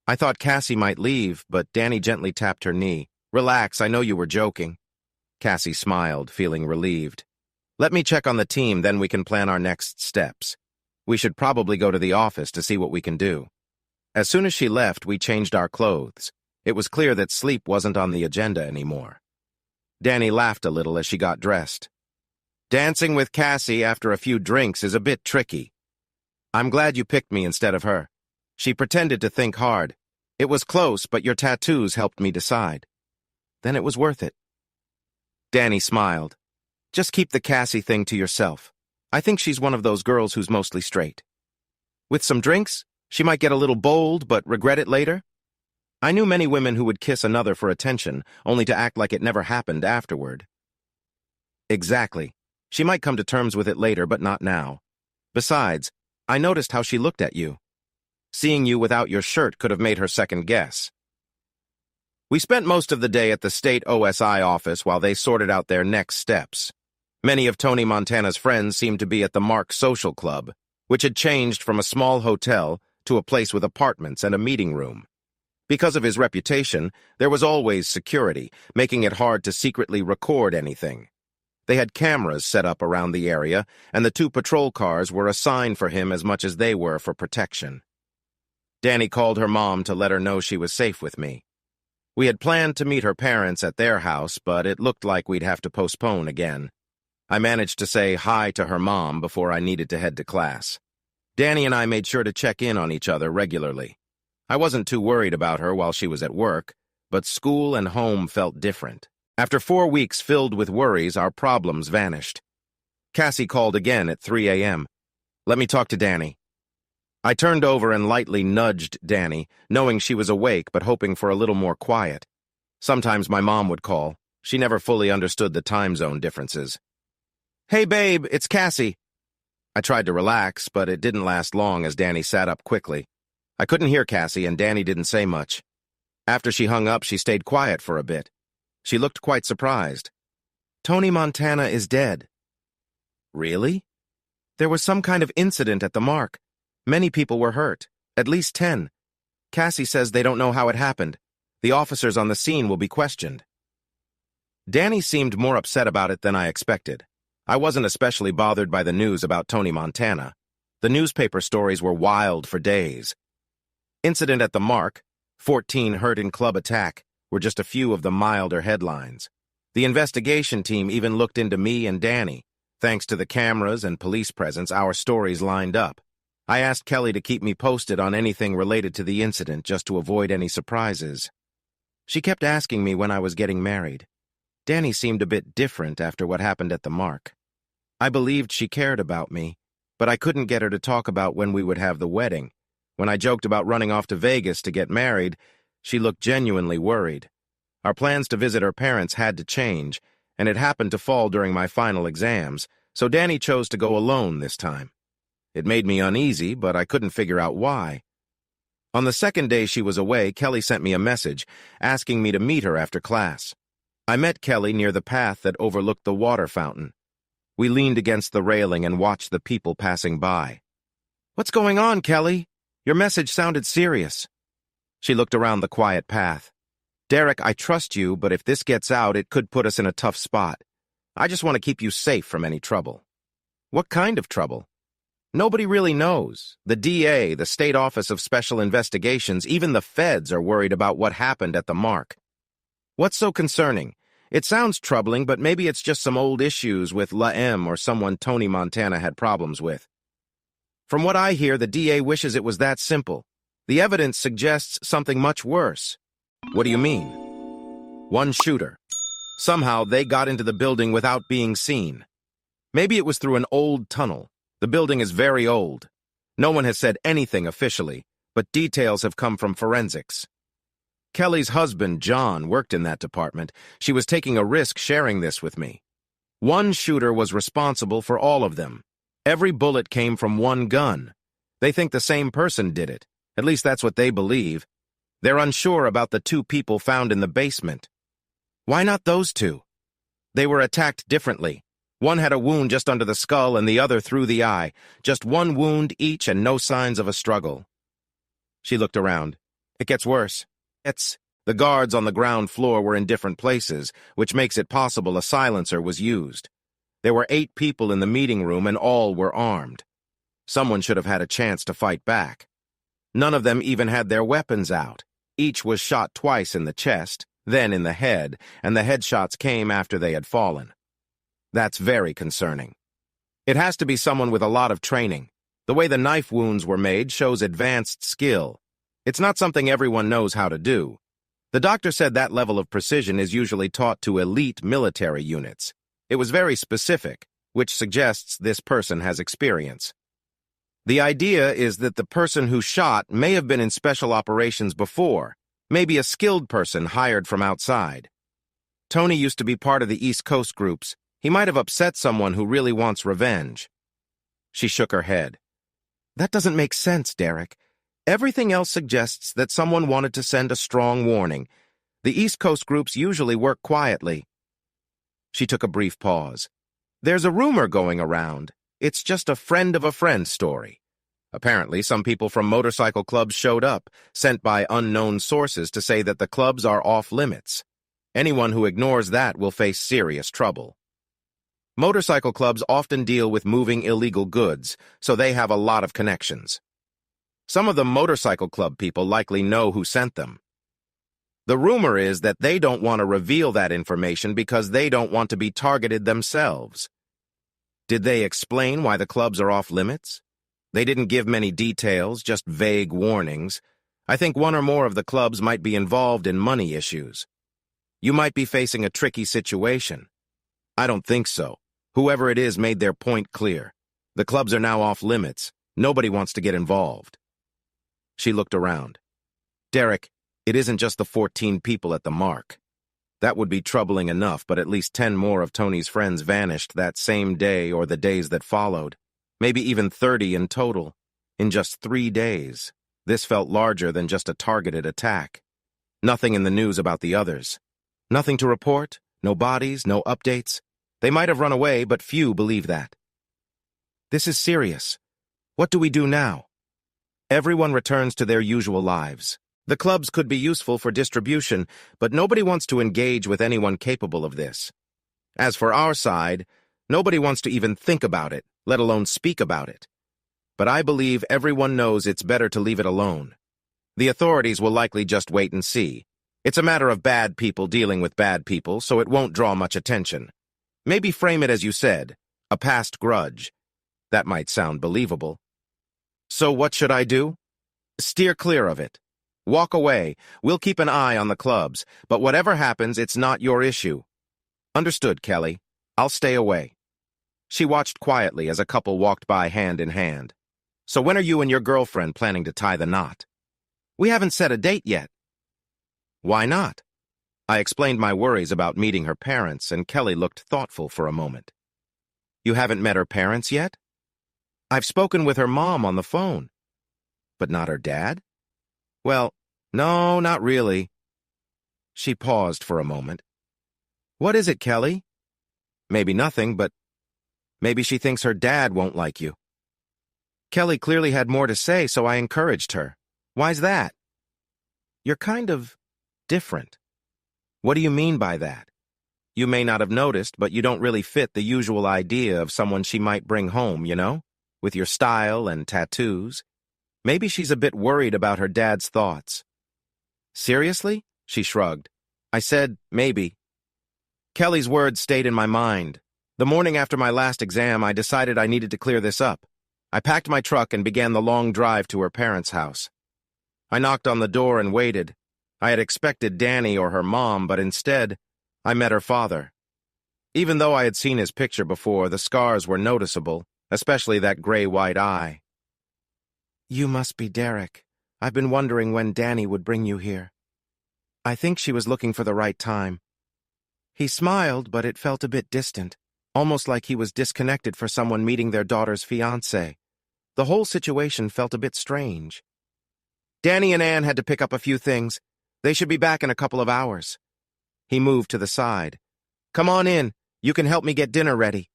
I thought Cassie might leave, but Danny gently tapped her knee. Relax, I know you were joking. Cassie smiled, feeling relieved. Let me check on the team, then we can plan our next steps. We should probably go to the office to see what we can do. As soon as she left, we changed our clothes. It was clear that sleep wasn't on the agenda anymore. Danny laughed a little as she got dressed. Dancing with Cassie after a few drinks is a bit tricky. I'm glad you picked me instead of her. She pretended to think hard. It was close, but your tattoos helped me decide. Then it was worth it. Danny smiled. Just keep the Cassie thing to yourself. I think she's one of those girls who's mostly straight. With some drinks, she might get a little bold but regret it later. I knew many women who would kiss another for attention, only to act like it never happened afterward. Exactly. She might come to terms with it later, but not now. Besides, I noticed how she looked at you. Seeing you without your shirt could have made her second guess. We spent most of the day at the state OSI office while they sorted out their next steps. Many of Tony Montana's friends seemed to be at the Mark Social Club, which had changed from a small hotel to a place with apartments and a meeting room. Because of his reputation, there was always security, making it hard to secretly record anything. They had cameras set up around the area, and the 2 patrol cars were a sign for him as much as they were for protection. Danny called her mom to let her know she was safe with me. We had planned to meet her parents at their house, but it looked like we'd have to postpone again. I managed to say hi to her mom before I needed to head to class. Danny and I made sure to check in on each other regularly. I wasn't too worried about her while she was at work, but school and home felt different. After 4 weeks filled with worries, our problems vanished. Cassie called again at 3 a.m. Let me talk to Danny. I turned over and lightly nudged Danny, knowing she was awake but hoping for a little more quiet. Sometimes my mom would call. She never fully understood the time zone differences. Hey babe, it's Cassie. I tried to relax, but it didn't last long as Danny sat up quickly. I couldn't hear Cassie and Danny didn't say much. After she hung up, she stayed quiet for a bit. She looked quite surprised. Tony Montana is dead. Really? There was some kind of incident at the Mark. Many people were hurt, at least 10. Cassie says they don't know how it happened. The officers on the scene will be questioned. Danny seemed more upset about it than I expected. I wasn't especially bothered by the news about Tony Montana. The newspaper stories were wild for days. Incident at the Mark, 14 hurt in club attack, were just a few of the milder headlines. The investigation team even looked into me and Danny. Thanks to the cameras and police presence, our stories lined up. I asked Kelly to keep me posted on anything related to the incident just to avoid any surprises. She kept asking me when I was getting married. Danny seemed a bit different after what happened at the Mark. I believed she cared about me, but I couldn't get her to talk about when we would have the wedding. When I joked about running off to Vegas to get married, she looked genuinely worried. Our plans to visit her parents had to change, and it happened to fall during my final exams, so Danny chose to go alone this time. It made me uneasy, but I couldn't figure out why. On the second day she was away, Kelly sent me a message asking me to meet her after class. I met Kelly near the path that overlooked the water fountain. We leaned against the railing and watched the people passing by. What's going on, Kelly? Your message sounded serious. She looked around the quiet path. Derek, I trust you, but if this gets out, it could put us in a tough spot. I just want to keep you safe from any trouble. What kind of trouble? Nobody really knows. The DA, the State Office of Special Investigations, even the feds are worried about what happened at the Mark. What's so concerning? It sounds troubling, but maybe it's just some old issues with La M or someone Tony Montana had problems with. From what I hear, the DA wishes it was that simple. The evidence suggests something much worse. What do you mean? One shooter. Somehow they got into the building without being seen. Maybe it was through an old tunnel. The building is very old. No one has said anything officially, but details have come from forensics. Kelly's husband, John, worked in that department. She was taking a risk sharing this with me. One shooter was responsible for all of them. Every bullet came from one gun. They think the same person did it. At least that's what they believe. They're unsure about the two people found in the basement. Why not those two? They were attacked differently. One had a wound just under the skull and the other through the eye. Just one wound each and no signs of a struggle. She looked around. It gets worse. The guards on the ground floor were in different places, which makes it possible a silencer was used. There were 8 people in the meeting room and all were armed. Someone should have had a chance to fight back. None of them even had their weapons out. Each was shot twice in the chest, then in the head, and the headshots came after they had fallen. That's very concerning. It has to be someone with a lot of training. The way the knife wounds were made shows advanced skill. It's not something everyone knows how to do. The doctor said that level of precision is usually taught to elite military units. It was very specific, which suggests this person has experience. The idea is that the person who shot may have been in special operations before, maybe a skilled person hired from outside. Tony used to be part of the East Coast groups. He might have upset someone who really wants revenge. She shook her head. That doesn't make sense, Derek. Everything else suggests that someone wanted to send a strong warning. The East Coast groups usually work quietly. She took a brief pause. There's a rumor going around. It's just a friend of a friend story. Apparently, some people from motorcycle clubs showed up, sent by unknown sources to say that the clubs are off limits. Anyone who ignores that will face serious trouble. Motorcycle clubs often deal with moving illegal goods, so they have a lot of connections. Some of the motorcycle club people likely know who sent them. The rumor is that they don't want to reveal that information because they don't want to be targeted themselves. Did they explain why the clubs are off limits? They didn't give many details, just vague warnings. I think one or more of the clubs might be involved in money issues. You might be facing a tricky situation. I don't think so. Whoever it is made their point clear. The clubs are now off limits. Nobody wants to get involved. She looked around. Derek, it isn't just the 14 people at the Mark. That would be troubling enough, but at least 10 more of Tony's friends vanished that same day or the days that followed. Maybe even 30 in total. In just 3 days. This felt larger than just a targeted attack. Nothing in the news about the others. Nothing to report, no bodies, no updates. They might have run away, but few believe that. This is serious. What do we do now? Everyone returns to their usual lives. The clubs could be useful for distribution, but nobody wants to engage with anyone capable of this. As for our side, nobody wants to even think about it, let alone speak about it. But I believe everyone knows it's better to leave it alone. The authorities will likely just wait and see. It's a matter of bad people dealing with bad people, so it won't draw much attention. Maybe frame it as you said, a past grudge. That might sound believable. So what should I do? Steer clear of it. Walk away. We'll keep an eye on the clubs, but whatever happens, it's not your issue. Understood, Kelly. I'll stay away. She watched quietly as a couple walked by hand in hand. So when are you and your girlfriend planning to tie the knot? We haven't set a date yet. Why not? I explained my worries about meeting her parents, and Kelly looked thoughtful for a moment. You haven't met her parents yet? I've spoken with her mom on the phone. But not her dad? Well, no, not really. She paused for a moment. What is it, Kelly? Maybe nothing, but maybe she thinks her dad won't like you. Kelly clearly had more to say, so I encouraged her. Why's that? You're kind of different. What do you mean by that? You may not have noticed, but you don't really fit the usual idea of someone she might bring home, you know? with your style and tattoos. Maybe she's a bit worried about her dad's thoughts." "Seriously?" she shrugged. I said, "Maybe." Kelly's words stayed in my mind. The morning after my last exam, I decided I needed to clear this up. I packed my truck and began the long drive to her parents' house. I knocked on the door and waited. I had expected Danny or her mom, but instead, I met her father. Even though I had seen his picture before, the scars were noticeable, especially that gray-white eye. "You must be Derek. I've been wondering when Danny would bring you here." I think she was looking for the right time. He smiled, but it felt a bit distant, almost like he was disconnected for someone meeting their daughter's fiancé. The whole situation felt a bit strange. "Danny and Anne had to pick up a few things. They should be back in a couple of hours." He moved to the side. "Come on in. You can help me get dinner ready."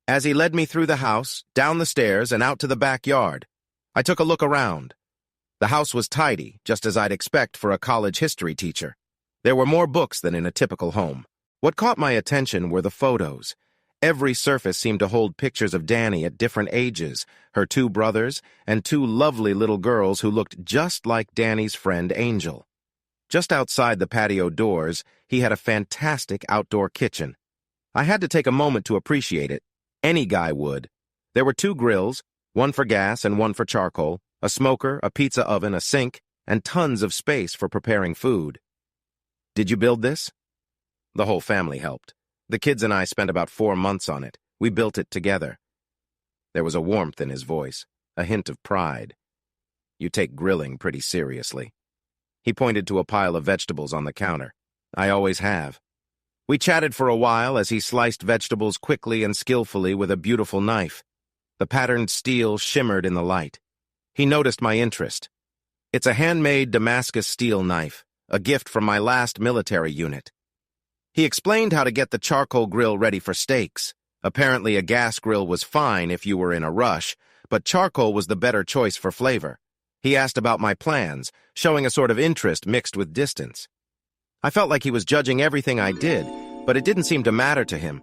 As he led me through the house, down the stairs, and out to the backyard, I took a look around. The house was tidy, just as I'd expect for a college history teacher. There were more books than in a typical home. What caught my attention were the photos. Every surface seemed to hold pictures of Danny at different ages, her two brothers, and two lovely little girls who looked just like Danny's friend Angel. Just outside the patio doors, he had a fantastic outdoor kitchen. I had to take a moment to appreciate it. Any guy would. There were two grills, one for gas and one for charcoal, a smoker, a pizza oven, a sink, and tons of space for preparing food. "Did you build this?" The whole family helped. The kids and I spent about 4 months on it. We built it together. There was a warmth in his voice, a hint of pride. "You take grilling pretty seriously." He pointed to a pile of vegetables on the counter. "I always have." We chatted for a while as he sliced vegetables quickly and skillfully with a beautiful knife. The patterned steel shimmered in the light. He noticed my interest. "It's a handmade Damascus steel knife, a gift from my last military unit." He explained how to get the charcoal grill ready for steaks. Apparently a gas grill was fine if you were in a rush, but charcoal was the better choice for flavor. He asked about my plans, showing a sort of interest mixed with distance. I felt like he was judging everything I did, but it didn't seem to matter to him.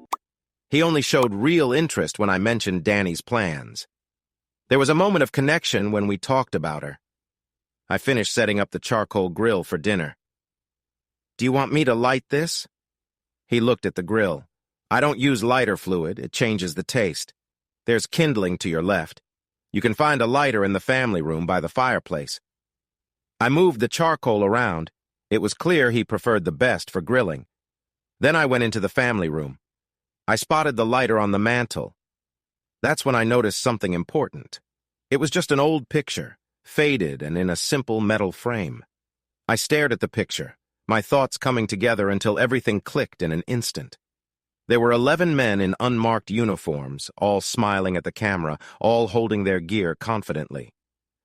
He only showed real interest when I mentioned Danny's plans. There was a moment of connection when we talked about her. I finished setting up the charcoal grill for dinner. "Do you want me to light this?" He looked at the grill. "I don't use lighter fluid. It changes the taste. There's kindling to your left. You can find a lighter in the family room by the fireplace." I moved the charcoal around. It was clear he preferred the best for grilling. Then I went into the family room. I spotted the lighter on the mantel. That's when I noticed something important. It was just an old picture, faded and in a simple metal frame. I stared at the picture, my thoughts coming together until everything clicked in an instant. There were 11 men in unmarked uniforms, all smiling at the camera, all holding their gear confidently.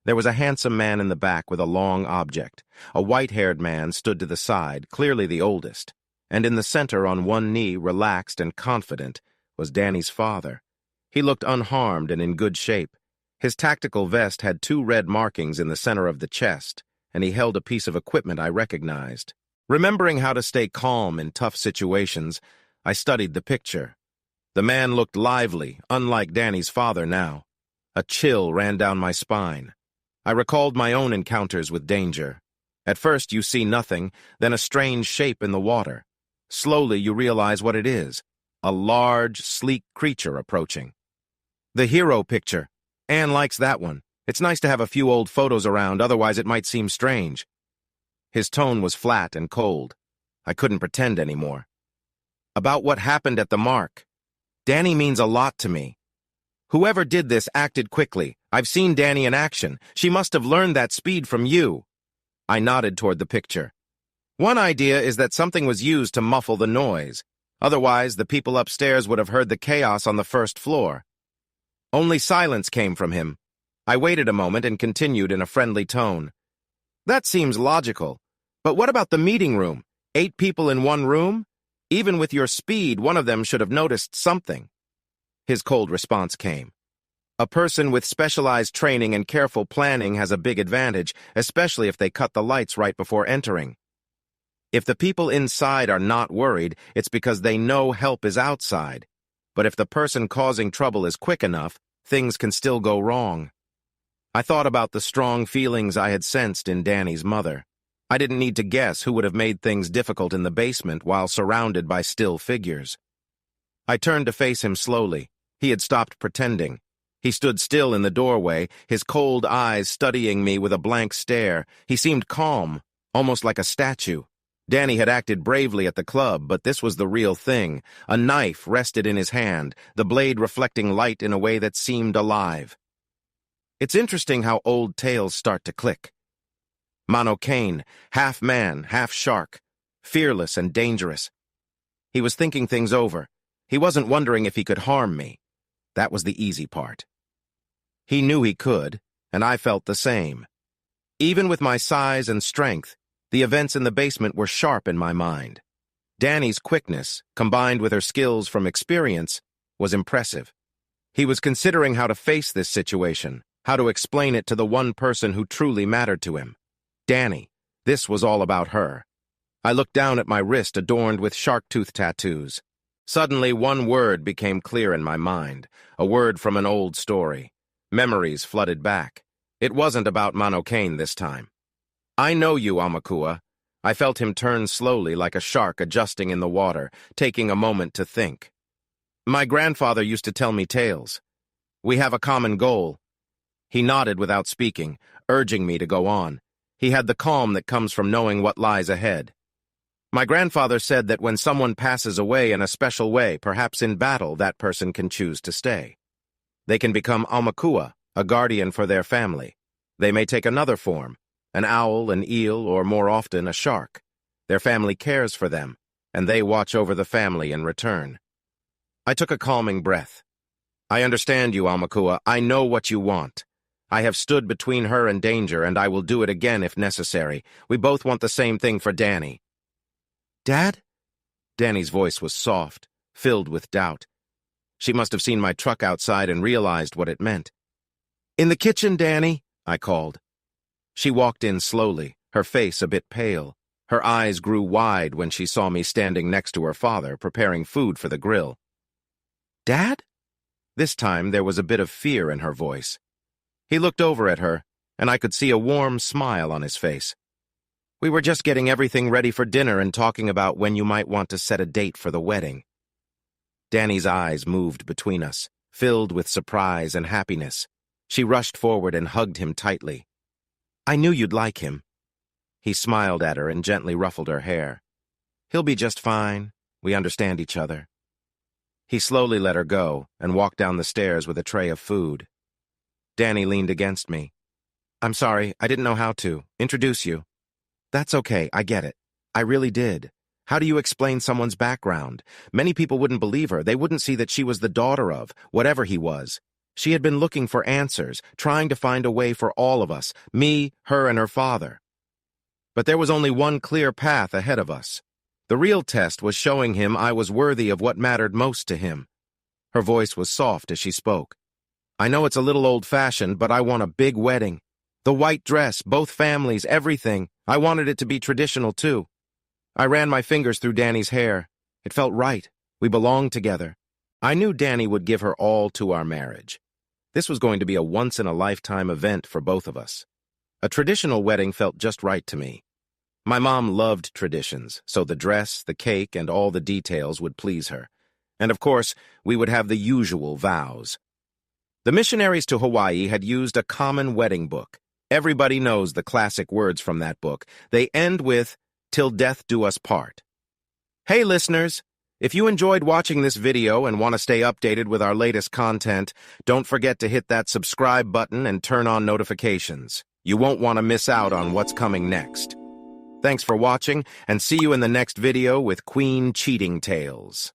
There was a handsome man in the back with a long object. A white-haired man stood to the side, clearly the oldest. And in the center, on one knee, relaxed and confident, was Danny's father. He looked unharmed and in good shape. His tactical vest had 2 red markings in the center of the chest, and he held a piece of equipment I recognized. Remembering how to stay calm in tough situations, I studied the picture. The man looked lively, unlike Danny's father now. A chill ran down my spine. I recalled my own encounters with danger. At first you see nothing, then a strange shape in the water. Slowly you realize what it is, a large, sleek creature approaching. The hero picture. Anne likes that one. It's nice to have a few old photos around, otherwise it might seem strange. His tone was flat and cold. I couldn't pretend anymore. About what happened at the mark. Danny means a lot to me. Whoever did this acted quickly. I've seen Danny in action. She must have learned that speed from you. I nodded toward the picture. One idea is that something was used to muffle the noise. Otherwise, the people upstairs would have heard the chaos on the first floor. Only silence came from him. I waited a moment and continued in a friendly tone. That seems logical. But what about the meeting room? 8 people in one room? Even with your speed, one of them should have noticed something. His cold response came. A person with specialized training and careful planning has a big advantage, especially if they cut the lights right before entering. If the people inside are not worried, it's because they know help is outside. But if the person causing trouble is quick enough, things can still go wrong. I thought about the strong feelings I had sensed in Danny's mother. I didn't need to guess who would have made things difficult in the basement while surrounded by still figures. I turned to face him slowly. He had stopped pretending. He stood still in the doorway, his cold eyes studying me with a blank stare. He seemed calm, almost like a statue. Danny had acted bravely at the club, but this was the real thing. A knife rested in his hand, the blade reflecting light in a way that seemed alive. It's interesting how old tales start to click. Mono Kane, half man, half shark, fearless and dangerous. He was thinking things over. He wasn't wondering if he could harm me. That was the easy part. He knew he could, and I felt the same. Even with my size and strength, the events in the basement were sharp in my mind. Danny's quickness, combined with her skills from experience, was impressive. He was considering how to face this situation, how to explain it to the one person who truly mattered to him. Danny. This was all about her. I looked down at my wrist adorned with shark tooth tattoos. Suddenly, one word became clear in my mind, a word from an old story. Memories flooded back. It wasn't about Mono Kane this time. I know you, Amakua. I felt him turn slowly like a shark adjusting in the water, taking a moment to think. My grandfather used to tell me tales. We have a common goal. He nodded without speaking, urging me to go on. He had the calm that comes from knowing what lies ahead. My grandfather said that when someone passes away in a special way, perhaps in battle, that person can choose to stay. They can become Amakua, a guardian for their family. They may take another form, an owl, an eel, or more often, a shark. Their family cares for them, and they watch over the family in return. I took a calming breath. I understand you, Amakua. I know what you want. I have stood between her and danger, and I will do it again if necessary. We both want the same thing for Danny. Dad? Danny's voice was soft, filled with doubt. She must have seen my truck outside and realized what it meant. In the kitchen, Danny, I called. She walked in slowly, her face a bit pale. Her eyes grew wide when she saw me standing next to her father, preparing food for the grill. Dad? This time there was a bit of fear in her voice. He looked over at her, and I could see a warm smile on his face. We were just getting everything ready for dinner and talking about when you might want to set a date for the wedding. Danny's eyes moved between us, filled with surprise and happiness. She rushed forward and hugged him tightly. I knew you'd like him. He smiled at her and gently ruffled her hair. He'll be just fine. We understand each other. He slowly let her go and walked down the stairs with a tray of food. Danny leaned against me. I'm sorry, I didn't know how to introduce you. That's okay, I get it. I really did. How do you explain someone's background? Many people wouldn't believe her. They wouldn't see that she was the daughter of, whatever he was. She had been looking for answers, trying to find a way for all of us, me, her, and her father. But there was only one clear path ahead of us. The real test was showing him I was worthy of what mattered most to him. Her voice was soft as she spoke. I know it's a little old-fashioned, but I want a big wedding. The white dress, both families, everything. I wanted it to be traditional, too. I ran my fingers through Danny's hair. It felt right. We belonged together. I knew Danny would give her all to our marriage. This was going to be a once-in-a-lifetime event for both of us. A traditional wedding felt just right to me. My mom loved traditions, so the dress, the cake, and all the details would please her. And of course, we would have the usual vows. The missionaries to Hawaii had used a common wedding book. Everybody knows the classic words from that book. They end with, "Till death do us part." Hey listeners, if you enjoyed watching this video and want to stay updated with our latest content, don't forget to hit that subscribe button and turn on notifications. You won't want to miss out on what's coming next. Thanks for watching, and see you in the next video with Queen Cheating Tales.